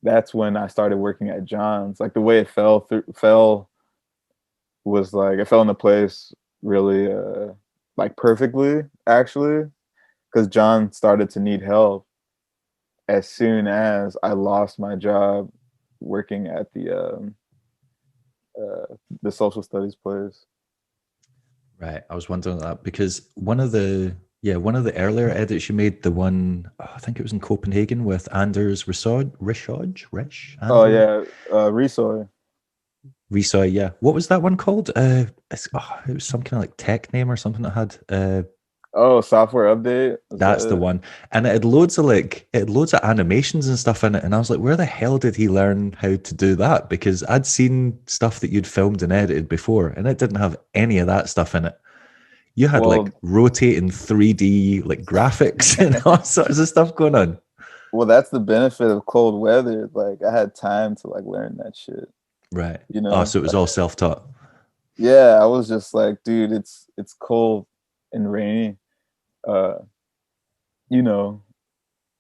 that's when I started working at John's. Like the way it fell was like it fell into place really like perfectly actually, because John started to need help as soon as I lost my job working at the social studies place. Right. I was wondering that because one of the earlier edits you made, the one I think it was in Copenhagen with Anders Oh Rish yeah, Resoy. Risoy, yeah. What was that one called? It was some kind of like tech name or something that had Oh, software update. Is that's the that it? one. And it had loads of animations and stuff in it. And I was like, where the hell did he learn how to do that? Because I'd seen stuff that you'd filmed and edited before, and it didn't have any of that stuff in it. You had like Well, rotating 3D like graphics and all sorts of stuff going on. well, that's the benefit of cold weather. Like I had time to like learn that shit. Right. You Oh, know, so it was all self-taught. yeah, I was just like, dude, it's cold and rainy. Uh, you know,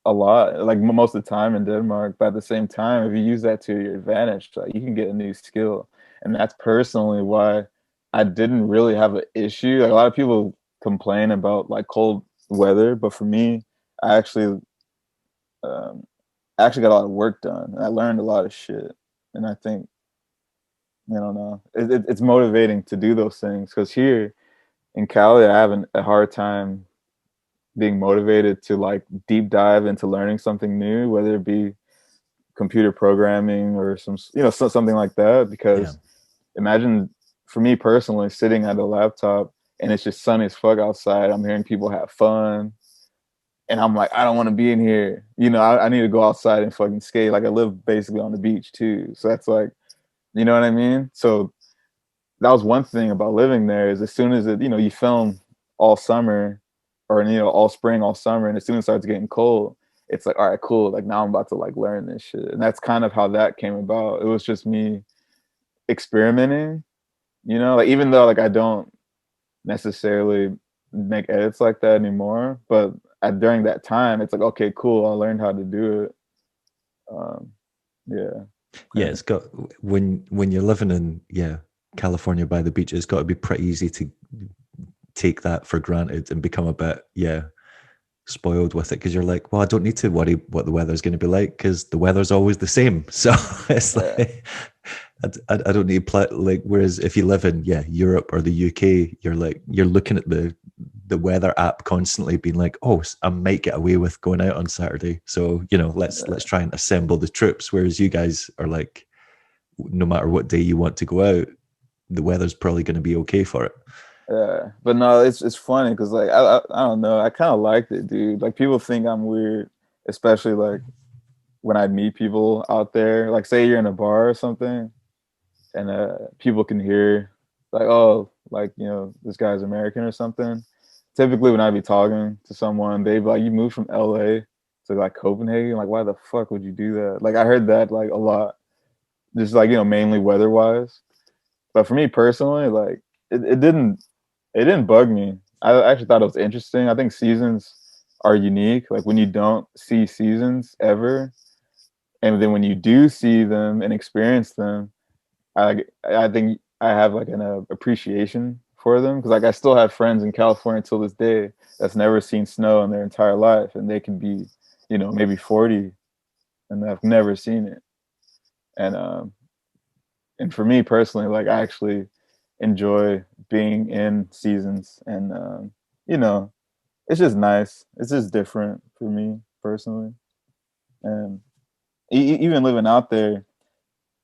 a lot, like most of the time in Denmark. But at the same time, if you use that to your advantage, like you can get a new skill. And that's personally why I didn't really have an issue. Like a lot of people complain about like cold weather, but for me, I um, actually got a lot of work done, and I learned a lot of shit. And I think, I don't know, it's motivating to do those things because here in Cali, I have a hard time being motivated to like deep dive into learning something new, whether it be computer programming or something like that. Yeah. Because imagine, for me personally, sitting at a laptop and it's just sunny as fuck outside. I'm hearing people have fun, and I'm like, I don't want to be in here. I need to go outside and fucking skate. Like I live basically on the beach too, so that's like, you know what I mean. So that was one thing about living there, is as soon as you film all summer, or all spring, all summer, and as soon as it starts getting cold, it's like, all right, cool, like now I'm about to like learn this shit. And that's kind of how that came about. It was just me experimenting, like even though like I don't necessarily make edits like that anymore, but during that time it's like, okay, cool, I learned how to do it. um yeah. Yeah, it's got when you're living in California by the beach, it's got to be pretty easy to take that for granted and become a bit spoiled with it because you're like, well, I don't need to worry what the weather's going to be like because the weather's always the same. So it's Yeah. like I don't need like. Whereas if you live in Europe or the UK, you're looking at the weather app constantly, being like, oh, I might get away with going out on Saturday, so let's try and assemble the troops. Whereas you guys are like, no matter what day you want to go out, the weather's probably going to be okay for it. Yeah, but no, it's funny because like I don't know, I kind of liked it, dude. Like people think I'm weird, especially like when I meet people out there. Like say you're in a bar or something, and people can hear like, oh, like this guy's American or something. Typically, when I be talking to someone, they be like, "You moved from LA to like Copenhagen? Like, why the fuck would you do that?" Like I heard that like a lot, just like mainly weather wise. But for me personally, like it didn't bug me. I actually thought it was interesting. I think seasons are unique. Like when you don't see seasons ever, and then when you do see them and experience them, I think I have like an appreciation for them because like I still have friends in California till this day that's never seen snow in their entire life, and they can be, maybe 40 and I've never seen it. And for me personally, like I actually enjoy being in seasons, and you know, it's just nice. It's just different for me personally, and even living out there,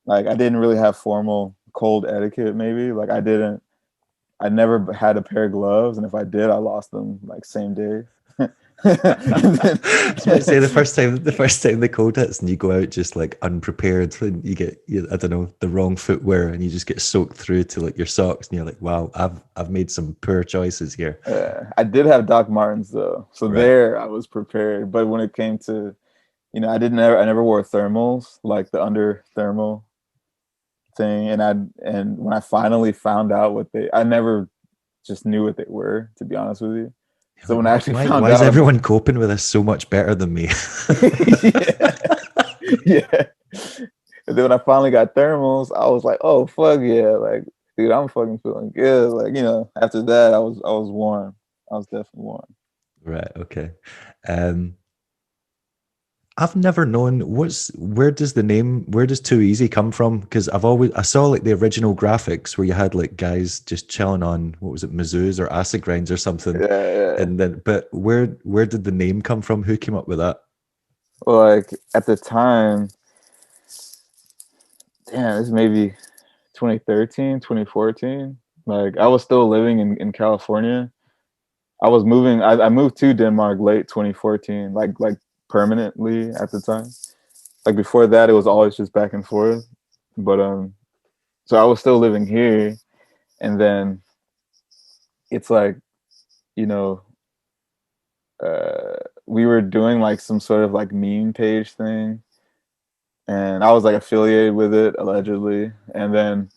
like I didn't really have formal cold etiquette. Maybe like I never had a pair of gloves, and if I did, I lost them like same day. I was about to say the first time the cold hits and you go out just like unprepared and I don't know, the wrong footwear and you just get soaked through to like your socks and you're like, wow, I've made some poor choices here. I did have Doc Martens though, so Right. there I was prepared. But when it came to, I never wore thermals, like the under thermal thing, and when I finally found out I never just knew what they were, to be honest with you. You're So like, when I actually why found is out, I'm like, everyone coping with this so much better than me? yeah, yeah. And then when I finally got thermals, I was like, oh fuck yeah, like dude, I'm fucking feeling good. Like after that, I was warm. I was definitely warm. Right, okay. Um, I've never known where does Too Easy come from? Because I saw like the original graphics where you had like guys just chilling on what was it, Mizzous or acid grinds or something. Yeah, yeah. And then but where did the name come from? Who came up with that? Well, like at the time, damn, this maybe 2013, 2014. Like I was still living in California. I moved to Denmark late 2014, like permanently at the time. Like before that, it was always just back and forth. But so I was still living here, and then it's like you know, we were doing like some sort of like meme page thing, and I was like affiliated with it allegedly, and then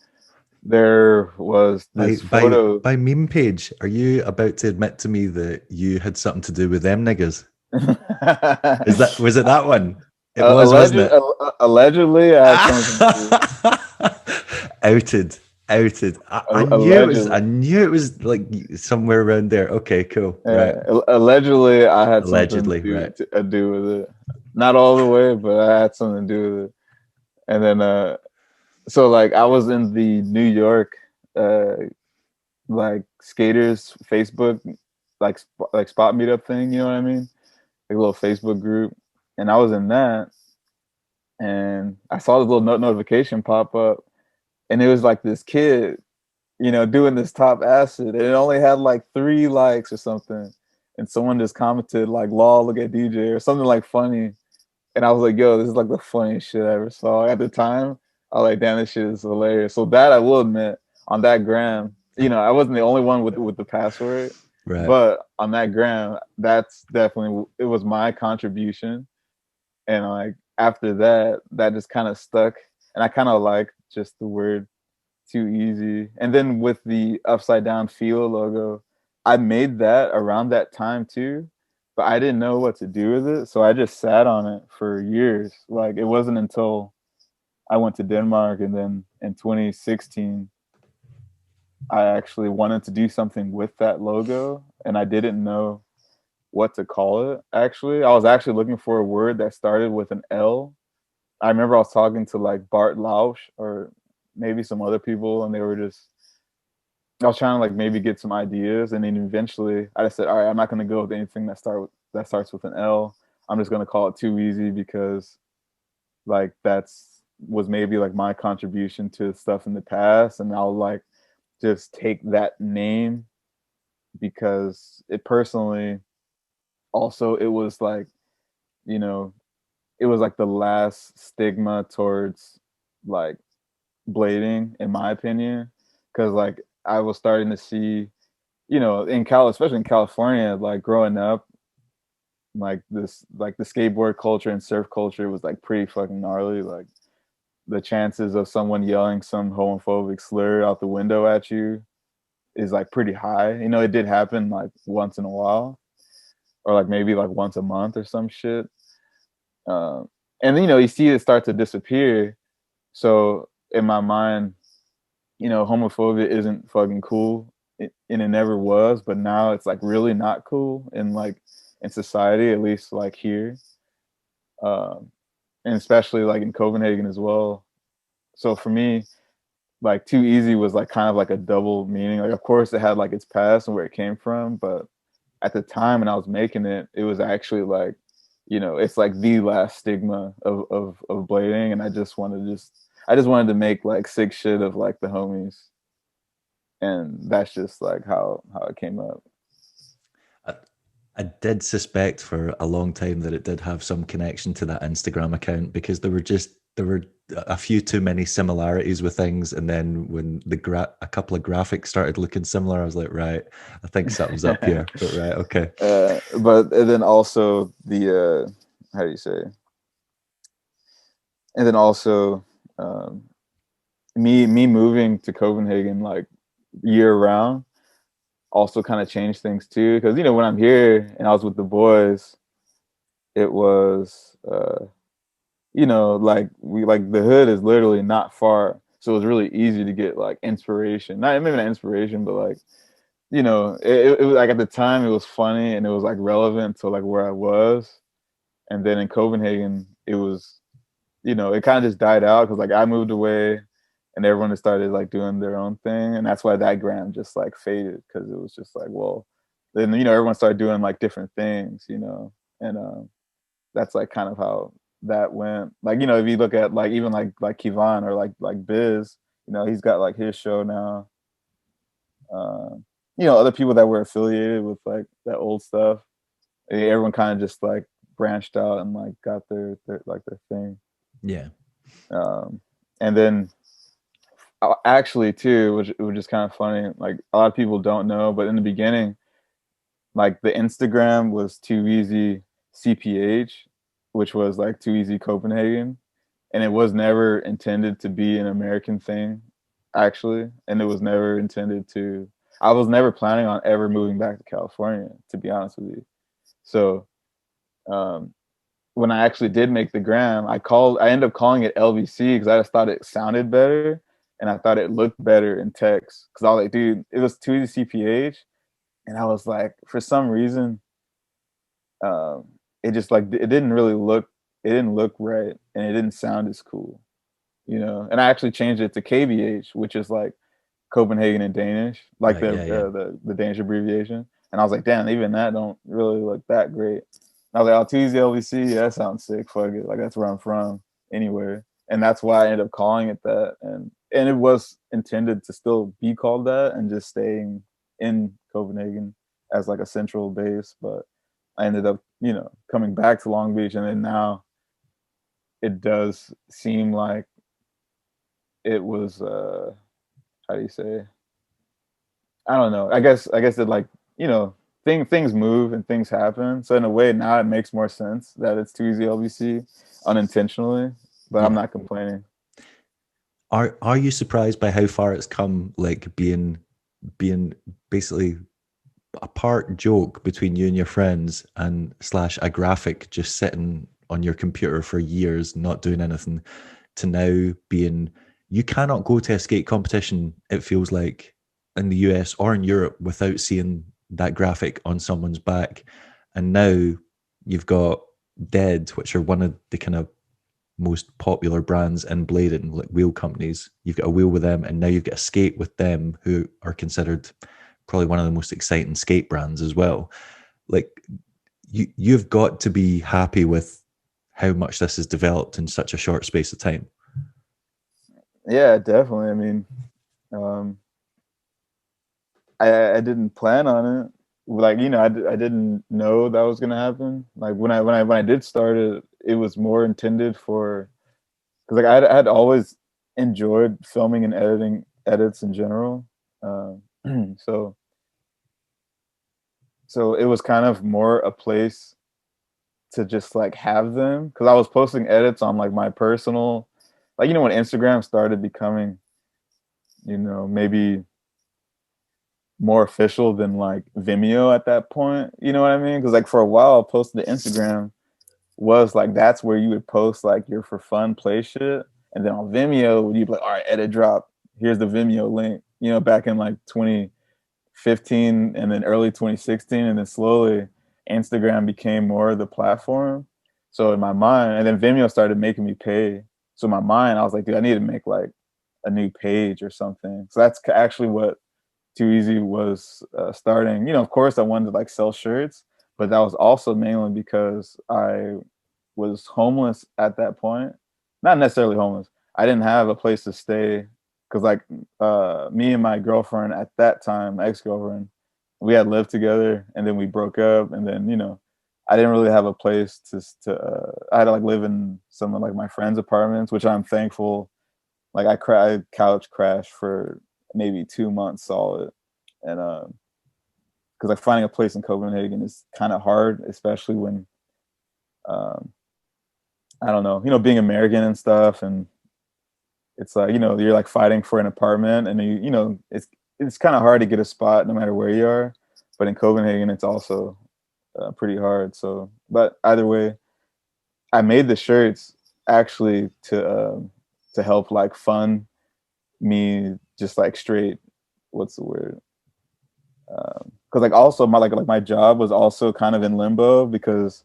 there was By this by photo. by meme page, are you about to admit to me that you had something to do with them niggas? Was it that one? It was, wasn't it? Allegedly, I had something to do. outed, outed. I Allegedly, knew it was like somewhere around there. Okay, cool. Right. allegedly, I had something Allegedly, right. to do with it. Not all the way, but I had something to do with it. And then, so like, I was in the New York, uh, like skaters Facebook, like spot meetup thing. You know what I mean? Like a little Facebook group, and I was in that, and I saw this little notification pop up, and it was like this kid, doing this top acid, and it only had like 3 likes or something, and someone just commented like "lol, look at DJ" or something like funny, and I was like, "Yo, this is like the funniest shit I ever saw." At the time, I was like, "Damn, this shit is hilarious." So that I will admit, on that gram, I wasn't the only one with the password, Right. but on that gram, that's definitely it was my contribution, and like after that, that just kind of stuck, and I kind of like just the word too easy. And then with the upside down feel logo, I made that around that time too, but I didn't know what to do with it. So I just sat on it for years. Like it wasn't until I went to Denmark, and then in 2016, I actually wanted to do something with that logo, and I didn't know what to call it. Actually, I was actually looking for a word that started with an L. I remember I was talking to like Bart Lausch or maybe some other people, and they were just I was trying to like maybe get some ideas, and then eventually I just said, all right, I'm not going to go with anything that starts with an L. I'm just going to call it Too Easy because like that's was maybe like my contribution to stuff in the past, and I'll like just take that name because it personally, also, it was like, you know, it was like the last stigma towards like blading, in my opinion, because like I was starting to see, especially in California, like growing up, like this, like the skateboard culture and surf culture was like pretty fucking gnarly. Like the chances of someone yelling some homophobic slur out the window at you is like pretty high. It did happen like once in a while, or like maybe like once a month or some shit. Um, and you see it start to disappear. So in my mind, homophobia isn't fucking cool, and it never was. But now it's like really not cool in society, at least like here, um, and especially like in Copenhagen as well. So for me, like Too Easy was like kind of like a double meaning. Like of course it had like its past and where it came from, but at the time when I was making it, it was actually like, it's like the last stigma of blading, and I just wanted to make like sick shit of like the homies, and that's just like how it came up. I, I did suspect for a long time that it did have some connection to that Instagram account, because there were a few too many similarities with things, and then when a couple of graphics started looking similar, I was like, right, I think something's up here. But right, okay. But and then also the how do you say? And then also um, me moving to Copenhagen like year round also kind of changed things too, because when I'm here and I was with the boys, it was like the hood is literally not far, so it was really easy to get like inspiration, not maybe not inspiration, but like it was like at the time it was funny and it was like relevant to like where I was. And then in Copenhagen it was, it kind of just died out because like I moved away and everyone just started like doing their own thing, and that's why that gram just like faded, because it was just like, well, then everyone started doing like different things, and that's like kind of how that went. Like if you look at like even like Kivan or like Biz, he's got like his show now. uh, Other people that were affiliated with like that old stuff, everyone kind of just like branched out and like got their like their thing. Yeah. And then actually too, which is kind of funny, like a lot of people don't know, but in the beginning, like the Instagram was Too Easy CPH, which was like Too Easy Copenhagen, and it was never intended to be an American thing, actually, and it was never intended to. I was never planning on ever moving back to California, to be honest with you. So um, when I actually did make the gram, I ended up calling it LVC because I just thought it sounded better and I thought it looked better in text. Because I was like, dude, it was Too Easy CPH, and I was like, for some reason, um, it just like it didn't really look, it didn't look right, and it didn't sound as cool, And I actually changed it to KBH, which is like Copenhagen in Danish, like Right. Yeah. Yeah. the Danish abbreviation. And I was like, damn, even that don't really look that great. And I was like, oh, Tuesday LVC, yeah, that sounds sick. Fuck it, like that's where I'm from, anywhere. And that's why I ended up calling it that. And it was intended to still be called that and just staying in Copenhagen as like a central base. But I ended up, coming back to Long Beach, and then now it does seem like it was how do you say? I don't know. I guess it like, things move and things happen. So in a way now it makes more sense that it's Too Easy LBC unintentionally, but I'm Yeah. not complaining. Are you surprised by how far it's come, like being basically a part joke between you and your friends and slash a graphic just sitting on your computer for years not doing anything, to now being, you cannot go to a skate competition, it feels like, in the US or in Europe without seeing that graphic on someone's back. And now you've got Dead, which are one of the kind of most popular brands in blading, like wheel companies. You've got a wheel with them, and now you've got a skate with them, who are considered probably one of the most exciting skate brands as well. Like you've got to be happy with how much this has developed in such a short space of time. Yeah, definitely. I mean, um, I didn't plan on it. Like, you know, I didn't know that was gonna happen. Like when I did start it, it was more intended for, because like I'd always enjoyed filming and editing edits in general. Uh, so so it was kind of more a place to just like have them, because I was posting edits on like my personal, like, you know, when Instagram started becoming, you know, maybe more official than like Vimeo at that point. You know what I mean? Because like for a while, posting to Instagram was like that's where you would post like your for fun play shit, and then on Vimeo you'd be like, all right, edit drop. Here's the Vimeo link. You know, back in like 2015 and then early 2016, and then slowly Instagram became more the platform. So in my mind, and then Vimeo started making me pay. So in my mind, I was like, dude, I need to make like a new page or something. So that's actually what Too Easy was starting. You know, of course, I wanted to like sell shirts, but that was also mainly because I was homeless at that point. Not necessarily homeless. I didn't have a place to stay because, like, me and my girlfriend at that time, my ex-girlfriend, we had lived together, and then we broke up, and then, you know, I didn't really have a place I had to like live in some of like my friends' apartments, which I'm thankful. Like I couch crashed for maybe 2 months solid, and because like finding a place in Copenhagen is kind of hard, especially when um, I don't know, you know, being American and stuff, and it's like, you know, you're like fighting for an apartment, and you know, it's kind of hard to get a spot no matter where you are. But in Copenhagen, it's also pretty hard. So, but either way, I made the shirts actually to help like fund me, just like straight, what's the word? Because like also my my job was also kind of in limbo, because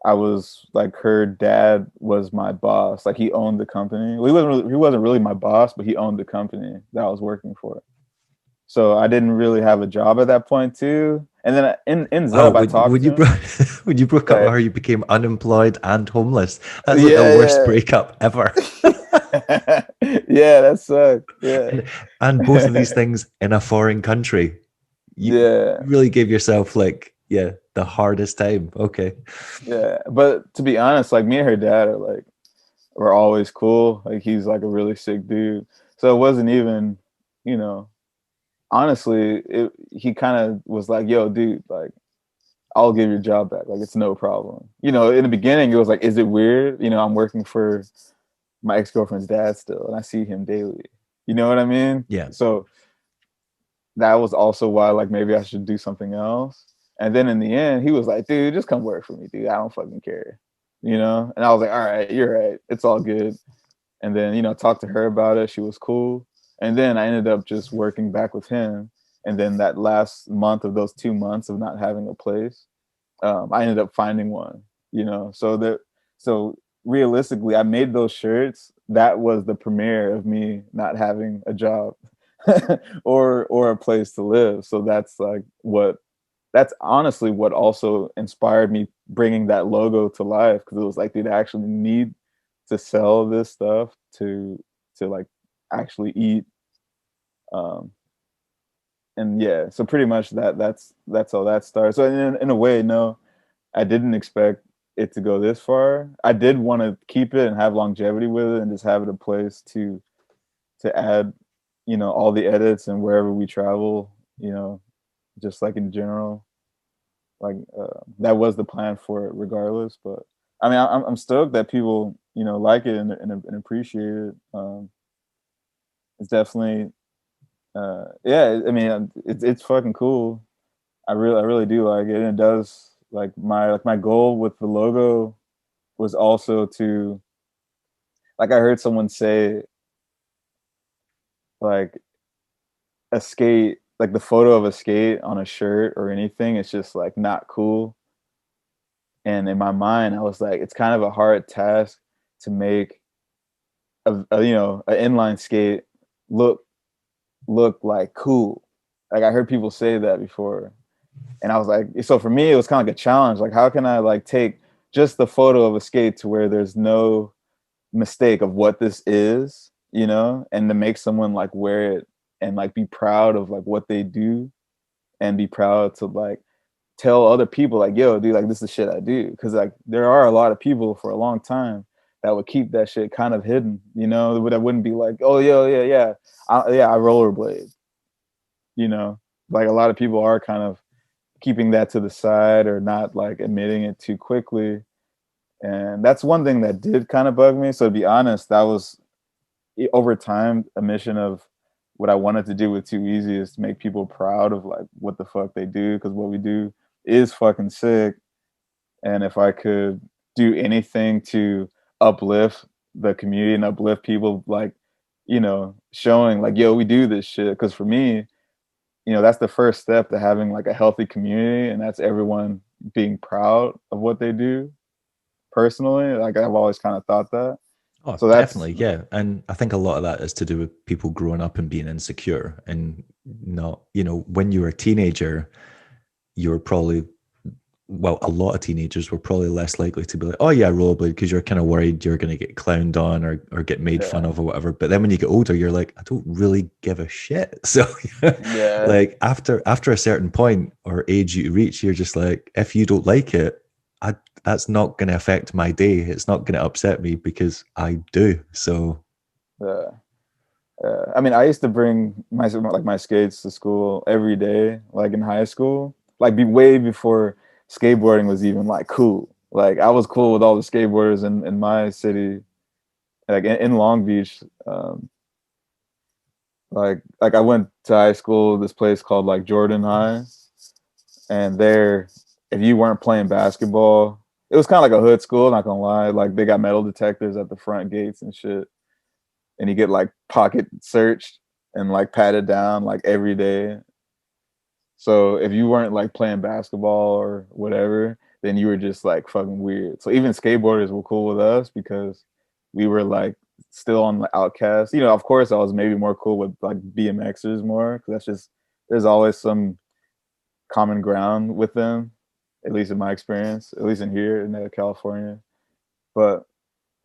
I was like, her dad was my boss. Like he owned the company. Well, he wasn't really my boss, but he owned the company that I was working for. So I didn't really have a job at that point too. And then in Wow, Zub, I talked to him. when you broke up with Right. her, you became unemployed and homeless. That's like the worst Yeah, breakup ever. yeah. Yeah, that sucked. Yeah. And both of these things in a foreign country. Yeah. You really gave yourself like, yeah, the hardest time. Okay. Yeah. But to be honest, like me and her dad are like, we're always cool. Like he's like a really sick dude. So it wasn't even, you know, honestly, he kind of was like, yo, dude, like, I'll give your job back. Like, it's no problem. You know, in the beginning, it was like, is it weird? You know, I'm working for my ex-girlfriend's dad still, and I see him daily. You know what I mean? Yeah. So that was also why, like, maybe I should do something else. And then in the end, he was like, dude, just come work for me, dude. I don't fucking care. You know? And I was like, all right, you're right. It's all good. And then, you know, talked to her about it. She was cool. And then I ended up just working back with him. And then that last month of those 2 months of not having a place, I ended up finding one, you know. So realistically, I made those shirts. That was the premiere of me not having a job or a place to live. So that's honestly what also inspired me bringing that logo to life, because it was like, dude, I actually need to sell this stuff to like actually eat. Um, and yeah, so pretty much that's how that started. So in a way, no, I didn't expect it to go this far. I did want to keep it and have longevity with it, and just have it a place to add, you know, all the edits and wherever we travel, you know, just like in general, like that was the plan for it regardless. But I mean, I'm stoked that people, you know, like it and appreciate it. It's definitely yeah, I mean, it's fucking cool. I really do like it, and it does, like my goal with the logo was also to, like, I heard someone say, like, a skate, like the photo of a skate on a shirt or anything, it's just like not cool. And in my mind, I was like, it's kind of a hard task to make a you know, an inline skate look like cool. Like I heard people say that before, and I was like, so for me, it was kind of like a challenge. Like, how can I like take just the photo of a skate to where there's no mistake of what this is, you know, and to make someone like wear it and like be proud of like what they do, and be proud to like tell other people like, yo, dude, like this is shit I do. Cause like there are a lot of people for a long time that would keep that shit kind of hidden, you know, that wouldn't be like, oh, yeah, I rollerblade, you know, like a lot of people are kind of keeping that to the side or not like admitting it too quickly. And that's one thing that did kind of bug me. So to be honest, that was over time a mission of what I wanted to do with Too Easy, is to make people proud of like what the fuck they do, because what we do is fucking sick. And if I could do anything to uplift the community and uplift people, like, you know, showing like, yo, we do this shit. Because for me, you know, that's the first step to having like a healthy community, and that's everyone being proud of what they do personally. Like I've always kind of thought that. Oh, So that's definitely, yeah. And I think a lot of that is to do with people growing up and being insecure and not, you know, when you were a teenager, you were probably, well, a lot of teenagers were probably less likely to be like, oh yeah, rollerblade, because you're kind of worried you're going to get clowned on or get made fun yeah, of or whatever. But then when you get older, you're like, I don't really give a shit. So yeah, like after a certain point or age you reach, you're just like, if you don't like it, I that's not going to affect my day. It's not going to upset me because I do. So yeah. I mean, I used to bring my skates to school every day, like in high school, like be way before skateboarding was even like cool. Like I was cool with all the skateboarders in my city, like in Long Beach. Like I went to high school, this place called like Jordan High, and there, if you weren't playing basketball, it was kind of like a hood school. Not gonna lie, like they got metal detectors at the front gates and shit, and you get like pocket searched and like patted down like every day. So if you weren't like playing basketball or whatever, then you were just like fucking weird. So even skateboarders were cool with us because we were like still on the outcast. You know, of course, I was maybe more cool with like BMXers more, because that's just, there's always some common ground with them, at least in my experience, at least in here in California. But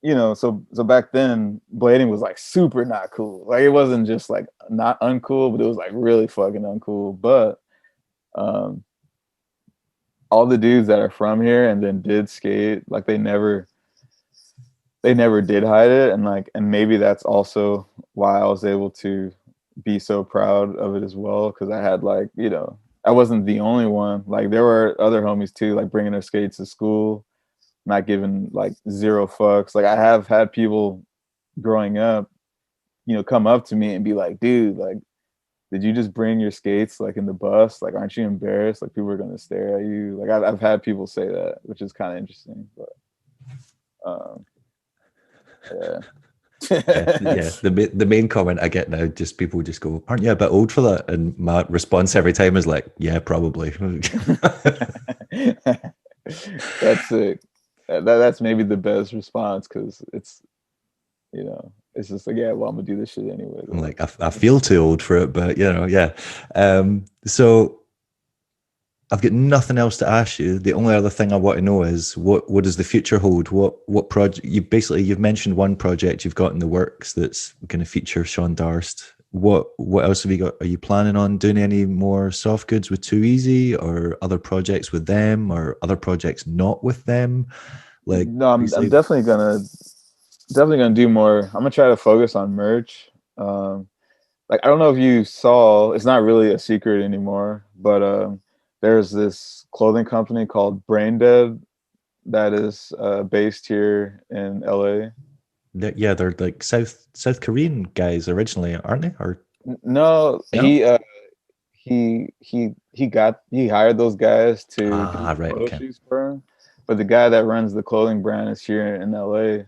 you know, so back then, blading was like super not cool. Like it wasn't just like not uncool, but it was like really fucking uncool. But um, all the dudes that are from here and then did skate, like they never did hide it, and like, and maybe that's also why I was able to be so proud of it as well, because I had like, you know, I wasn't the only one. Like there were other homies too, like bringing their skates to school, not giving like zero fucks. Like I have had people growing up, you know, come up to me and be like, dude, like, did you just bring your skates like in the bus? Like, aren't you embarrassed? Like people are gonna stare at you. Like I've had people say that, which is kind of interesting. But um, yeah. yeah, the main comment I get now, just people just go, aren't you a bit old for that? And my response every time is like, yeah, probably. That's it. That's maybe the best response, because it's, you know, it's just like, yeah, well, I'm gonna do this shit anyway. I'm like, I feel too old for it, but you know, yeah. So I've got nothing else to ask you. The only other thing I want to know is what does the future hold? What project you've mentioned one project you've got in the works that's going to feature Sean Darst. What else have you got? Are you planning on doing any more soft goods with Too Easy, or other projects with them, or other projects not with them? Like, No, I'm basically, definitely gonna do more. I'm gonna try to focus on merch. Like I don't know if you saw, it's not really a secret anymore, but there's this clothing company called Brain Dead that is based here in LA. yeah, they're like South Korean guys originally, aren't they? Or No, no? he hired those guys to do Ah, right, photo okay. shoots for him, but the guy that runs the clothing brand is here in LA,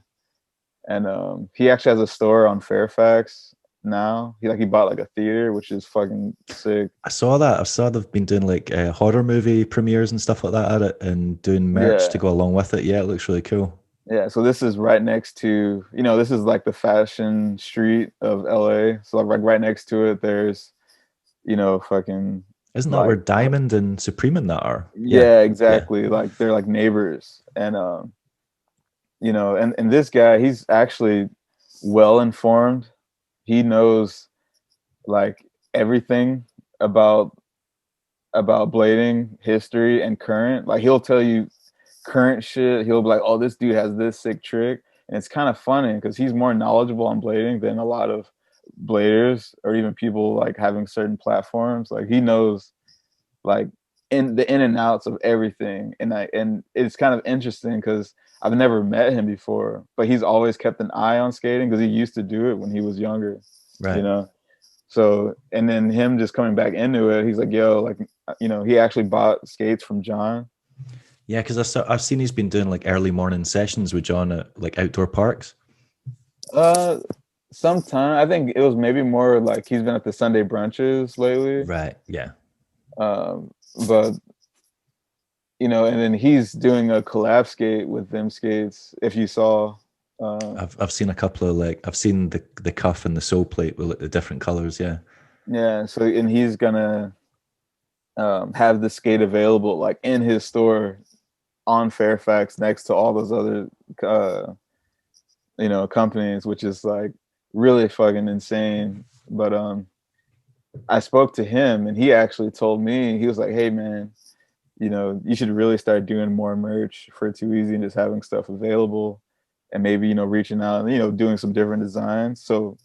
and he actually has a store on Fairfax now. He bought like a theater, which is fucking sick. I saw that. I saw they've been doing like horror movie premieres and stuff like that at it, and doing merch to Yeah. go along with it. Yeah, it looks really cool. Yeah, so this is right next to, you know, this is like the fashion street of LA. So like right next to it, there's, you know, fucking Isn't that where like, Diamond and Supreme and that are? Yeah, yeah, yeah. exactly. Like they're like neighbors. And you know, and this guy, he's actually well informed. He knows like everything about blading history and current. Like he'll tell you current shit. He'll be like, "Oh, this dude has this sick trick," and it's kind of funny because he's more knowledgeable on blading than a lot of bladers or even people like having certain platforms. Like he knows like in the in and outs of everything, and it's kind of interesting because I've never met him before, but he's always kept an eye on skating because he used to do it when he was younger, you Right. know. So and then him just coming back into it, he's like, "Yo, like he actually bought skates from Jon." Yeah, because I've seen he's been doing like early morning sessions with John at like outdoor parks. Uh, Sometime I think it was maybe more like he's been at the Sunday brunches lately. Right. Yeah. Um, but and then he's doing a collab skate with them skates. If you saw, uh, I've seen a couple of like I've seen the cuff and the sole plate with like the different colors. Yeah. yeah. So and he's gonna have the skate available like in his store on Fairfax next to all those other companies, which is like really fucking insane. But I spoke to him and he actually told me, he was like, "Hey man, you should really start doing more merch for Too Easy and just having stuff available and maybe, reaching out and, doing some different designs." So,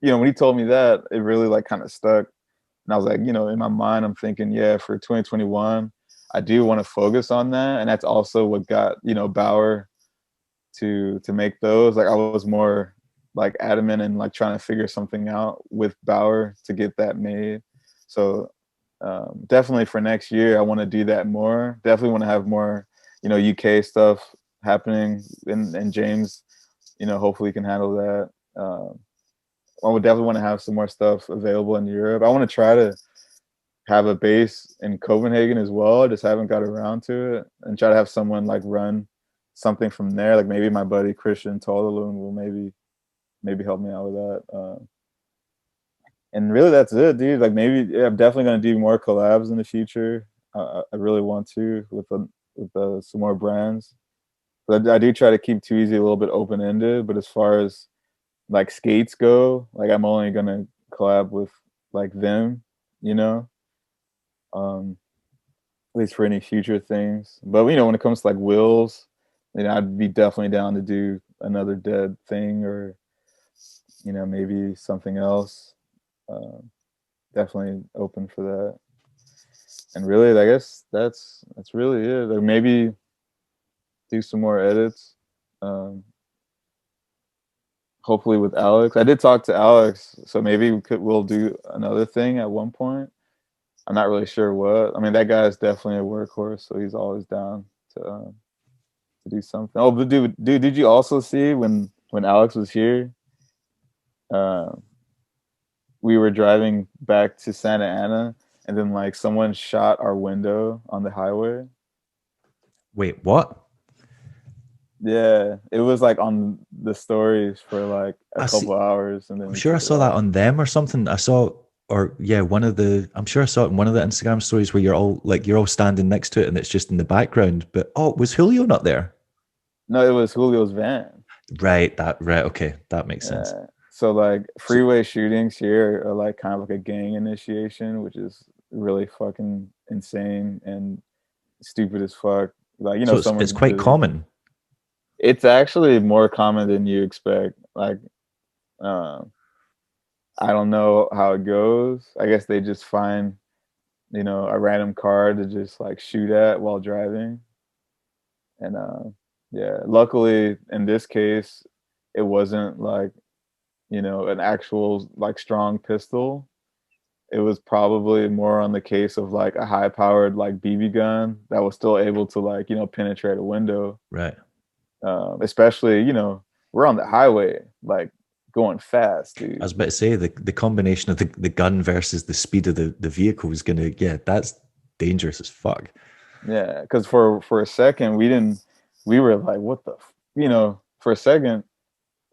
when he told me that, it really like kind of stuck. And I was like, in my mind, I'm thinking, yeah, for 2021, I do want to focus on that. And that's also what got, Bauer to make those. Like I was more like adamant and like trying to figure something out with Bauer to get that made. So definitely for next year, I want to do that more. Definitely want to have more, UK stuff happening, and James, hopefully can handle that. I would definitely want to have some more stuff available in Europe. I want to try to have a base in Copenhagen as well. I just haven't got around to it, and try to have someone like run something from there. Like maybe my buddy Christian Tolaloon will maybe help me out with that. And really, that's it, dude. Like maybe I'm definitely gonna do more collabs in the future. I really want to with some more brands. But I do try to keep Too Easy a little bit open ended. But as far as like skates go, like I'm only gonna collab with like them, you know. Um, at least for any future things. But when it comes to like wheels, I'd be definitely down to do another dead thing or maybe something else. Um, Definitely open for that. And really, I guess that's really it. Like maybe do some more edits. Um, Hopefully with Alex. I did talk to Alex, so maybe we'll do another thing at one point. I'm not really sure what. I mean, that guy is definitely a workhorse, so he's always down to do something. Oh, but dude, did you also see when Alex was here? Uh, we were driving back to Santa Ana, and then like someone shot our window on the highway. Wait, what? Yeah, it was like on the stories for like a I see. couple hours, and then I'm we sure I took it saw that off. on them or something. I saw, or yeah, one of the. I'm sure I saw it in one of the Instagram stories where you're all standing next to it and it's just in the background. But oh, was Julio not there? No, it was Julio's van. Right. That right. Okay, that makes sense. Yeah. So like So, freeway shootings here are like kind of like a gang initiation, which is really fucking insane and stupid as fuck. Like so it's someone quite really. common. It's actually more common than you expect. Like, um, I don't know how it goes. I guess they just find a random car to just like shoot at while driving. And yeah, luckily in this case, it wasn't like an actual like strong pistol. It was probably more on the case of like a high powered like BB gun that was still able to like penetrate a window. Right. Especially we're on the highway like going fast, I dude. was about to say the combination of the gun versus the speed of the vehicle is gonna, yeah, that's dangerous as fuck. Yeah, because for a second we were like, what the for a second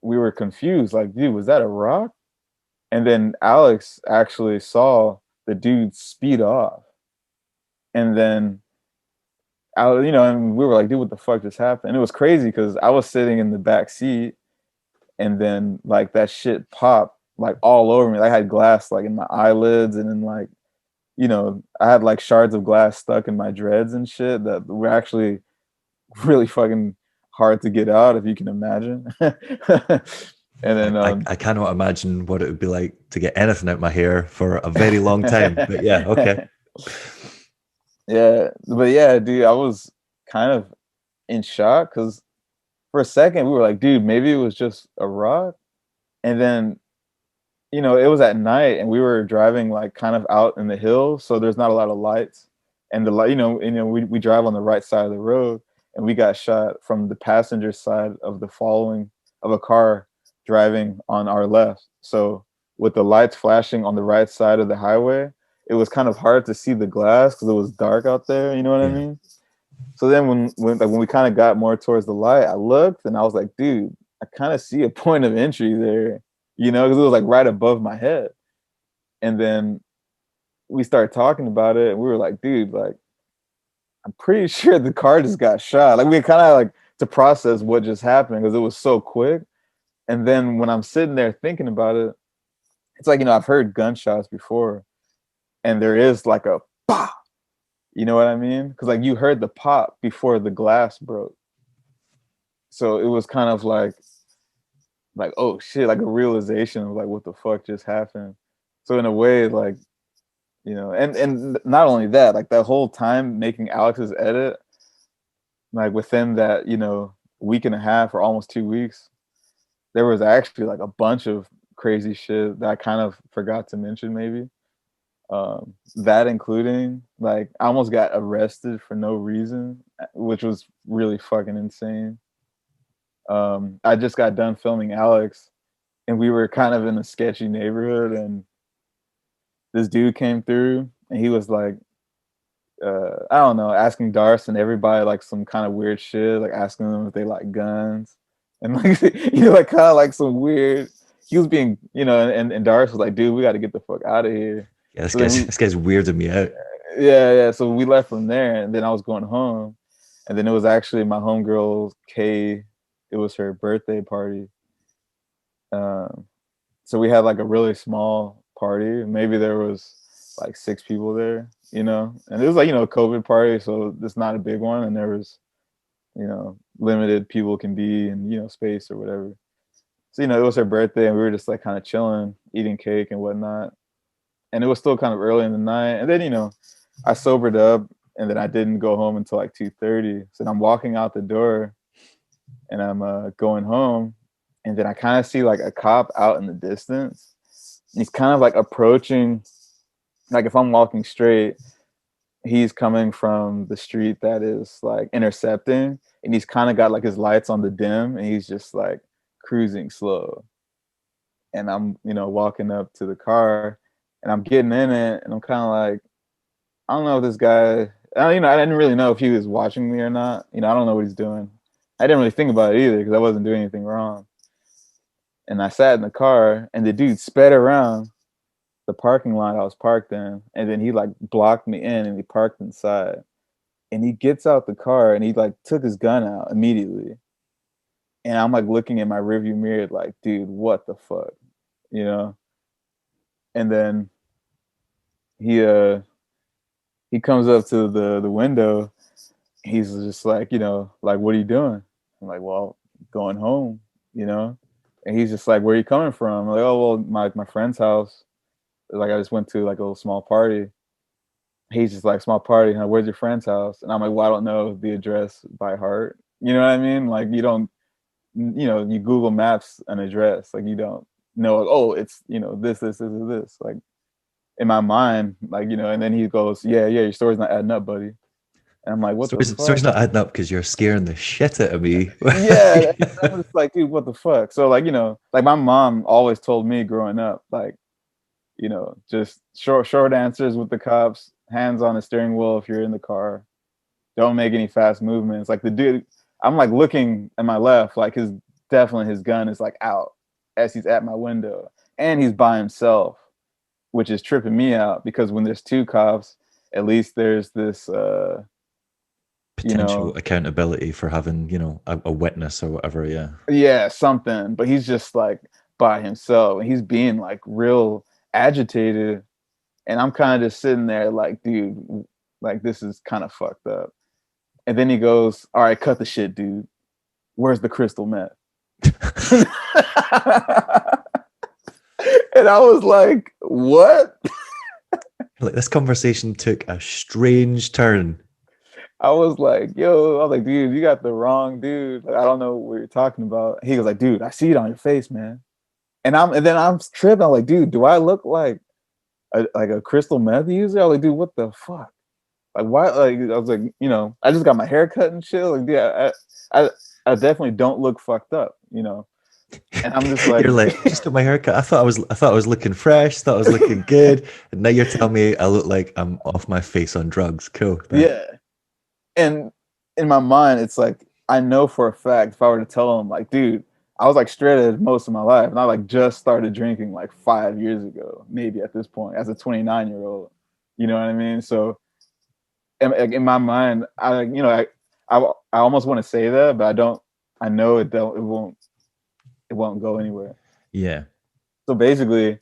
we were confused, like, dude, was that a rock? And then Alex actually saw the dude speed off, and then and we were like, dude, what the fuck just happened? And it was crazy because I was sitting in the back seat, and then like that shit popped like all over me. I had glass like in my eyelids, and then like, you know, I had like shards of glass stuck in my dreads and shit that were actually really fucking hard to get out, if you can imagine. And then I cannot imagine what it would be like to get anything out my hair for a very long time. But yeah, okay. yeah, but yeah, dude, I was kind of in shock because for a second we were like, dude, maybe it was just a rock. And then, you know, it was at night and we were driving like kind of out in the hills, so there's not a lot of lights. And the light, we drive on the right side of the road, and we got shot from the passenger side of the following of a car driving on our left. So with the lights flashing on the right side of the highway, it was kind of hard to see the glass because it was dark out there. You know what I Yeah. mean? So then when we kind of got more towards the light, I looked and I was like, dude, I kind of see a point of entry there, you know, because it was like right above my head. And then we started talking about it, and we were like, dude, like, I'm pretty sure the car just got shot. Like, we kind of like to process what just happened because it was so quick. And then when I'm sitting there thinking about it, it's like, you know, I've heard gunshots before, and there is like a bah, you know what I mean? Because like you heard the pop before the glass broke. So it was kind of like, oh shit, like a realization of like what the fuck just happened. So in a way, like, you know, and not only that, like that whole time making Alex's edit, like within that, you know, week and a half or almost 2 weeks, there was actually like a bunch of crazy shit that I kind of forgot to mention maybe. That including like I almost got arrested for no reason, which was really fucking insane. I just got done filming Alex, and we were kind of in a sketchy neighborhood, and this dude came through and he was like, I don't know, asking Darce and everybody like some kind of weird shit, like asking them if they like guns, and like you know, like kind of like some weird. He was being, you know, and Darce was like, dude, we got to get the fuck out of here. Yeah, So then this guy's weirding me out. yeah. So we left from there, and then I was going home, and then it was actually my homegirl Kay. It was her birthday party. Um, so we had like a really small party. Maybe there was like 6 people there, you know, and it was like, you know, a COVID party, so it's not a big one, and there was, you know, limited people can be in, you know, space or whatever. So, you know, it was her birthday, and we were just like kind of chilling, eating cake and whatnot, and it was still kind of early in the night. And then, you know, I sobered up, and then I didn't go home until like 2:30. So I'm walking out the door, and I'm going home, and then I kind of see like a cop out in the distance. He's kind of like approaching, like if I'm walking straight, he's coming from the street that is like intercepting, and he's kind of got like his lights on the dim, and he's just like cruising slow. And I'm, you know, walking up to the car, and I'm getting in it, and I'm kind of like, I don't know if this guy, you know, I didn't really know if he was watching me or not. You know, I don't know what he's doing. I didn't really think about it either because I wasn't doing anything wrong. And I sat in the car, and the dude sped around the parking lot I was parked in, and then he like blocked me in, and he parked inside. And he gets out the car, and he like took his gun out immediately. And I'm like looking in my rearview mirror, like, dude, what the fuck, you know? And then he comes up to the window. He's just like, you know, like, what are you doing? I'm like, well, going home, you know? And he's just like, where are you coming from? I'm like, oh, well, my friend's house. Like, I just went to like a little small party. He's just like, small party, huh? Where's your friend's house? And I'm like, well, I don't know the address by heart. You know what I mean? Like, you don't, you know, you Google Maps an address. Like, you don't know, like, oh, it's, you know, this. Like, in my mind, like, you know, and then he goes, yeah, your story's not adding up, buddy. And I'm like, what the Story's fuck? not adding up because you're scaring the shit out of me. Yeah, I'm just like, dude, what the fuck? So like, you know, like my mom always told me growing up, like, you know, just short answers with the cops, hands on the steering wheel if you're in the car, don't make any fast movements. Like the dude, I'm like looking at my left, like his gun is like out as he's at my window, and he's by himself, which is tripping me out because when there's two cops, at least there's this you Potential know, accountability for having, you know, a witness or whatever. Yeah. yeah, something. But he's just like by himself, and he's being like real agitated, and I'm kind of just sitting there like, dude, like this is kind of fucked up. And then he goes, all right, cut the shit, dude. Where's the crystal meth? And I was like, what? Like this conversation took a strange turn. I was like, yo, I was like, dude, you got the wrong dude. Like, I don't know what you're talking about. He was like, dude, I see it on your face, man. And then I'm tripping. I'm like, dude, do I look like a crystal meth user? I was like, dude, what the fuck? Like, why? Like, I was like, I just got my hair cut and shit. Like, yeah, I definitely don't look fucked up, And I'm just like, You're like, just got my haircut. I thought I was looking fresh, thought I was looking good. And now you're telling me I look like I'm off my face on drugs. Cool. Thanks. yeah. And in my mind, it's like, I know for a fact if I were to tell him, like, dude, I was like straight edge most of my life, and I like just started drinking like 5 years ago, maybe at this point, as a 29-year-old. You know what I mean? So in my mind, I almost want to say that, but I don't. I know it don't. It won't go anywhere. Yeah. So basically,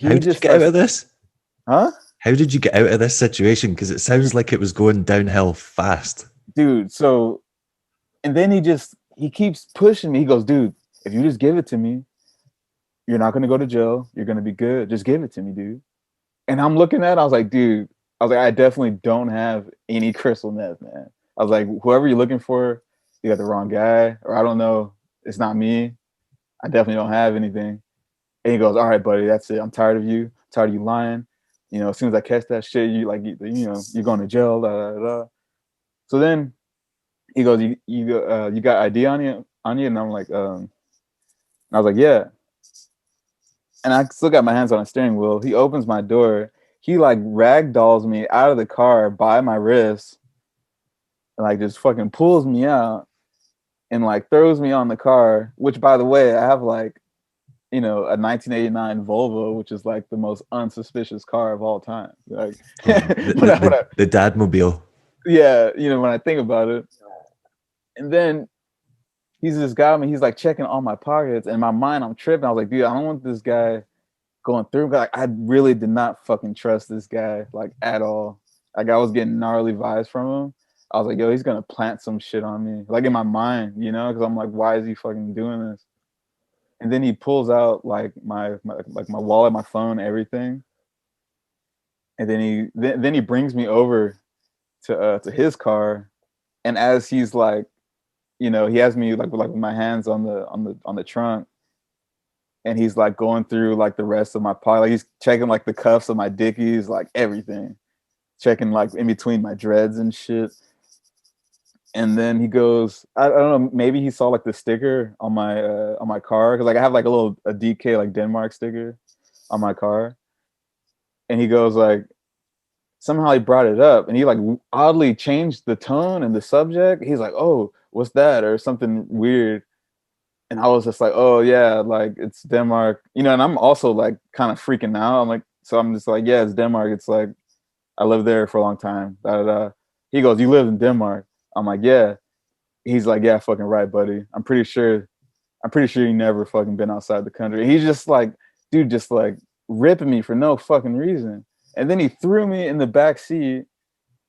How did you get out of this? Huh? How did you get out of this situation? Because it sounds like it was going downhill fast. Dude, so, and then he keeps pushing me. He goes, dude, if you just give it to me, you're not going to go to jail. You're going to be good. Just give it to me, dude. And I'm looking at it, I was like, dude, I definitely don't have any crystal meth, man. I was like, whoever you're looking for, you got the wrong guy, or I don't know. It's not me. I definitely don't have anything. And he goes, all right, buddy, that's it. I'm tired of you. I'm tired of you lying. As soon as I catch that shit, you're going to jail. Da, da, da. So then he goes, you got ID on you? And I'm like, I was like, yeah. And I still got my hands on a steering wheel. He opens my door. He like ragdolls me out of the car by my wrist, and like just fucking pulls me out and like throws me on the car, which by the way, I have like, a 1989 Volvo, which is like the most unsuspicious car of all time. Like the Dadmobile. Yeah, when I think about it. And then he's just got me, he's like checking all my pockets. In my mind, I'm tripping. I was like, dude, I don't want this guy going through. But like, I really did not fucking trust this guy, like at all. Like I was getting gnarly vibes from him. I was like, yo, he's gonna plant some shit on me. Like in my mind, because I'm like, why is he fucking doing this? And then he pulls out like my wallet, my phone, everything. And then he brings me over to his car. And as he's like, he has me like with my hands on the trunk, and he's like going through like the rest of my pocket. Like he's checking like the cuffs of my dickies, like everything, checking like in between my dreads and shit. And then he goes, I don't know, maybe he saw like the sticker on my car, because like I have like a DK like Denmark sticker on my car. And he goes like, somehow he brought it up, and he like oddly changed the tone and the subject. He's like, oh, what's that, or something weird. And I was just like, oh yeah, like it's Denmark, and I'm also like kind of freaking out. I'm just like, yeah, it's Denmark. It's like I lived there for a long time. Da, da, da. He goes, you live in Denmark? I'm like, yeah. He's like, yeah, fucking right, buddy. I'm pretty sure you never fucking been outside the country. He's just like, dude, just like ripping me for no fucking reason. And then he threw me in the back seat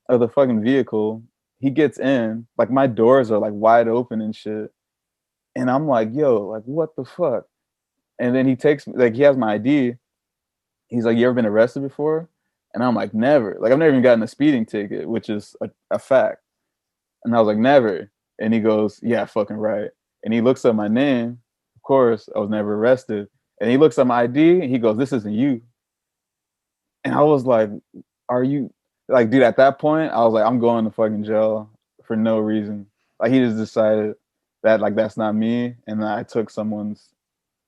of the fucking vehicle. He gets in, like my doors are like wide open and shit. And I'm like, yo, like what the fuck? And then he takes me, like he has my ID. He's like, you ever been arrested before? And I'm like, never. Like I've never even gotten a speeding ticket, which is a fact. And I was like, never. And he goes, yeah, fucking right. And he looks at my name. Of course, I was never arrested. And he looks at my ID and he goes, this isn't you. And I was like, are you, like, dude, at that point, I was like, I'm going to fucking jail for no reason. Like he just decided that like that's not me. And I took someone's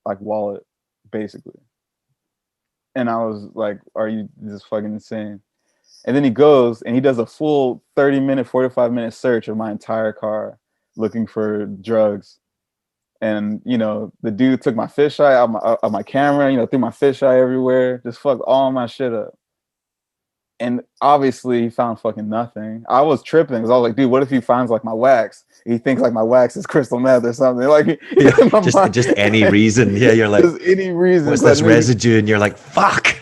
like wallet, basically. And I was like, are you just fucking insane? And then he goes and he does a full 30-minute, 45-minute search of my entire car looking for drugs. And, the dude took my fisheye out of my camera, threw my fisheye everywhere, just fucked all my shit up. And obviously he found fucking nothing. I was tripping because I was like, dude, what if he finds like my wax? He thinks like my wax is crystal meth or something. Like Yeah, in my mind, just any reason. Yeah, you're like, just any reason. what's 'Cause this residue? And you're like, fuck.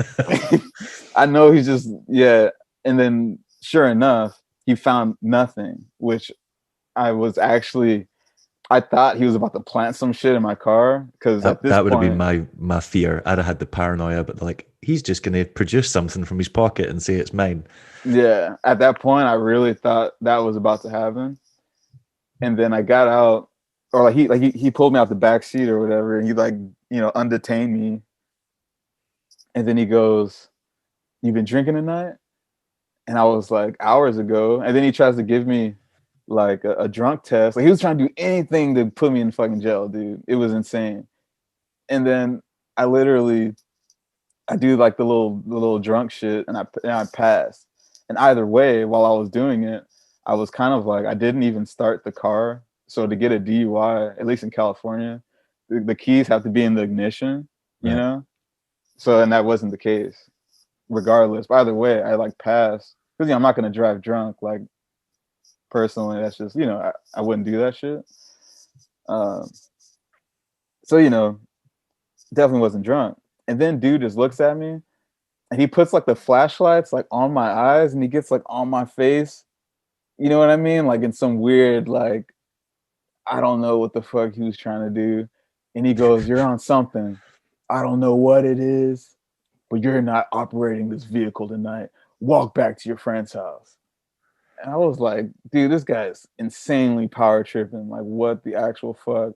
I know he's just And then sure enough, he found nothing, which I thought he was about to plant some shit in my car because at this That would have been point, my fear. I'd have had the paranoia, but like, he's just going to produce something from his pocket and say it's mine. yeah, at that point, I really thought that was about to happen. And then I got out, or he pulled me out the back seat or whatever, and he like undetained me. And then he goes, "You been drinking tonight?" And I was like, "Hours ago." And then he tries to give me like a drunk test. Like he was trying to do anything to put me in fucking jail, dude. It was insane. And then I do like the little drunk shit, and I passed. And either way, while I was doing it, I was kind of like, I didn't even start the car. So to get a DUI, at least in California, the keys have to be in the ignition, you Right. know? So, and that wasn't the case regardless. But either way, I like passed because, I'm not going to drive drunk. Like personally, that's just, I wouldn't do that shit. So, definitely wasn't drunk. And then dude just looks at me and he puts like the flashlights like on my eyes and he gets like on my face. You know what I mean? Like in some weird, like, I don't know what the fuck he was trying to do. And he goes, "You're on something. I don't know what it is, but you're not operating this vehicle tonight. Walk back to your friend's house." And I was like, dude, this guy is insanely power tripping. Like, what the actual fuck?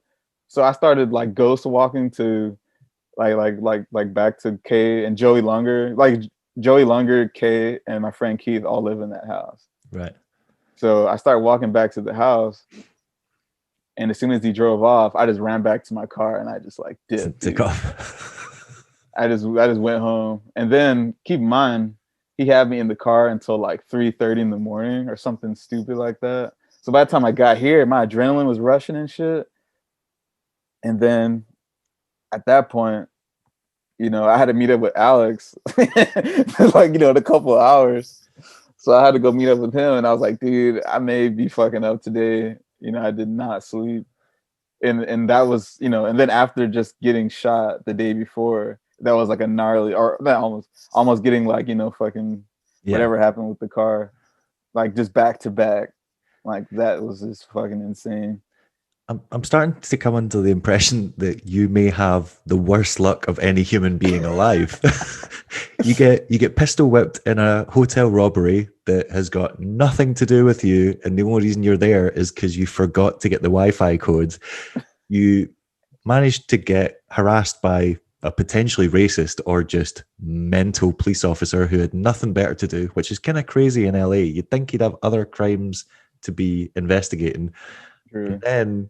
So I started like ghost walking to like back to Kay and Joey Lunger. Like Joey Lunger, Kay, and my friend Keith all live in that house. Right. So I started walking back to the house. And as soon as he drove off, I just ran back to my car and I just like dipped. Took off. I just went home. And then keep in mind, he had me in the car until like 3:30 in the morning or something stupid like that. So by the time I got here, my adrenaline was rushing and shit. And then at that point, I had to meet up with Alex like, in a couple of hours. So I had to go meet up with him. And I was like, dude, I may be fucking up today. I did not sleep. And that was, and then after just getting shot the day before, that was like a gnarly, or that almost getting like, fucking whatever happened with the car, like just back to back. Like that was just fucking insane. I'm starting to come under the impression that you may have the worst luck of any human being alive. You get pistol whipped in a hotel robbery that has got nothing to do with you, and the only reason you're there is because you forgot to get the Wi-Fi codes. You managed to get harassed by a potentially racist or just mental police officer who had nothing better to do, which is kind of crazy in LA. You'd think he'd have other crimes to be investigating. True. And then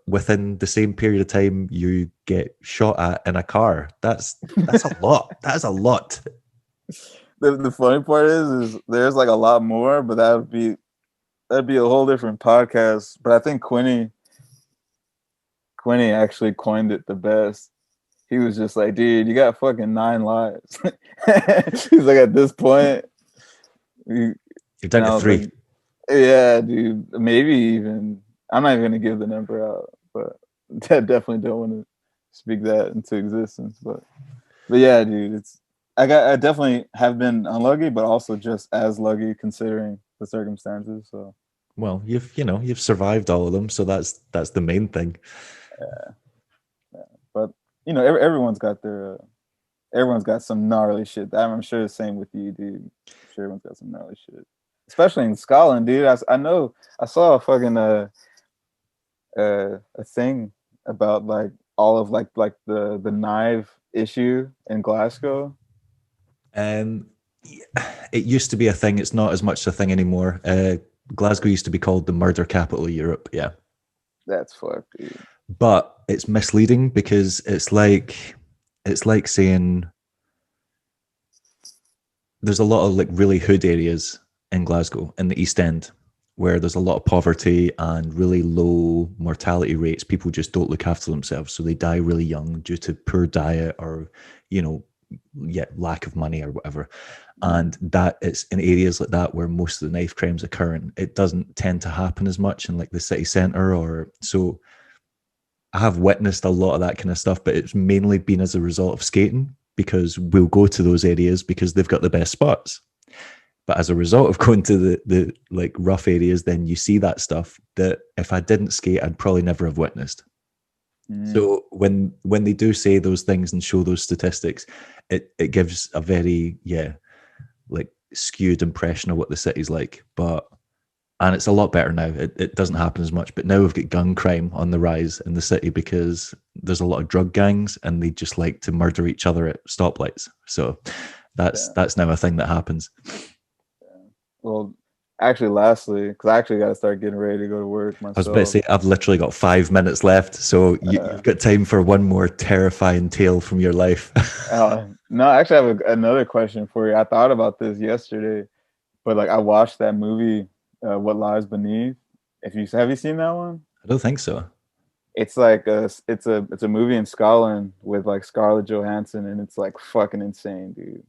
within the same period of time, you get shot at in a car. That's a lot. That is a lot. The funny part is there's like a lot more, but that'd be a whole different podcast. But I think Quinny actually coined it the best. He was just like, dude, you got fucking 9 lives. He's like, at this point, you're down to 3. Like, yeah, dude. Maybe even. I'm not even gonna give the number out, but I definitely don't want to speak that into existence. But yeah, dude, I definitely have been unlucky, but also just as lucky considering the circumstances. So well, you've survived all of them, so that's the main thing. Yeah. But everyone's got some gnarly shit. I'm sure the same with you, dude. I'm sure everyone's got some gnarly shit, especially in Scotland, dude. I know I saw a fucking a thing about like all of like the knife issue in Glasgow. It used to be a thing. It's not as much a thing anymore. Glasgow used to be called the murder capital of Europe. Yeah, that's fucked, dude. But it's misleading because it's like saying there's a lot of like really hood areas in Glasgow in the East End where there's a lot of poverty and really low mortality rates. People just don't look after themselves, so they die really young due to poor diet or lack of money or whatever. And that it's in areas like that where most of the knife crimes occur, and it doesn't tend to happen as much in like the city center. Or so I have witnessed a lot of that kind of stuff, but it's mainly been as a result of skating, because we'll go to those areas because they've got the best spots. But as a result of going to the like rough areas, then you see that stuff that if I didn't skate, I'd probably never have witnessed. So when they do say those things and show those statistics, it gives a very like skewed impression of what the city's like. And it's a lot better now. It doesn't happen as much, but now we've got gun crime on the rise in the city because there's a lot of drug gangs and they just like to murder each other at stoplights. So that's now a thing that happens. Well, actually, lastly, because I actually got to start getting ready to go to work myself. I was about to say, I've literally got 5 minutes left, so you've got time for one more terrifying tale from your life. No, I actually have another question for you. I thought about this yesterday, but like I watched that movie, What Lies Beneath. Have you seen that one? I don't think so. It's like it's a movie in Scotland with like Scarlett Johansson, and it's like fucking insane, dude.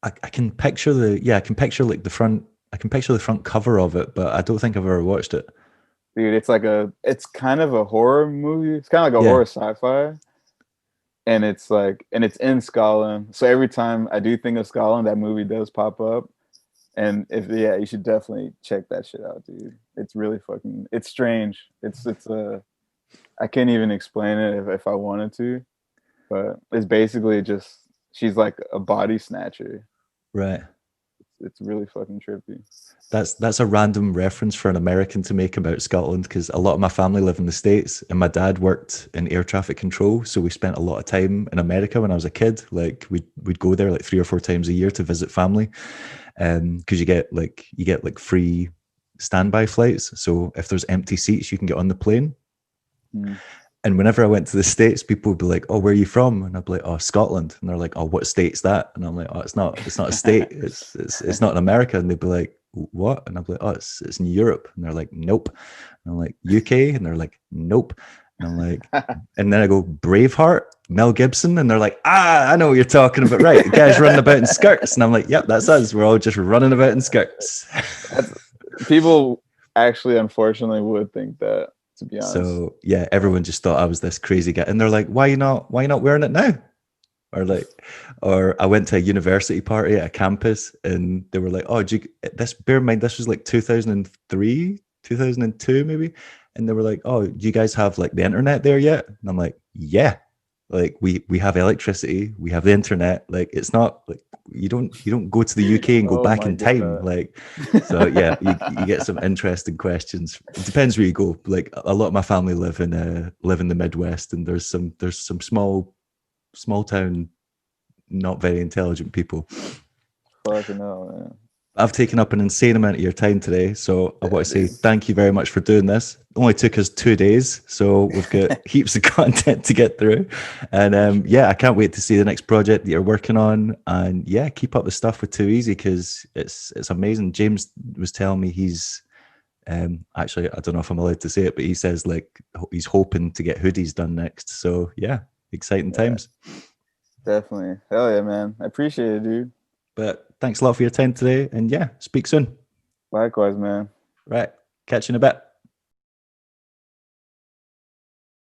I can picture like the front. I can picture the front cover of it, but I don't think I've ever watched it. Dude, it's kind of a horror movie. It's kind of like a horror sci-fi. And it's in Scotland. So every time I do think of Scotland, that movie does pop up. And you should definitely check that shit out, dude. It's really it's strange. I can't even explain it if I wanted to, but it's basically just, she's like a body snatcher. Right. It's really fucking trippy. That's a random reference for an American to make about Scotland, because a lot of my family live in the States and my dad worked in air traffic control. So we spent a lot of time in America when I was a kid. Like we'd go there like 3 or 4 times a year to visit family. Because you get like free standby flights. So if there's empty seats, you can get on the plane. And whenever I went to the States, people would be like, "Oh, where are you from?" And I'd be like, "Oh, Scotland." And they're like, "Oh, what state's that?" And I'm like, "Oh, it's not a state. It's not in America." And they'd be like, "What?" And I'd be like, "Oh, it's in Europe." And they're like, "Nope." And I'm like, "UK?" And they're like, "Nope." And I'm like, and then I go, "Braveheart, Mel Gibson." And they're like, "Ah, I know what you're talking about. Right. The guys running about in skirts." And I'm like, "Yep, that's us. We're all just running about in skirts." People actually, unfortunately, would think that, to be honest. So yeah, everyone just thought I was this crazy guy. And they're like, why you not wearing it now? Or I went to a university party at a campus and they were like, "Oh, bear in mind, this was like 2003, 2002 maybe." And they were like, "Oh, do you guys have like the internet there yet?" And I'm like, "Yeah, like we have electricity, we have the internet. Like it's not like you don't go to the UK and go back in time." Like, so yeah, you get some interesting questions. It depends where you go. Like a lot of my family live in the Midwest, and there's some small town, not very intelligent people. Fucking hell, man. I've taken up an insane amount of your time today, so I want to say thank you very much for doing this. It only took us 2 days, so we've got heaps of content to get through. And I can't wait to see the next project that you're working on. And yeah, keep up the stuff with Too Easy, because it's amazing. James was telling me he's actually, I don't know if I'm allowed to say it, but he says like he's hoping to get hoodies done next. So yeah, exciting times. Definitely. Hell yeah, man. I appreciate it, dude. But thanks a lot for your time today, and yeah, speak soon. Likewise, man. Right. Catch you in a bit.